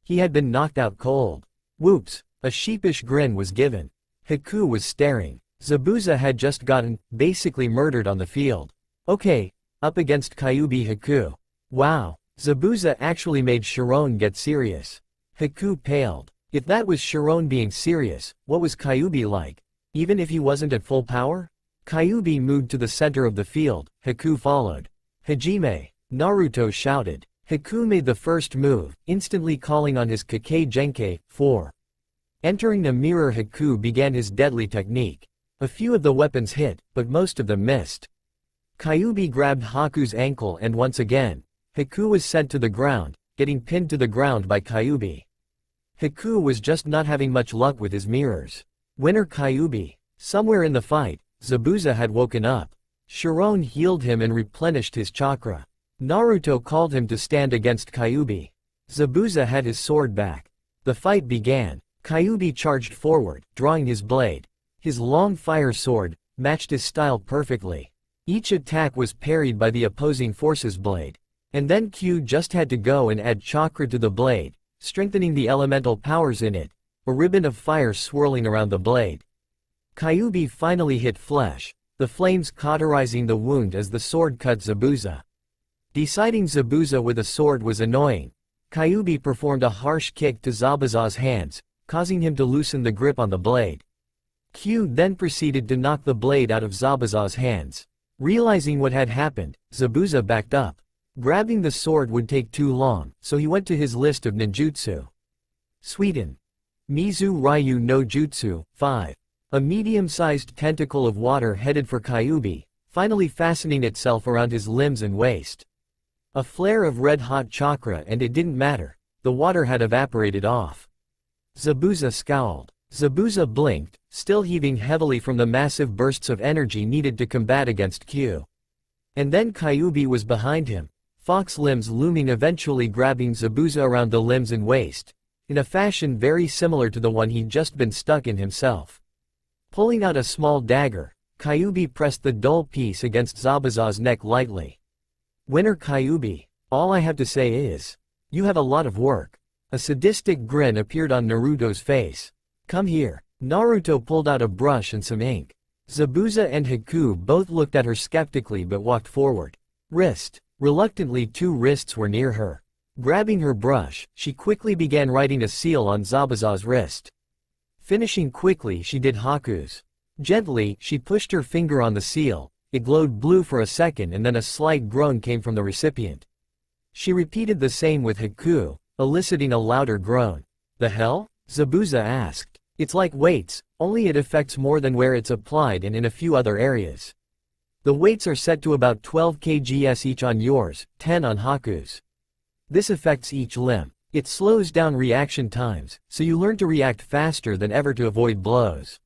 He had been knocked out cold. Whoops! A sheepish grin was given. Haku was staring. Zabuza had just gotten, basically murdered on the field. Okay, up against Kyuubi Haku. Wow, Zabuza actually made Chiron get serious. Haku paled. If that was Chiron being serious, what was Kyuubi like? Even if he wasn't at full power? Kyuubi moved to the center of the field. Haku followed. Hajime! Naruto shouted. Haku made the first move, instantly calling on his Kakei Genkai, 4. Entering the mirror, Haku began his deadly technique. A few of the weapons hit, but most of them missed. Kyuubi grabbed Haku's ankle and once again, Haku was sent to the ground, getting pinned to the ground by Kyuubi. Haku was just not having much luck with his mirrors. Winner Kyuubi. Somewhere in the fight, Zabuza had woken up. Chiron healed him and replenished his chakra. Naruto called him to stand against Kyuubi. Zabuza had his sword back. The fight began. Kyuubi charged forward, drawing his blade. His long fire sword matched his style perfectly. Each attack was parried by the opposing force's blade. And then Q just had to go and add chakra to the blade, strengthening the elemental powers in it, a ribbon of fire swirling around the blade. Kyuubi finally hit flesh, the flames cauterizing the wound as the sword cut Zabuza. Deciding Zabuza with a sword was annoying, Kyuubi performed a harsh kick to Zabuza's hands, causing him to loosen the grip on the blade. Q then proceeded to knock the blade out of Zabuza's hands. Realizing what had happened, Zabuza backed up. Grabbing the sword would take too long, so he went to his list of ninjutsu. Sweeten. Mizu Ryu no Jutsu, 5. A medium-sized tentacle of water headed for Kyuubi, finally fastening itself around his limbs and waist. A flare of red-hot chakra, and it didn't matter, the water had evaporated off. Zabuza scowled. Zabuza blinked, still heaving heavily from the massive bursts of energy needed to combat against Q. And then Kyuubi was behind him, fox limbs looming, eventually grabbing Zabuza around the limbs and waist, in a fashion very similar to the one he'd just been stuck in himself. Pulling out a small dagger, Kyuubi pressed the dull piece against Zabuza's neck lightly. Winner Kyuubi. All I have to say is, you have a lot of work. A sadistic grin appeared on Naruto's face. Come here. Naruto pulled out a brush and some ink. Zabuza and Haku both looked at her skeptically but walked forward. Wrist. Reluctantly, 2 wrists were near her. Grabbing her brush, she quickly began writing a seal on Zabuza's wrist. Finishing quickly, she did Haku's. Gently, she pushed her finger on the seal. It glowed blue for a second and then a slight groan came from the recipient. She repeated the same with Haku, eliciting a louder groan. The hell? Zabuza asked. It's like weights, only it affects more than where it's applied and in a few other areas. The weights are set to about 12 kgs each on yours, 10 on Haku's. This affects each limb. It slows down reaction times, so you learn to react faster than ever to avoid blows.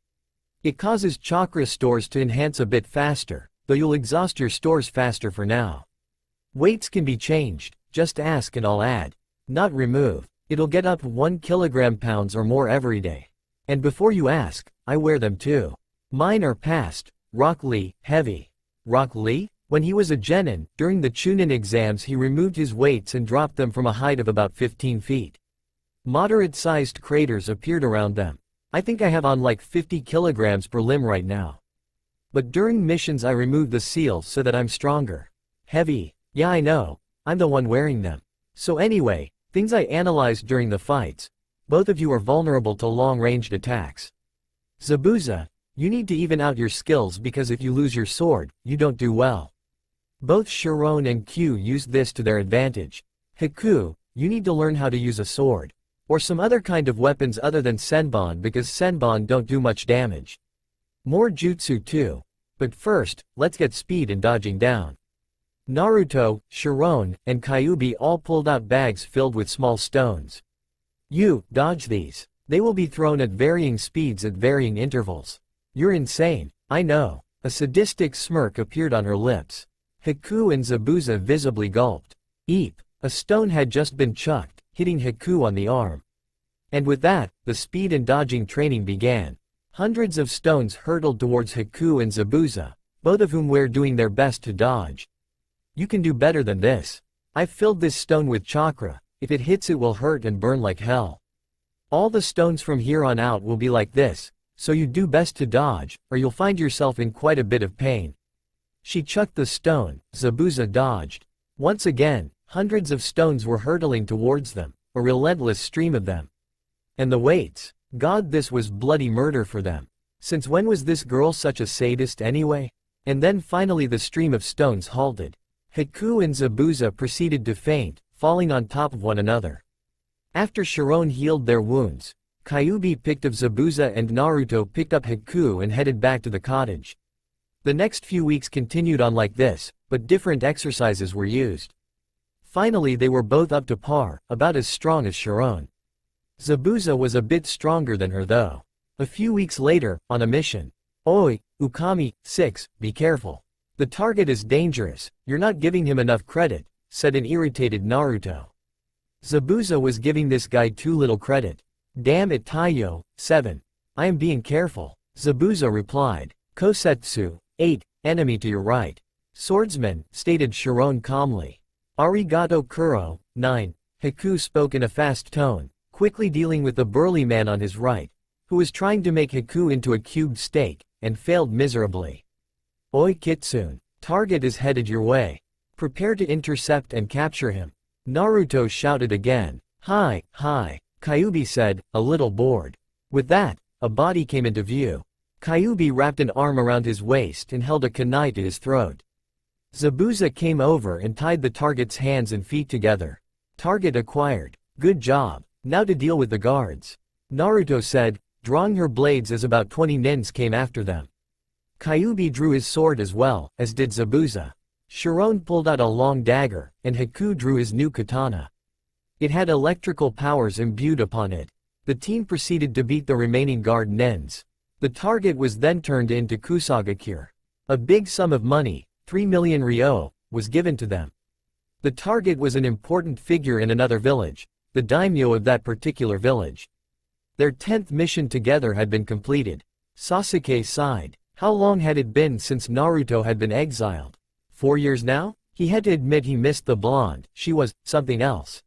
It causes chakra stores to enhance a bit faster, though you'll exhaust your stores faster for now. Weights can be changed, just ask and I'll add. Not remove. It'll get up 1 kilogram pounds or more every day. And before you ask, I wear them too. Mine are past. Rock Lee, heavy. Rock Lee? When he was a genin, during the Chunin exams he removed his weights and dropped them from a height of about 15 feet. Moderate-sized craters appeared around them. I think I have on like 50 kilograms per limb right now. But during missions I removed the seals so that I'm stronger. Heavy. Yeah, I know. I'm the one wearing them. So anyway, things I analyzed during the fights. Both of you are vulnerable to long-ranged attacks. Zabuza, you need to even out your skills because if you lose your sword, you don't do well. Both Chiron and Q used this to their advantage. Haku, you need to learn how to use a sword. Or some other kind of weapons other than Senbon because Senbon don't do much damage. More jutsu too. But first, let's get speed and dodging down. Naruto, Chiron, and Kyuubi all pulled out bags filled with small stones. You, dodge these. They will be thrown at varying speeds at varying intervals. You're insane, I know. A sadistic smirk appeared on her lips. Haku and Zabuza visibly gulped. Eep. A stone had just been chucked, hitting Haku on the arm. And with that, the speed and dodging training began. Hundreds of stones hurtled towards Haku and Zabuza, both of whom were doing their best to dodge. You can do better than this. I've filled this stone with chakra. If it hits it will hurt and burn like hell. All the stones from here on out will be like this, so you do best to dodge, or you'll find yourself in quite a bit of pain. She chucked the stone, Zabuza dodged. Once again, hundreds of stones were hurtling towards them, a relentless stream of them. And the weights. God, this was bloody murder for them. Since when was this girl such a sadist anyway? And then finally the stream of stones halted. Haku and Zabuza proceeded to faint, falling on top of one another. After Chiron healed their wounds, Kyuubi picked up Zabuza and Naruto picked up Haku and headed back to the cottage. The next few weeks continued on like this, but different exercises were used. Finally they were both up to par, about as strong as Chiron. Zabuza was a bit stronger than her though. A few weeks later, on a mission. Oi, Ukami, 6, be careful. The target is dangerous, you're not giving him enough credit, said an irritated Naruto. Zabuza was giving this guy too little credit. Damn it Taiyo, 7. I am being careful, Zabuza replied. Kosetsu, 8, enemy to your right. Swordsman, stated Chiron calmly. Arigato Kuro, 9. Haku spoke in a fast tone, quickly dealing with the burly man on his right, who was trying to make Haku into a cubed steak, and failed miserably. Oi Kitsune, target is headed your way. Prepare to intercept and capture him. Naruto shouted again. Hi, Kyuubi said, a little bored. With that, a body came into view. Kyuubi wrapped an arm around his waist and held a kunai to his throat. Zabuza came over and tied the target's hands and feet together. Target acquired. Good job. Now to deal with the guards. Naruto said, drawing her blades as about 20 nins came after them. Kyuubi drew his sword as well, as did Zabuza. Chiron pulled out a long dagger, and Haku drew his new katana. It had electrical powers imbued upon it. The team proceeded to beat the remaining guard nins. The target was then turned into Kusagakure. A big sum of money, 3 million ryo, was given to them. The target was an important figure in another village, the daimyo of that particular village. Their 10th mission together had been completed. Sasuke sighed. How long had it been since Naruto had been exiled? 4 years now? He had to admit he missed the blonde. She was something else.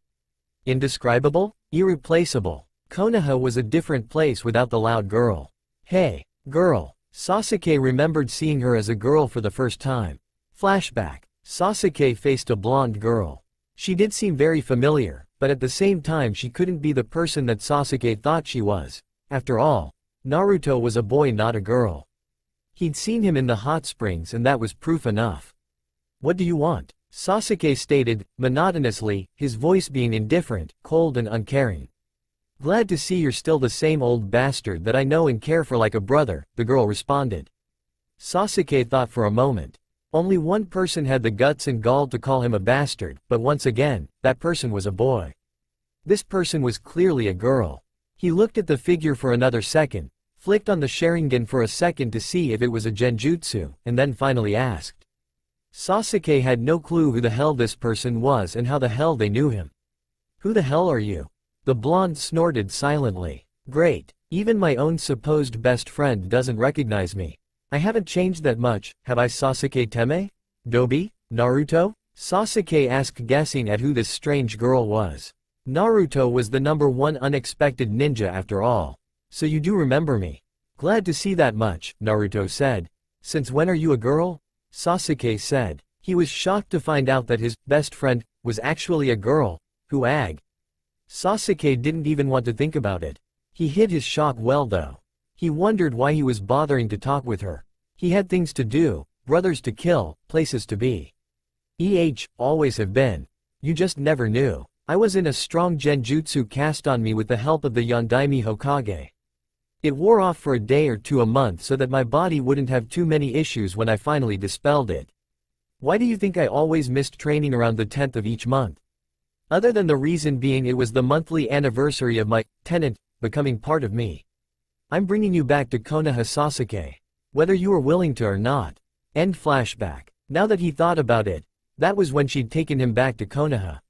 Indescribable? Irreplaceable. Konoha was a different place without the loud girl. Hey, girl. Sasuke remembered seeing her as a girl for the first time. Flashback. Sasuke faced a blonde girl. She did seem very familiar, but at the same time she couldn't be the person that Sasuke thought she was. After all, Naruto was a boy not a girl. He'd seen him in the hot springs and that was proof enough. "What do you want?" Sasuke stated, monotonously, his voice being indifferent, cold and uncaring. "Glad to see you're still the same old bastard that I know and care for like a brother," the girl responded. Sasuke thought for a moment. Only one person had the guts and gall to call him a bastard, but once again, that person was a boy. This person was clearly a girl. He looked at the figure for another second, flicked on the Sharingan for a second to see if it was a genjutsu, and then finally asked. Sasuke had no clue who the hell this person was and how the hell they knew him. "Who the hell are you?" The blonde snorted silently. "Great. Even my own supposed best friend doesn't recognize me. I haven't changed that much, have I, Sasuke Teme? Dobi? Naruto?" Sasuke asked, guessing at who this strange girl was. Naruto was the #1 unexpected ninja after all. "So you do remember me. Glad to see that much," Naruto said. "Since when are you a girl?" Sasuke said. He was shocked to find out that his best friend was actually a girl. Who ag? Sasuke didn't even want to think about it. He hid his shock well though. He wondered why he was bothering to talk with her. He had things to do, brothers to kill, places to be. Always have been. You just never knew. I was in a strong genjutsu cast on me with the help of the Yondaime Hokage. It wore off for a day or two a month so that my body wouldn't have too many issues when I finally dispelled it. Why do you think I always missed training around the 10th of each month? Other than the reason being it was the monthly anniversary of my tenant becoming part of me. I'm bringing you back to Konoha, Sasuke. Whether you were willing to or not. End flashback. Now that he thought about it, that was when she'd taken him back to Konoha.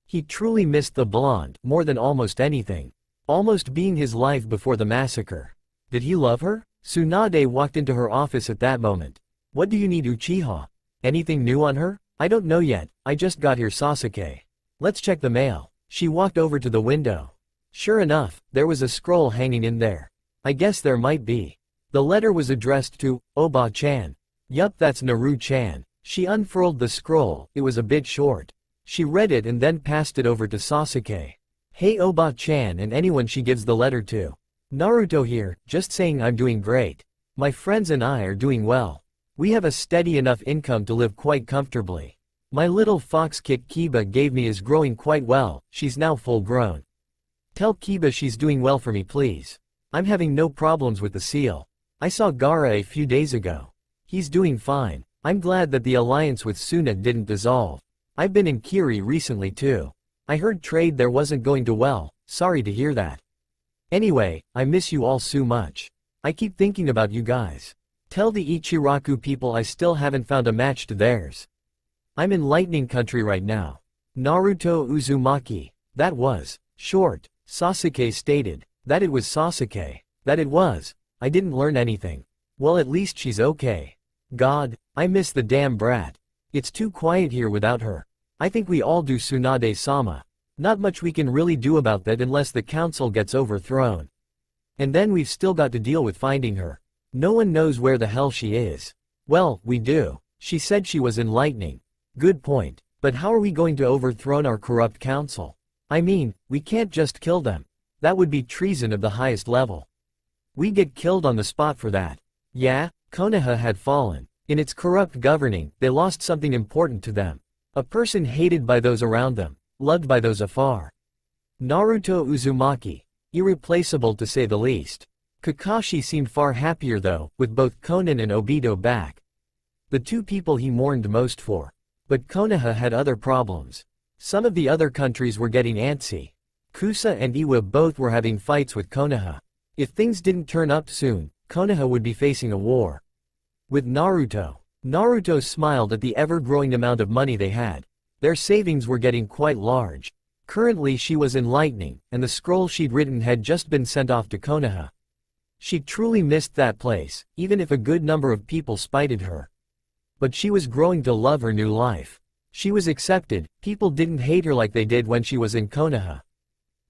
He truly missed the blonde more than almost anything. Almost being his life before the massacre. Did he love her? Tsunade walked into her office at that moment. "What do you need, Uchiha? Anything new on her?" "I don't know yet, I just got here, Sasuke." "Let's check the mail." She walked over to the window. Sure enough, there was a scroll hanging in there. I guess there might be. The letter was addressed to Oba-chan. Yup, that's Naru-chan. She unfurled the scroll, it was a bit short. She read it and then passed it over to Sasuke. "Hey Oba-chan and anyone she gives the letter to. Naruto here, just saying I'm doing great. My friends and I are doing well. We have a steady enough income to live quite comfortably. My little fox kit Kiba gave me is growing quite well, she's now full grown. Tell Kiba she's doing well for me please. I'm having no problems with the seal. I saw Gaara a few days ago. He's doing fine. I'm glad that the alliance with Suna didn't dissolve. I've been in Kiri recently too. I heard trade there wasn't going too well, sorry to hear that. Anyway, I miss you all so much. I keep thinking about you guys. Tell the Ichiraku people I still haven't found a match to theirs. I'm in Lightning Country right now. Naruto Uzumaki." That was short, Sasuke stated. That it was Sasuke. That it was. I didn't learn anything. Well, at least she's okay. God, I miss the damn brat. It's too quiet here without her. I think we all do, Tsunade-sama. Not much we can really do about that unless the council gets overthrown. And then we've still got to deal with finding her. No one knows where the hell she is. Well, we do. She said she was in Lightning. Good point. But how are we going to overthrow our corrupt council? I mean, we can't just kill them. That would be treason of the highest level. We'd get killed on the spot for that. Yeah, Konoha had fallen. In its corrupt governing, they lost something important to them. A person hated by those around them, loved by those afar. Naruto Uzumaki. Irreplaceable to say the least. Kakashi seemed far happier though, with both Konan and Obito back. The two people he mourned most for. But Konoha had other problems. Some of the other countries were getting antsy. Kusa and Iwa both were having fights with Konoha. If things didn't turn up soon, Konoha would be facing a war. With Naruto. Naruto smiled at the ever-growing amount of money they had. Their savings were getting quite large. Currently she was in Lightning, and the scroll she'd written had just been sent off to Konoha. She truly missed that place, even if a good number of people spited her. But she was growing to love her new life. She was accepted, people didn't hate her like they did when she was in Konoha.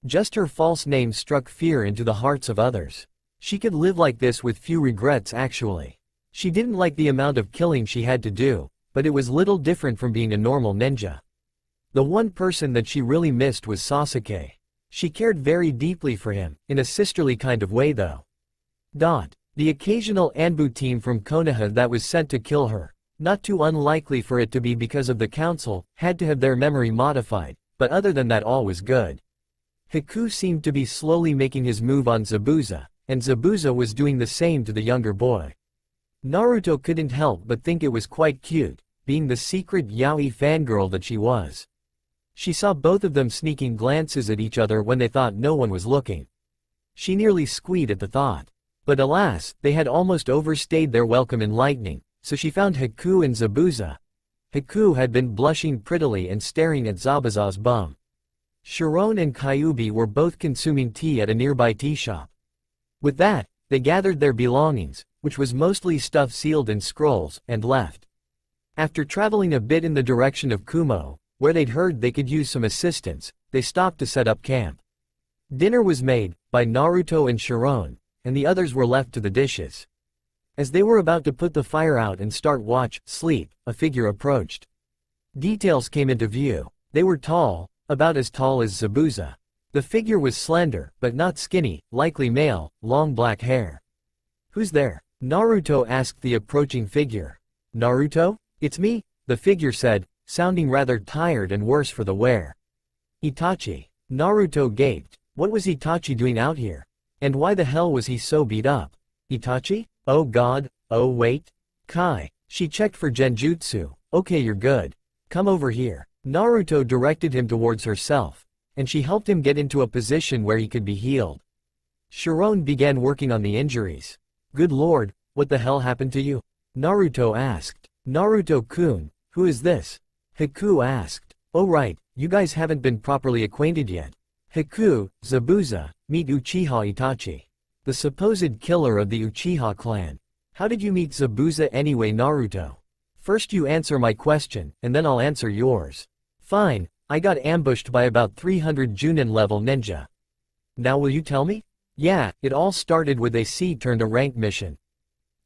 Just her false name struck fear into the hearts of others. She could live like this with few regrets actually. She didn't like the amount of killing she had to do, but it was little different from being a normal ninja. The one person that she really missed was Sasuke. She cared very deeply for him, in a sisterly kind of way though. The occasional Anbu team from Konoha that was sent to kill her, not too unlikely for it to be because of the council, had to have their memory modified, but other than that all was good. Haku seemed to be slowly making his move on Zabuza, and Zabuza was doing the same to the younger boy. Naruto couldn't help but think it was quite cute, being the secret yaoi fangirl that she was. She saw both of them sneaking glances at each other when they thought no one was looking. She nearly squealed at the thought. But alas, they had almost overstayed their welcome in lightning, so she found Haku and Zabuza. Haku had been blushing prettily and staring at Zabuza's bum. Sharon and Kyubi were both consuming tea at a nearby tea shop. With that, they gathered their belongings, which was mostly stuff sealed in scrolls, and left. After traveling a bit in the direction of Kumo, where they'd heard they could use some assistance, they stopped to set up camp. Dinner was made, by Naruto and Sharon, and the others were left to the dishes. As they were about to put the fire out and start sleep, a figure approached. Details came into view. They were tall, about as tall as Zabuza. The figure was slender, but not skinny, likely male, long black hair. "Who's there?" Naruto asked the approaching figure. "Naruto? It's me," the figure said, sounding rather tired and worse for the wear. "Itachi." Naruto gaped. What was Itachi doing out here? And why the hell was he so beat up? Itachi? Oh god, oh wait. Kai. She checked for genjutsu. "Okay, you're good. Come over here." Naruto directed him towards herself, and she helped him get into a position where he could be healed. Sharon began working on the injuries. "Good lord, what the hell happened to you?" Naruto asked. "Naruto-kun, who is this?" Haku asked. "Oh right, you guys haven't been properly acquainted yet. Haku, Zabuza, meet Uchiha Itachi, the supposed killer of the Uchiha clan. How did you meet Zabuza anyway, Naruto? First you answer my question, and then I'll answer yours." "Fine, I got ambushed by about 300 Junin level ninja." "Now will you tell me?" "Yeah, it all started with a C-turned-a-rank mission."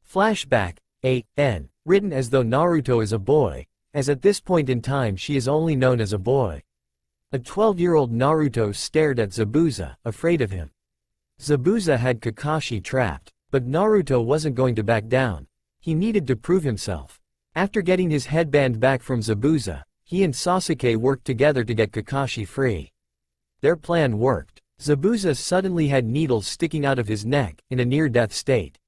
Flashback, A.N. Written as though Naruto is a boy, as at this point in time she is only known as a boy. A 12-year-old Naruto stared at Zabuza, afraid of him. Zabuza had Kakashi trapped, but Naruto wasn't going to back down. He needed to prove himself. After getting his headband back from Zabuza, he and Sasuke worked together to get Kakashi free. Their plan worked. Zabuza suddenly had needles sticking out of his neck, in a near-death state.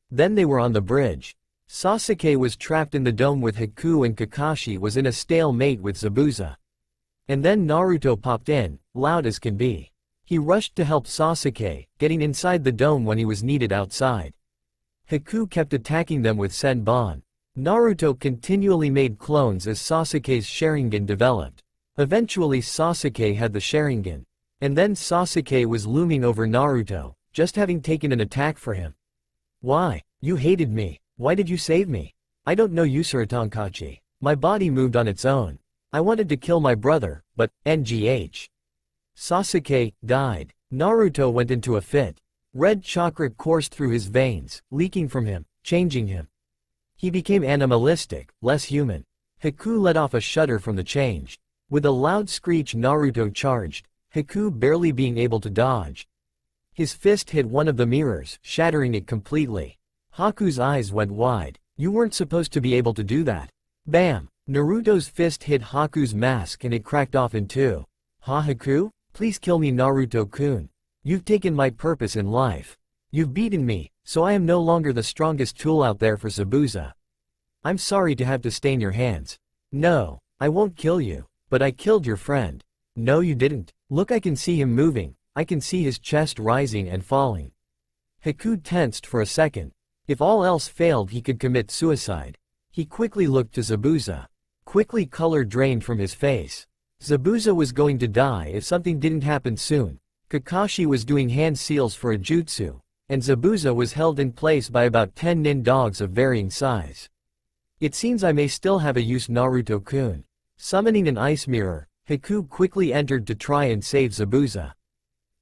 Then they were on the bridge. Sasuke was trapped in the dome with Haku and Kakashi was in a stalemate with Zabuza. And then Naruto popped in, loud as can be. He rushed to help Sasuke, getting inside the dome when he was needed outside. Haku kept attacking them with Senbon. Naruto continually made clones as Sasuke's Sharingan developed. Eventually Sasuke had the Sharingan. And then Sasuke was looming over Naruto, just having taken an attack for him. "Why? You hated me. Why did you save me?" "I don't know you, Suratankachi. My body moved on its own. I wanted to kill my brother, but, NGH. Sasuke died." Naruto went into a fit. Red chakra coursed through his veins, leaking from him, changing him. He became animalistic, less human. Haku let off a shudder from the change. With a loud screech Naruto charged, Haku barely being able to dodge. His fist hit one of the mirrors, shattering it completely. Haku's eyes went wide. "You weren't supposed to be able to do that." Bam! Naruto's fist hit Haku's mask and it cracked off in two. "Ha Haku? Please kill me, Naruto-kun. You've taken my purpose in life. You've beaten me, so I am no longer the strongest tool out there for Zabuza. I'm sorry to have to stain your hands." "No, I won't kill you, but I killed your friend." "No you didn't. Look, I can see him moving, I can see his chest rising and falling." Haku tensed for a second. If all else failed he could commit suicide. He quickly looked to Zabuza. Quickly color drained from his face. Zabuza was going to die if something didn't happen soon. Kakashi was doing hand seals for a jutsu, and Zabuza was held in place by about 10 nin dogs of varying size. "It seems I may still have a use, Naruto-kun." Summoning an ice mirror, Haku quickly entered to try and save Zabuza.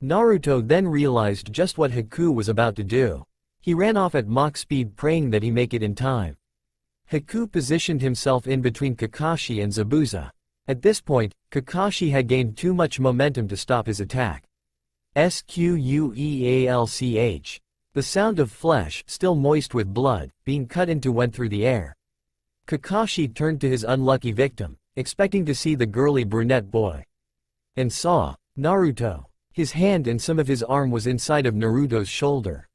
Naruto then realized just what Haku was about to do. He ran off at Mach speed praying that he make it in time. Haku positioned himself in between Kakashi and Zabuza. At this point, Kakashi had gained too much momentum to stop his attack. Squealch. The sound of flesh, still moist with blood, being cut into went through the air. Kakashi turned to his unlucky victim, expecting to see the girly brunette boy. And saw Naruto. His hand and some of his arm was inside of Naruto's shoulder.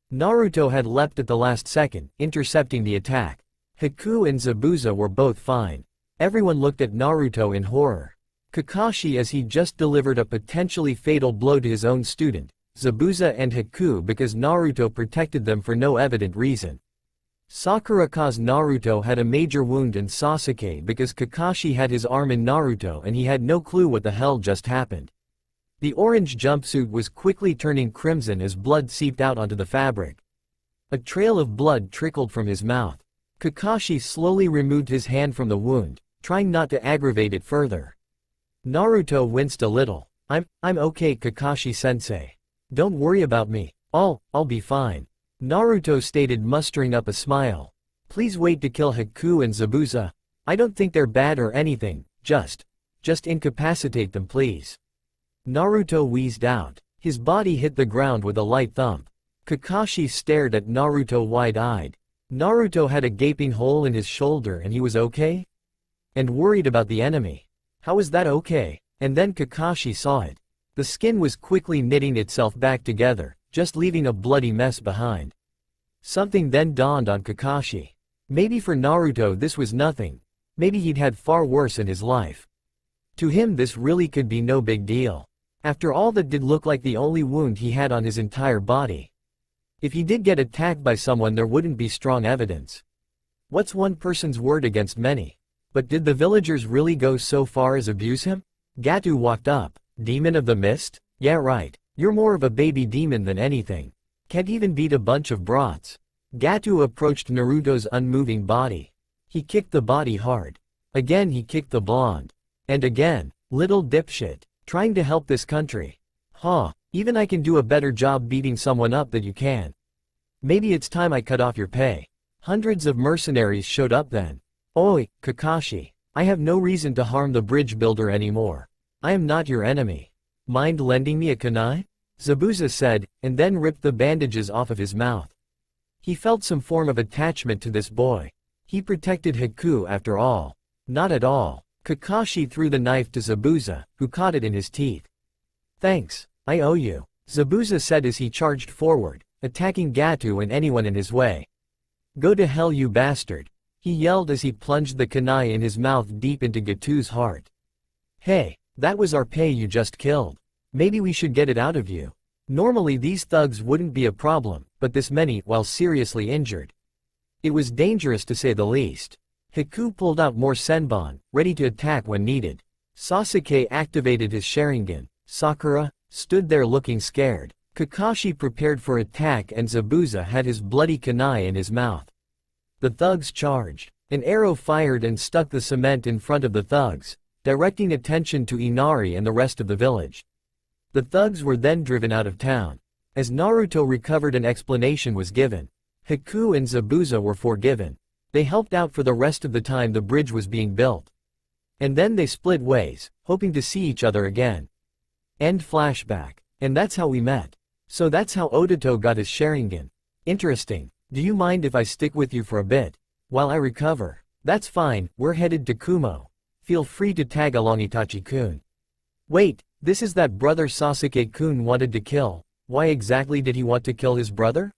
Naruto had leapt at the last second, intercepting the attack. Haku and Zabuza were both fine. Everyone looked at Naruto in horror. Kakashi as he just delivered a potentially fatal blow to his own student, Zabuza and Haku because Naruto protected them for no evident reason. Sakura caused Naruto had a major wound and Sasuke because Kakashi had his arm in Naruto and he had no clue what the hell just happened. The orange jumpsuit was quickly turning crimson as blood seeped out onto the fabric. A trail of blood trickled from his mouth. Kakashi slowly removed his hand from the wound, trying not to aggravate it further. Naruto winced a little. I'm okay, Kakashi-sensei. Don't worry about me. I'll be fine. Naruto stated, mustering up a smile. Please wait to kill Haku and Zabuza. I don't think they're bad or anything, just incapacitate them please. Naruto wheezed out. His body hit the ground with a light thump. Kakashi stared at Naruto wide-eyed. Naruto had a gaping hole in his shoulder and he was okay? And worried about the enemy. How was that okay? And then Kakashi saw it. The skin was quickly knitting itself back together, just leaving a bloody mess behind. Something then dawned on Kakashi. Maybe for Naruto this was nothing. Maybe he'd had far worse in his life. To him this really could be no big deal. After all, that did look like the only wound he had on his entire body. If he did get attacked by someone there wouldn't be strong evidence. What's one person's word against many? But did the villagers really go so far as abuse him? Gato walked up. Demon of the Mist? Yeah right. You're more of a baby demon than anything. Can't even beat a bunch of brats. Gato approached Naruto's unmoving body. He kicked the body hard. Again he kicked the blonde. And again. Little dipshit. Trying to help this country. Huh, even I can do a better job beating someone up than you can. Maybe it's time I cut off your pay. Hundreds of mercenaries showed up then. Oi, Kakashi. I have no reason to harm the bridge builder anymore. I am not your enemy. Mind lending me a kunai? Zabuza said, and then ripped the bandages off of his mouth. He felt some form of attachment to this boy. He protected Haku after all. Not at all. Kakashi threw the knife to Zabuza, who caught it in his teeth. Thanks, I owe you, Zabuza said as he charged forward, attacking Gato and anyone in his way. Go to hell you bastard, he yelled as he plunged the kunai in his mouth deep into Gato's heart. Hey, that was our pay you just killed. Maybe we should get it out of you. Normally these thugs wouldn't be a problem, but this many while seriously injured. It was dangerous to say the least. Haku pulled out more senbon, ready to attack when needed. Sasuke activated his Sharingan. Sakura stood there looking scared. Kakashi prepared for attack and Zabuza had his bloody kunai in his mouth. The thugs charged. An arrow fired and stuck the cement in front of the thugs, directing attention to Inari and the rest of the village. The thugs were then driven out of town. As Naruto recovered, an explanation was given. Haku and Zabuza were forgiven. They helped out for the rest of the time the bridge was being built. And then they split ways, hoping to see each other again. End flashback. And that's how we met. So that's how Obito got his Sharingan. Interesting. Do you mind if I stick with you for a bit? While I recover? That's fine, we're headed to Kumo. Feel free to tag along, Itachi-kun. Wait, this is that brother Sasuke-kun wanted to kill. Why exactly did he want to kill his brother?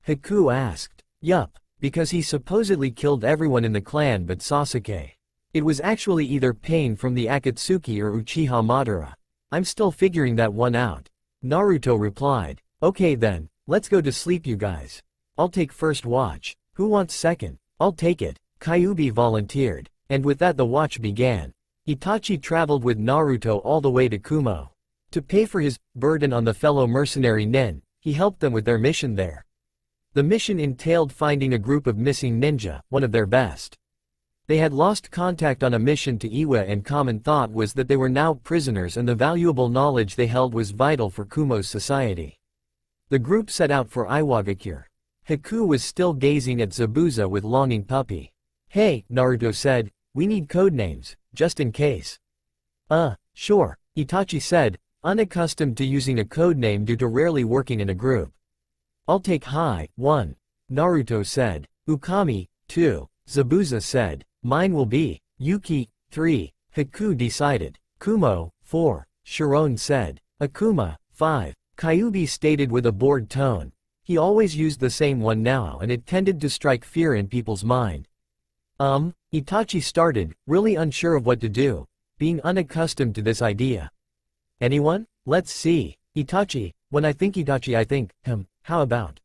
Haku asked. Yup. Because he supposedly killed everyone in the clan but Sasuke. It was actually either Pain from the Akatsuki or Uchiha Madara. I'm still figuring that one out. Naruto replied. Okay then, let's go to sleep you guys. I'll take first watch. Who wants second? I'll take it. Kyuubi volunteered. And with that the watch began. Itachi traveled with Naruto all the way to Kumo. To pay for his burden on the fellow mercenary nin, he helped them with their mission there. The mission entailed finding a group of missing ninja, one of their best. They had lost contact on a mission to Iwa and common thought was that they were now prisoners and the valuable knowledge they held was vital for Kumo's society. The group set out for Iwagakure. Haku was still gazing at Zabuza with longing puppy. Hey, Naruto said, we need codenames, just in case. Sure, Itachi said, unaccustomed to using a codename due to rarely working in a group. I'll take Hai, 1. Naruto said. Ukami, 2. Zabuza said. Mine will be. Yuki, 3. Haku decided. Kumo, 4. Sharon said. Akuma, 5. Kyuubi stated with a bored tone. He always used the same one now and it tended to strike fear in people's mind. Itachi started, really unsure of what to do, being unaccustomed to this idea. Anyone? Let's see. Itachi, when I think Itachi I think, how about?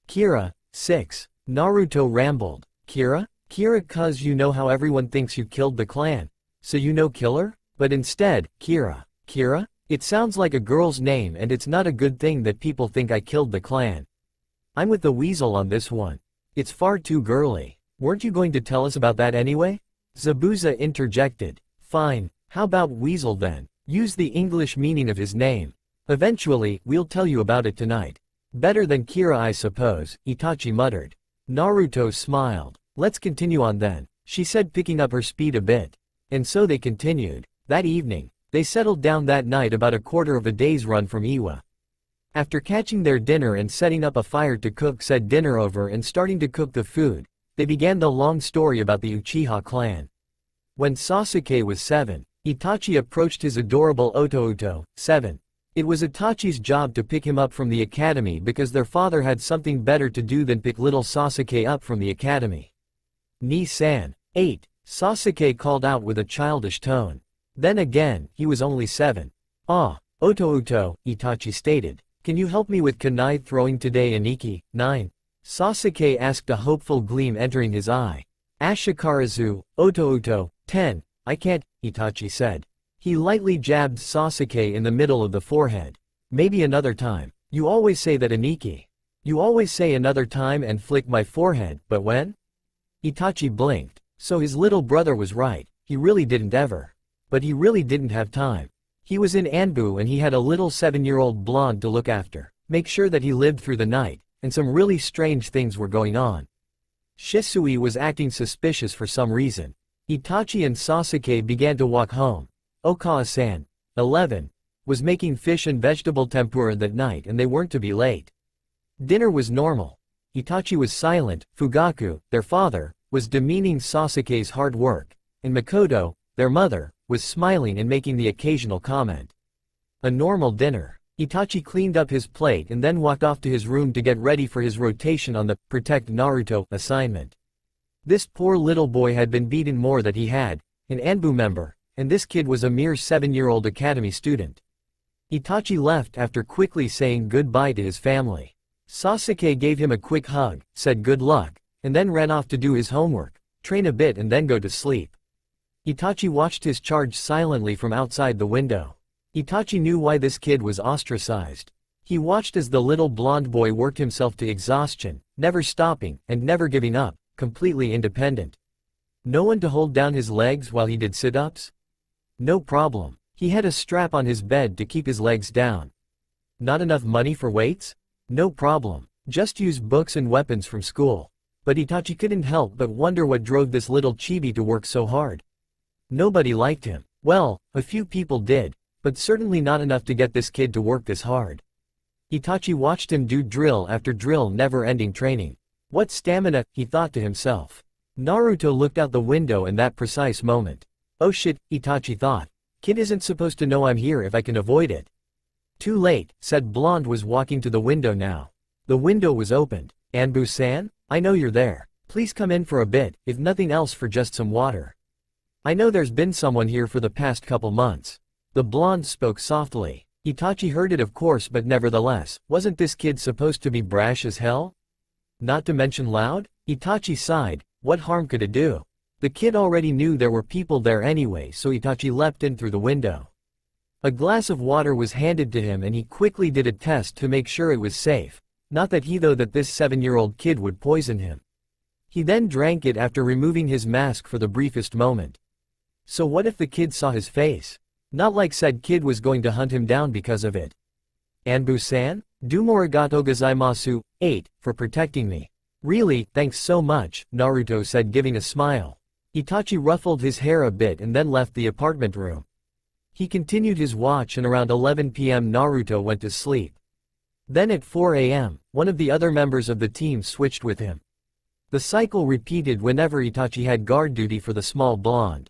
Kira, 6. Naruto rambled. Kira? Kira, cuz you know how everyone thinks you killed the clan. So you know killer? But instead, Kira. Kira? It sounds like a girl's name and it's not a good thing that people think I killed the clan. I'm with the weasel on this one. It's far too girly. Weren't you going to tell us about that anyway? Zabuza interjected. Fine, how about weasel then? Use the English meaning of his name. Eventually, we'll tell you about it tonight. Better than Kira I suppose, Itachi muttered. Naruto smiled. Let's continue on then, she said picking up her speed a bit. And so they continued. That evening, they settled down that night about a quarter of a day's run from Iwa. After catching their dinner and setting up a fire to cook said dinner over and starting to cook the food, they began the long story about the Uchiha clan. When Sasuke was 7, Itachi approached his adorable Otouto, 7. It was Itachi's job to pick him up from the academy because their father had something better to do than pick little Sasuke up from the academy. Ni-san, 8, Sasuke called out with a childish tone. Then again, he was only 7. Ah, Otouto, Itachi stated. Can you help me with kunai throwing today Aniki, 9? Sasuke asked a hopeful gleam entering his eye. Ashikarazu, Otouto, 10. I can't, Itachi said. He lightly jabbed Sasuke in the middle of the forehead. Maybe another time. You always say that Aniki. You always say another time and flick my forehead, but when? Itachi blinked. So his little brother was right, he really didn't ever. But he really didn't have time. He was in Anbu and he had a little 7-year-old blonde to look after, make sure that he lived through the night, and some really strange things were going on. Shisui was acting suspicious for some reason. Itachi and Sasuke began to walk home. Okawa-san, 11, was making fish and vegetable tempura that night and they weren't to be late. Dinner was normal. Itachi was silent, Fugaku, their father, was demeaning Sasuke's hard work, and Makoto, their mother, was smiling and making the occasional comment. A normal dinner. Itachi cleaned up his plate and then walked off to his room to get ready for his rotation on the Protect Naruto assignment. This poor little boy had been beaten more than he had, an Anbu member, and this kid was a mere 7-year-old academy student. Itachi left after quickly saying goodbye to his family. Sasuke gave him a quick hug, said good luck, and then ran off to do his homework, train a bit and then go to sleep. Itachi watched his charge silently from outside the window. Itachi knew why this kid was ostracized. He watched as the little blonde boy worked himself to exhaustion, never stopping, and never giving up, completely independent. No one to hold down his legs while he did sit-ups? No problem. He had a strap on his bed to keep his legs down. Not enough money for weights? No problem. Just use books and weapons from school. But Itachi couldn't help but wonder what drove this little chibi to work so hard. Nobody liked him. Well, a few people did, but certainly not enough to get this kid to work this hard. Itachi watched him do drill after drill, never-ending training. What stamina, he thought to himself. Naruto looked out the window in that precise moment. Oh shit, Itachi thought. Kid isn't supposed to know I'm here if I can avoid it. Too late, said Blonde was walking to the window now. The window was opened. Anbu-san? I know you're there. Please come in for a bit, if nothing else for just some water. I know there's been someone here for the past couple months. The blonde spoke softly. Itachi heard it of course, but nevertheless, wasn't this kid supposed to be brash as hell? Not to mention loud? Itachi sighed. What harm could it do? The kid already knew there were people there anyway, so Itachi leapt in through the window. A glass of water was handed to him and he quickly did a test to make sure it was safe. Not that he thought that this 7-year-old kid would poison him. He then drank it after removing his mask for the briefest moment. So what if the kid saw his face? Not like said kid was going to hunt him down because of it. Anbu-san? Domo arigatou gozaimasu, 8, for protecting me. Really, thanks so much, Naruto said giving a smile. Itachi ruffled his hair a bit and then left the apartment room. He continued his watch and around 11 p.m. Naruto went to sleep. Then at 4 a.m., one of the other members of the team switched with him. The cycle repeated whenever Itachi had guard duty for the small blonde.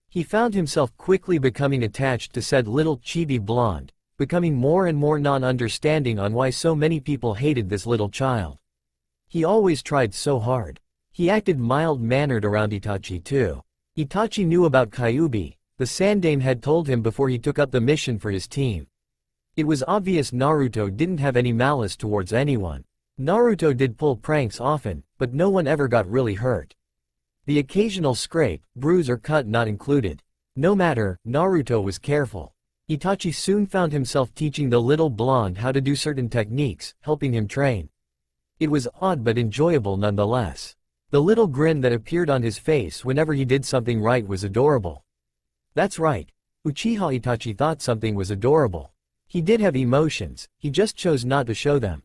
He found himself quickly becoming attached to said little chibi blonde, becoming more and more non-understanding on why so many people hated this little child. He always tried so hard. He acted mild-mannered around Itachi too. Itachi knew about Kyuubi, the Sandaime had told him before he took up the mission for his team. It was obvious Naruto didn't have any malice towards anyone. Naruto did pull pranks often, but no one ever got really hurt. The occasional scrape, bruise or cut not included. No matter, Naruto was careful. Itachi soon found himself teaching the little blonde how to do certain techniques, helping him train. It was odd but enjoyable nonetheless. The little grin that appeared on his face whenever he did something right was adorable. That's right. Uchiha Itachi thought something was adorable. He did have emotions, he just chose not to show them.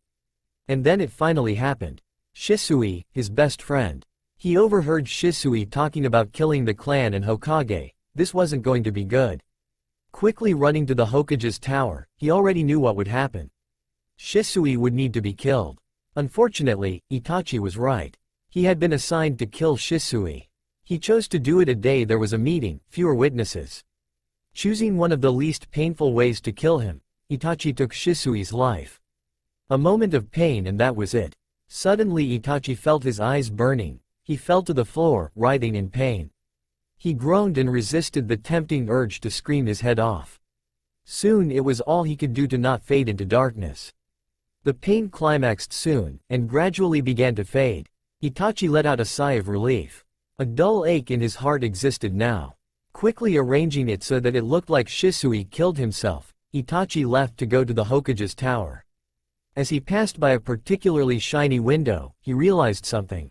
And then it finally happened. Shisui, his best friend. He overheard Shisui talking about killing the clan and Hokage. This wasn't going to be good. Quickly running to the Hokage's tower, he already knew what would happen. Shisui would need to be killed. Unfortunately, Itachi was right. He had been assigned to kill Shisui. He chose to do it a day there was a meeting, fewer witnesses. Choosing one of the least painful ways to kill him, Itachi took Shisui's life. A moment of pain and that was it. Suddenly Itachi felt his eyes burning. He fell to the floor, writhing in pain. He groaned and resisted the tempting urge to scream his head off. Soon it was all he could do to not fade into darkness. The pain climaxed soon, and gradually began to fade. Itachi let out a sigh of relief. A dull ache in his heart existed now. Quickly arranging it so that it looked like Shisui killed himself, Itachi left to go to the Hokage's tower. As he passed by a particularly shiny window, he realized something.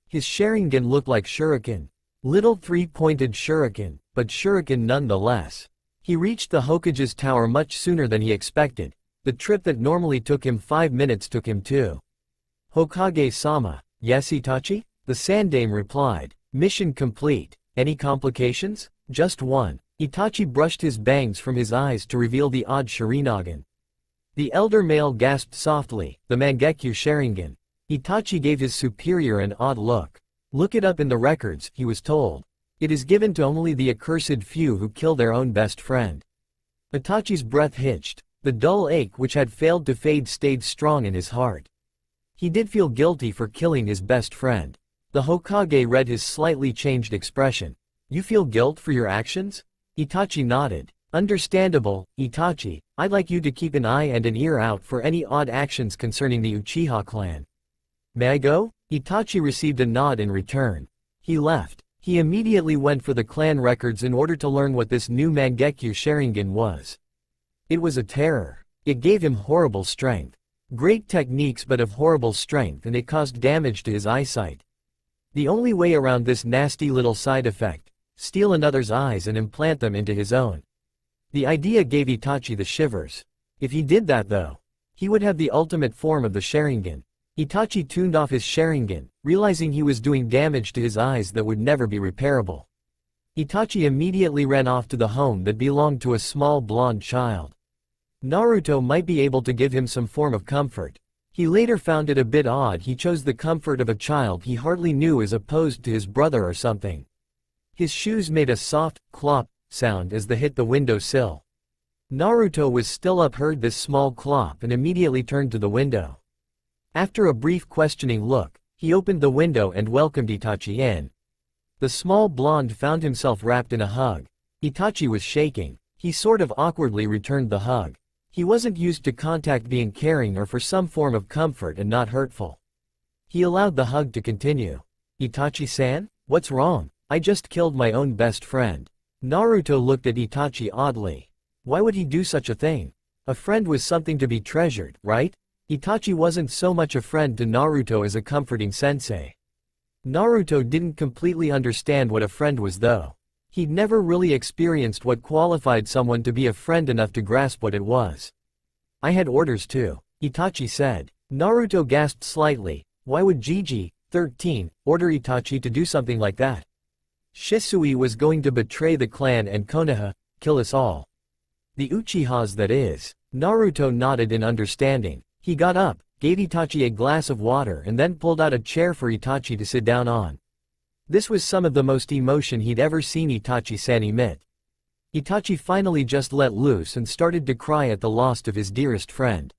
His Sharingan looked like shuriken. Little three-pointed shuriken, but shuriken nonetheless. He reached the Hokage's tower much sooner than he expected. The trip that normally took him 5 minutes took him 2. Hokage-sama, yes Itachi? The Sandaime replied. Mission complete. Any complications? Just one. Itachi brushed his bangs from his eyes to reveal the odd Sharingan. The elder male gasped softly, the Mangekyo Sharingan. Itachi gave his superior an odd look. Look it up in the records, he was told. It is given to only the accursed few who kill their own best friend. Itachi's breath hitched. The dull ache which had failed to fade stayed strong in his heart. He did feel guilty for killing his best friend. The Hokage read his slightly changed expression. You feel guilt for your actions? Itachi nodded. Understandable, Itachi. I'd like you to keep an eye and an ear out for any odd actions concerning the Uchiha clan. May I go? Itachi received a nod in return. He left. He immediately went for the clan records in order to learn what this new Mangekyo Sharingan was. It was a terror. It gave him horrible strength. Great techniques but of horrible strength, and it caused damage to his eyesight. The only way around this nasty little side effect: steal another's eyes and implant them into his own. The idea gave Itachi the shivers. If he did that though, he would have the ultimate form of the Sharingan. Itachi tuned off his Sharingan, realizing he was doing damage to his eyes that would never be repairable. Itachi immediately ran off to the home that belonged to a small blonde child. Naruto might be able to give him some form of comfort. He later found it a bit odd he chose the comfort of a child he hardly knew as opposed to his brother or something. His shoes made a soft, clop sound as they hit the window sill. Naruto was still up, heard this small clop and immediately turned to the window. After a brief questioning look, he opened the window and welcomed Itachi in. The small blonde found himself wrapped in a hug. Itachi was shaking. He sort of awkwardly returned the hug. He wasn't used to contact being caring or for some form of comfort and not hurtful. He allowed the hug to continue. Itachi-san? What's wrong? I just killed my own best friend. Naruto looked at Itachi oddly. Why would he do such a thing? A friend was something to be treasured, right? Itachi wasn't so much a friend to Naruto as a comforting sensei. Naruto didn't completely understand what a friend was though. He'd never really experienced what qualified someone to be a friend enough to grasp what it was. I had orders too, Itachi said. Naruto gasped slightly. Why would Gigi, 13, order Itachi to do something like that? Shisui was going to betray the clan and Konoha, kill us all. The Uchihas, that is. Naruto nodded in understanding. He got up, gave Itachi a glass of water and then pulled out a chair for Itachi to sit down on. This was some of the most emotion he'd ever seen Itachi-san emit. Itachi finally just let loose and started to cry at the loss of his dearest friend.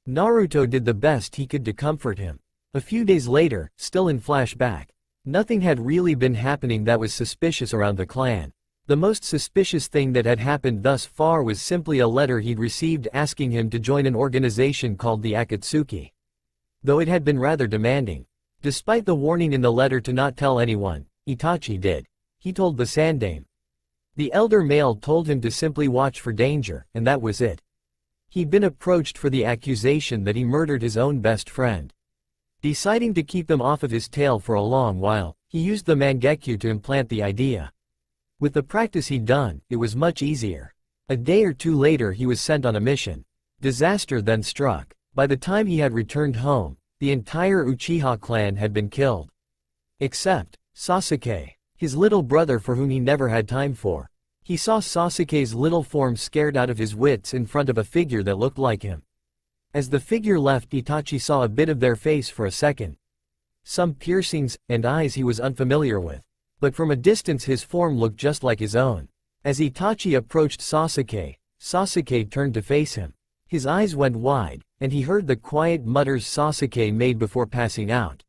Naruto did the best he could to comfort him. A few days later, still in flashback, nothing had really been happening that was suspicious around the clan. The most suspicious thing that had happened thus far was simply a letter he'd received asking him to join an organization called the Akatsuki. Though it had been rather demanding. Despite the warning in the letter to not tell anyone, Itachi did. He told the Sandame. The elder male told him to simply watch for danger, and that was it. He'd been approached for the accusation that he murdered his own best friend. Deciding to keep them off of his tail for a long while, he used the Mangekyu to implant the idea. With the practice he'd done, it was much easier. A day or two later he was sent on a mission. Disaster then struck. By the time he had returned home, the entire Uchiha clan had been killed. Except Sasuke, his little brother for whom he never had time for. He saw Sasuke's little form scared out of his wits in front of a figure that looked like him. As the figure left, Itachi saw a bit of their face for a second. Some piercings and eyes he was unfamiliar with. But from a distance his form looked just like his own. As Itachi approached Sasuke, Sasuke turned to face him. His eyes went wide, and he heard the quiet mutters Sasuke made before passing out.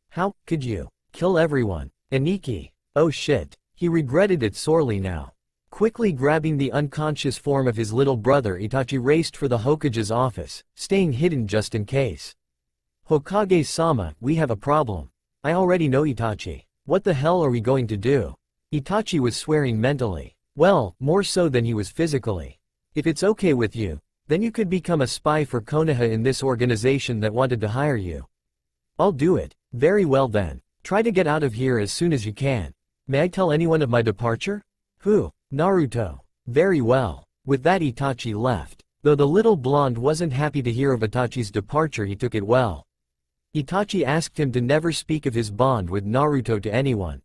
How could you kill everyone? Aniki. Oh shit. He regretted it sorely now. Quickly grabbing the unconscious form of his little brother, Itachi raced for the Hokage's office, staying hidden just in case. Hokage-sama, we have a problem. I already know, Itachi. What the hell are we going to do? Itachi was swearing mentally. Well, more so than he was physically. If it's okay with you, then you could become a spy for Konoha in this organization that wanted to hire you. I'll do it. Very well then. Try to get out of here as soon as you can. May I tell anyone of my departure? Who? Naruto. Very well. With that Itachi left. Though the little blonde wasn't happy to hear of Itachi's departure, he took it well. Itachi asked him to never speak of his bond with Naruto to anyone.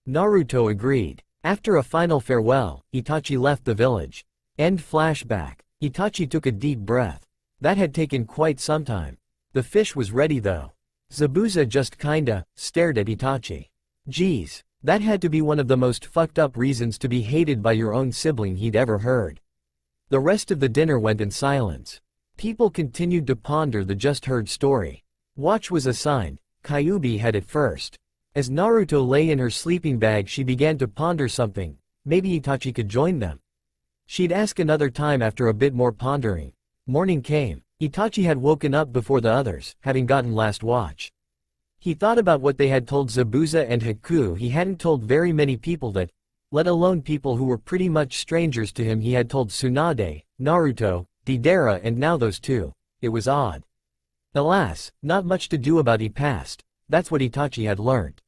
Naruto agreed. After a final farewell, Itachi left the village. End flashback. Itachi took a deep breath. That had taken quite some time. The fish was ready though. Zabuza just kinda stared at Itachi. Geez, that had to be one of the most fucked up reasons to be hated by your own sibling he'd ever heard. The rest of the dinner went in silence. People continued to ponder the just heard story. Watch was assigned. Kyuubi had it first. As Naruto lay in her sleeping bag, she began to ponder something. Maybe Itachi could join them. She'd ask another time after a bit more pondering. Morning came. Itachi had woken up before the others, having gotten last watch. He thought about what they had told Zabuza and Haku. He hadn't told very many people that, let alone people who were pretty much strangers to him. He had told Tsunade, Naruto, Deidara, and now those two. It was odd. Alas, not much to do about. He passed. That's what Itachi had learned.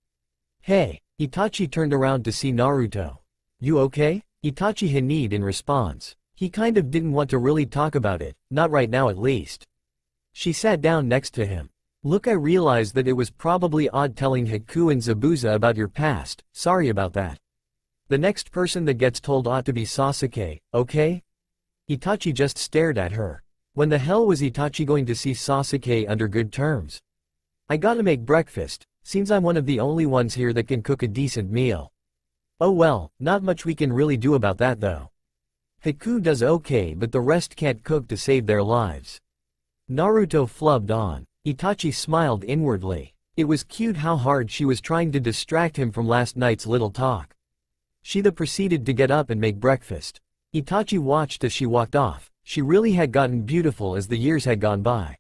Hey, Itachi turned around to see Naruto. You okay? Itachi hinnied in response. He kind of didn't want to really talk about it, not right now at least. She sat down next to him. Look, I realized that it was probably odd telling Haku and Zabuza about your past, sorry about that. The next person that gets told ought to be Sasuke, okay? Itachi just stared at her. When the hell was Itachi going to see Sasuke under good terms? I gotta make breakfast, seems I'm one of the only ones here that can cook a decent meal. Oh well, not much we can really do about that though. Haku does okay, but the rest can't cook to save their lives. Naruto flubbed on. Itachi smiled inwardly. It was cute how hard she was trying to distract him from last night's little talk. She then proceeded to get up and make breakfast. Itachi watched as she walked off. She really had gotten beautiful as the years had gone by.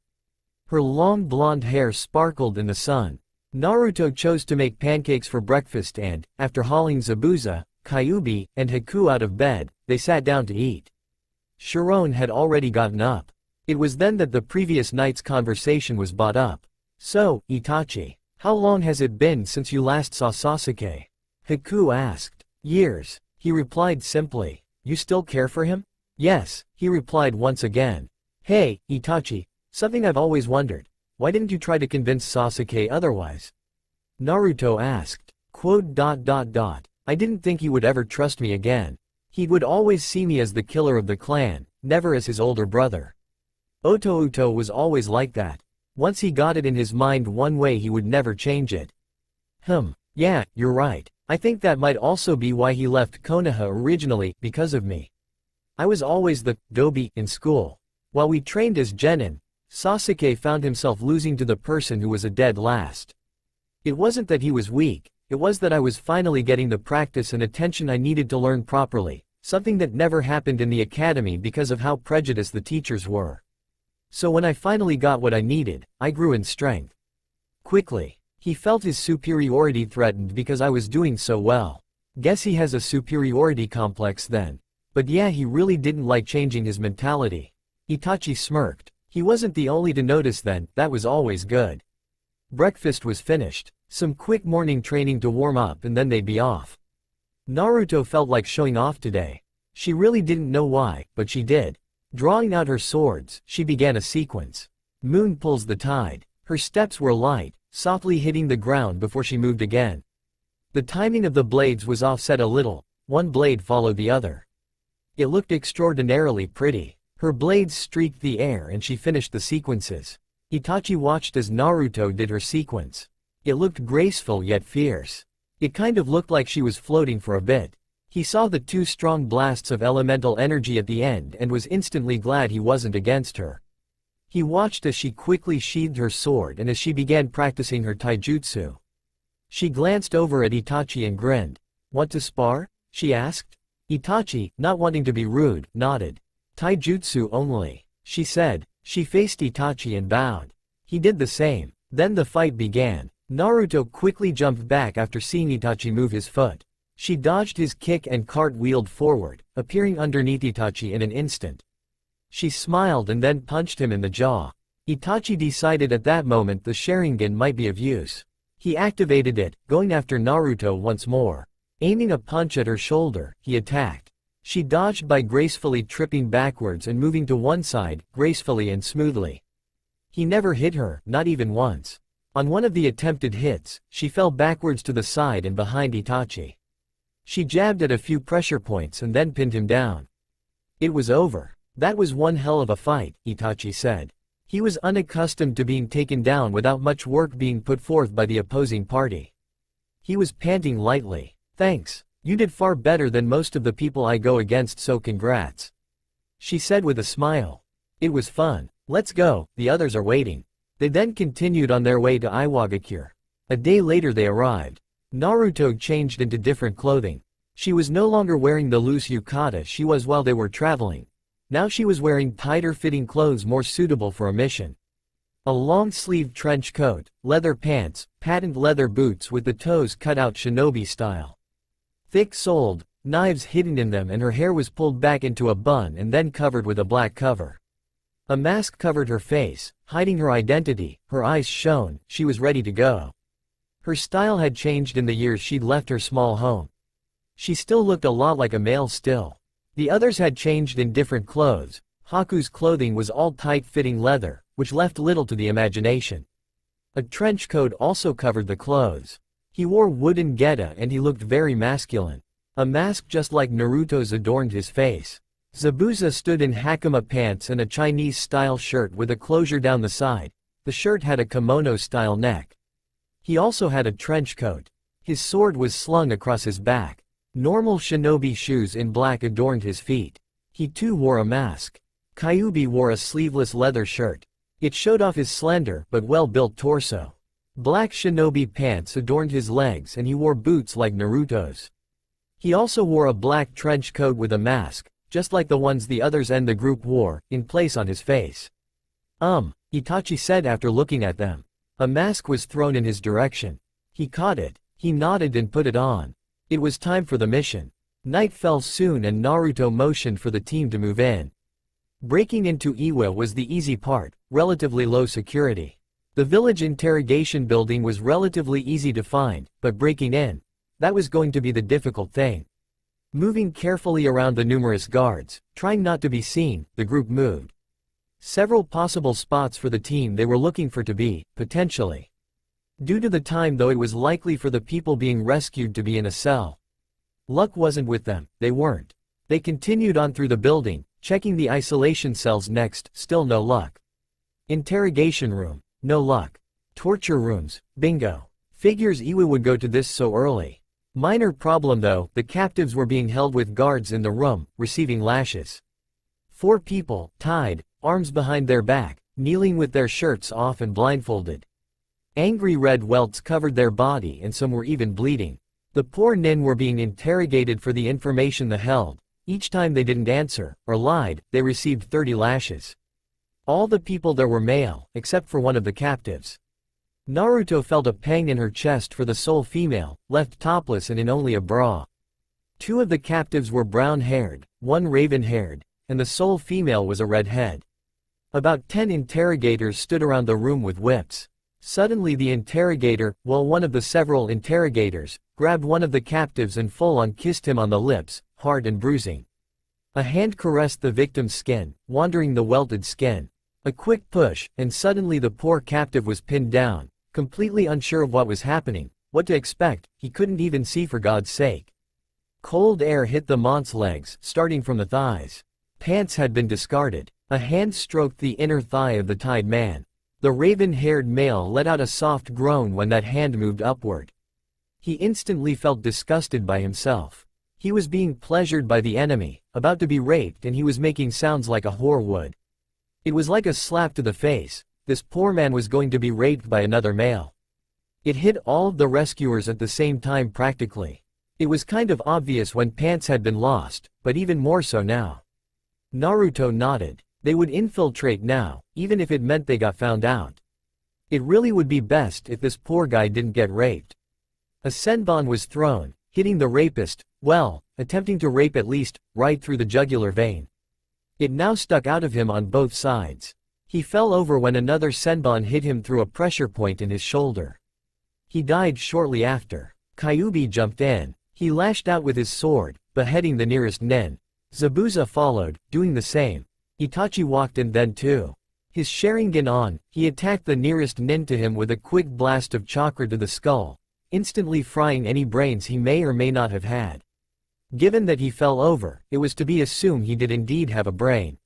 Her long blonde hair sparkled in the sun. Naruto chose to make pancakes for breakfast and, after hauling Zabuza, Kyuubi, and Haku out of bed, they sat down to eat. Sharon had already gotten up. It was then that the previous night's conversation was brought up. So, Itachi, how long has it been since you last saw Sasuke? Haku asked. Years, he replied simply. You still care for him? Yes, he replied once again. Hey, Itachi, something I've always wondered. Why didn't you try to convince Sasuke otherwise? Naruto asked. I didn't think he would ever trust me again. He would always see me as the killer of the clan, never as his older brother. Otouto was always like that. Once he got it in his mind one way, he would never change it. Yeah, you're right. I think that might also be why he left Konoha originally, because of me. I was always the dobi in school. While we trained as genin, Sasuke found himself losing to the person who was a dead last. It wasn't that he was weak, it was that I was finally getting the practice and attention I needed to learn properly, something that never happened in the academy because of how prejudiced the teachers were. So when I finally got what I needed, I grew in strength. Quickly. He felt his superiority threatened because I was doing so well. Guess he has a superiority complex then. But yeah, he really didn't like changing his mentality. Itachi smirked. He wasn't the only to notice then, that was always good. Breakfast was finished. Some quick morning training to warm up and then they'd be off. Naruto felt like showing off today. She really didn't know why, but she did. Drawing out her swords, she began a sequence. Moon pulls the tide. Her steps were light, softly hitting the ground before she moved again. The timing of the blades was offset a little, one blade followed the other. It looked extraordinarily pretty. Her blades streaked the air and she finished the sequences. Itachi watched as Naruto did her sequence. It looked graceful yet fierce. It kind of looked like she was floating for a bit. He saw the two strong blasts of elemental energy at the end and was instantly glad he wasn't against her. He watched as she quickly sheathed her sword and as she began practicing her taijutsu. She glanced over at Itachi and grinned. "Want to spar?" she asked. Itachi, not wanting to be rude, nodded. "Taijutsu only," she said. She faced Itachi and bowed. He did the same. Then the fight began. Naruto quickly jumped back after seeing Itachi move his foot. She dodged his kick and cartwheeled forward, appearing underneath Itachi in an instant. She smiled and then punched him in the jaw. Itachi decided at that moment the Sharingan might be of use. He activated it, going after Naruto once more. Aiming a punch at her shoulder, he attacked. She dodged by gracefully tripping backwards and moving to one side, gracefully and smoothly. He never hit her, not even once. On one of the attempted hits, she fell backwards to the side and behind Itachi. She jabbed at a few pressure points and then pinned him down. It was over. "That was one hell of a fight," Itachi said. He was unaccustomed to being taken down without much work being put forth by the opposing party. He was panting lightly. "Thanks. You did far better than most of the people I go against, so congrats," she said with a smile. "It was fun. Let's go, the others are waiting." They then continued on their way to Iwagakure. A day later they arrived. Naruto changed into different clothing. She was no longer wearing the loose yukata she was while they were traveling. Now she was wearing tighter-fitting clothes more suitable for a mission. A long-sleeved trench coat, leather pants, patent leather boots with the toes cut out shinobi style. Thick-soled, knives hidden in them, and her hair was pulled back into a bun and then covered with a black cover. A mask covered her face, hiding her identity. Her eyes shone, she was ready to go. Her style had changed in the years she'd left her small home. She still looked a lot like a male still. The others had changed in different clothes. Haku's clothing was all tight-fitting leather, which left little to the imagination. A trench coat also covered the clothes. He wore wooden geta and he looked very masculine. A mask just like Naruto's adorned his face. Zabuza stood in hakama pants and a Chinese-style shirt with a closure down the side. The shirt had a kimono-style neck. He also had a trench coat. His sword was slung across his back. Normal shinobi shoes in black adorned his feet. He too wore a mask. Kyuubi wore a sleeveless leather shirt. It showed off his slender but well-built torso. Black shinobi pants adorned his legs and he wore boots like Naruto's. He also wore a black trench coat with a mask, just like the ones the others and the group wore, in place on his face. Itachi said after looking at them. A mask was thrown in his direction. He caught it. He nodded and put it on. It was time for the mission. Night fell soon and Naruto motioned for the team to move in. Breaking into Iwa was the easy part, relatively low security. The village interrogation building was relatively easy to find, but breaking in, that was going to be the difficult thing. Moving carefully around the numerous guards, trying not to be seen, the group moved. Several possible spots for the team they were looking for to be, potentially. Due to the time though, it was likely for the people being rescued to be in a cell. Luck wasn't with them, they weren't. They continued on through the building, Checking the isolation cells next, still no luck. Interrogation room, no luck. Torture rooms, bingo. Figures Iwa would go to this so early. Minor problem though, the captives were being held with guards in the room, receiving lashes. 4 people, tied, arms behind their back, kneeling with their shirts off and blindfolded. Angry red welts covered their body and some were even bleeding. The poor nin were being interrogated for the information they held. Each time they didn't answer, or lied, they received 30 lashes. All the people there were male, except for one of the captives. Naruto felt a pang in her chest for the sole female, left topless and in only a bra. 2 of the captives were brown-haired, 1 raven-haired, and the sole female was a redhead. About 10 interrogators stood around the room with whips. Suddenly the interrogator, well, one of the several interrogators, grabbed one of the captives and full-on kissed him on the lips, hard and bruising. A hand caressed the victim's skin, wandering the welted skin. A quick push, and suddenly the poor captive was pinned down, completely unsure of what was happening, what to expect, he couldn't even see for God's sake. Cold air hit the mont's legs, starting from the thighs. Pants had been discarded. A hand stroked the inner thigh of the tied man. The raven-haired male let out a soft groan when that hand moved upward. He instantly felt disgusted by himself. He was being pleasured by the enemy, about to be raped, and he was making sounds like a whore would. It was like a slap to the face. This poor man was going to be raped by another male. It hit all of the rescuers at the same time practically. It was kind of obvious when pants had been lost, but even more so now. Naruto nodded. They would infiltrate now, even if it meant they got found out. It really would be best if this poor guy didn't get raped. A senbon was thrown, hitting the rapist, well, attempting to rape at least, right through the jugular vein. It now stuck out of him on both sides. He fell over when another senbon hit him through a pressure point in his shoulder. He died shortly after. Kyuubi jumped in. He lashed out with his sword, beheading the nearest nin. Zabuza followed, doing the same. Itachi walked in then too. His Sharingan on, he attacked the nearest nin to him with a quick blast of chakra to the skull, instantly frying any brains he may or may not have had. Given that he fell over, it was to be assumed he did indeed have a brain.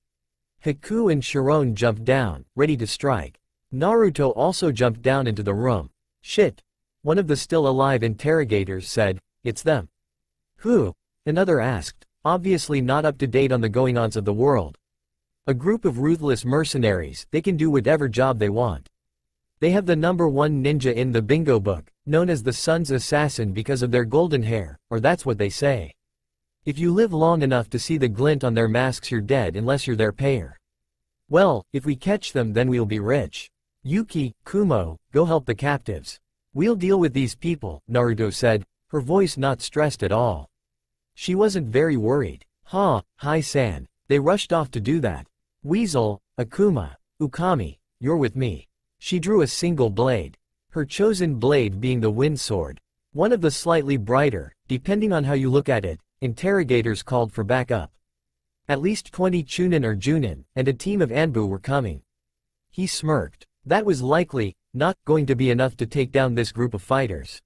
Haku and Chiron jumped down, ready to strike. Naruto also jumped down into the room. Shit. One of the still alive interrogators said, "It's them." Who? Another asked, obviously not up to date on the goings-ons of the world. A group of ruthless mercenaries, they can do whatever job they want. They have the #1 ninja in the bingo book, known as the sun's assassin because of their golden hair, or that's what they say. If you live long enough to see the glint on their masks, you're dead unless you're their payer. Well, if we catch them then we'll be rich. Yuki, Kumo, go help the captives. We'll deal with these people, Naruto said, her voice not stressed at all. She wasn't very worried. Hi-san. They rushed off to do that. Weasel, Akuma, Ukami, you're with me. She drew a single blade. Her chosen blade being the wind sword. One of the slightly brighter, depending on how you look at it, interrogators called for backup. At least 20 Chunin or Junin, and a team of Anbu were coming. He smirked. That was likely not going to be enough to take down this group of fighters.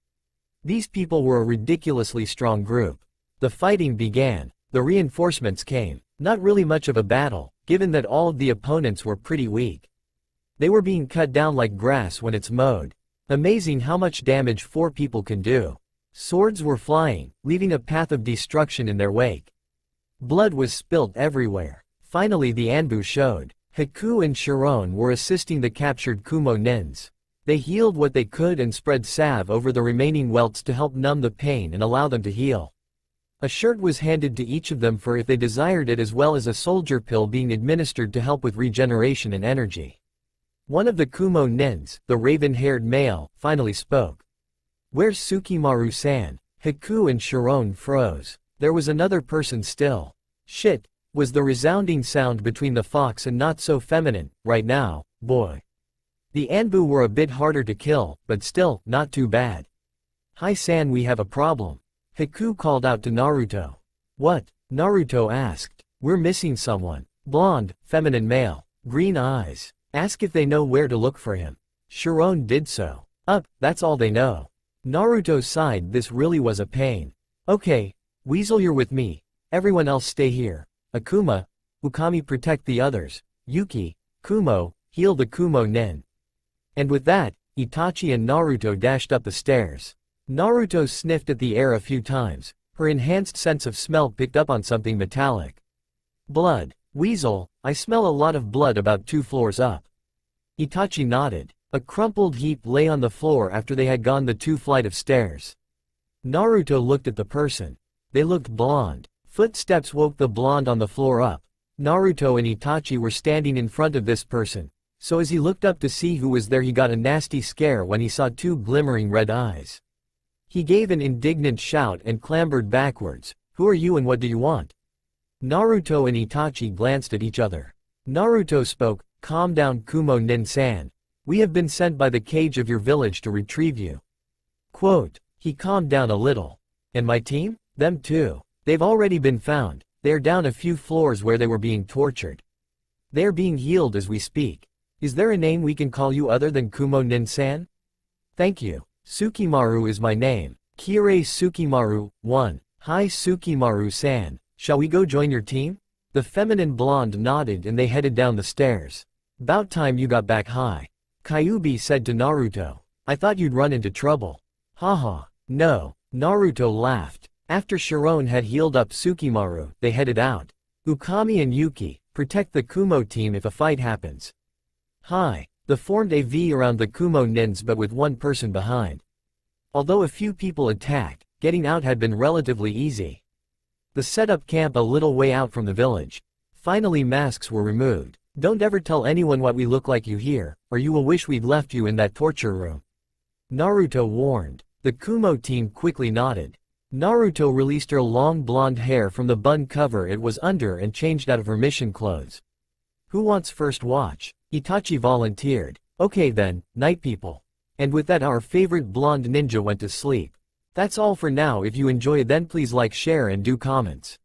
These people were a ridiculously strong group. The fighting began. The reinforcements came. Not really much of a battle, given that all of the opponents were pretty weak. They were being cut down like grass when it's mowed. Amazing how much damage 4 people can do. Swords were flying, leaving a path of destruction in their wake. Blood was spilt everywhere. Finally the Anbu showed. Haku and Chiron were assisting the captured Kumo nins. They healed what they could and spread salve over the remaining welts to help numb the pain and allow them to heal. A shirt was handed to each of them for if they desired it, as well as a soldier pill being administered to help with regeneration and energy. One of the Kumo nins, the raven-haired male, finally spoke. "Where's Sukimaru-san?" Haku and Chiron froze. There was another person still. "Shit," was the resounding sound between the fox and not so feminine, "right now, boy." The Anbu were a bit harder to kill, but still, not too bad. "Hi-san, we have a problem." Haku called out to Naruto. "What?" Naruto asked. "We're missing someone. Blonde, feminine male, green eyes. Ask if they know where to look for him." Chiron did so. That's all they know." Naruto sighed. This really was a pain. "Okay, Weasel, you're with me. Everyone else stay here. Akuma, Ukami protect the others, Yuki, Kumo, heal the Kumo nin. And with that, Itachi and Naruto dashed up the stairs. Naruto sniffed at the air a few times, her enhanced sense of smell picked up on something metallic. Blood. Weasel, I smell a lot of blood about 2 floors up. Itachi nodded. A crumpled heap lay on the floor after they had gone the 2 flight of stairs. Naruto looked at the person. They looked blonde. Footsteps woke the blonde on the floor up. Naruto and Itachi were standing in front of this person, so as he looked up to see who was there he got a nasty scare when he saw 2 glimmering red eyes. He gave an indignant shout and clambered backwards. Who are you and what do you want? Naruto and Itachi glanced at each other. Naruto spoke, calm down Kumo nin-san. We have been sent by the cage of your village to retrieve you. Quote, he calmed down a little. And my team? Them too. They've already been found. They are down a few floors where they were being tortured. They are being healed as we speak. Is there a name we can call you other than Kumo nin-san? Thank you. Sukimaru is my name. Kirei Sukimaru, 1. Hi Sukimaru-san. Shall we go join your team? The feminine blonde nodded and they headed down the stairs. About time you got back. Hi. Kyuubi said to Naruto. I thought you'd run into trouble. Haha. No. Naruto laughed. After Sharon had healed up Sukimaru, they headed out. Ukami and Yuki, protect the Kumo team if a fight happens. Hi. They formed a V around the Kumo nins but with 1 person behind. Although a few people attacked, getting out had been relatively easy. They set up camp a little way out from the village. Finally masks were removed. Don't ever tell anyone what we look like you hear, or you will wish we'd left you in that torture room. Naruto warned. The Kumo team quickly nodded. Naruto released her long blonde hair from the bun cover it was under and changed out of her mission clothes. Who wants first watch? Itachi volunteered. Okay then, night people. And with that our favorite blonde ninja went to sleep. That's all for now. If you enjoy then please like, share and do comments.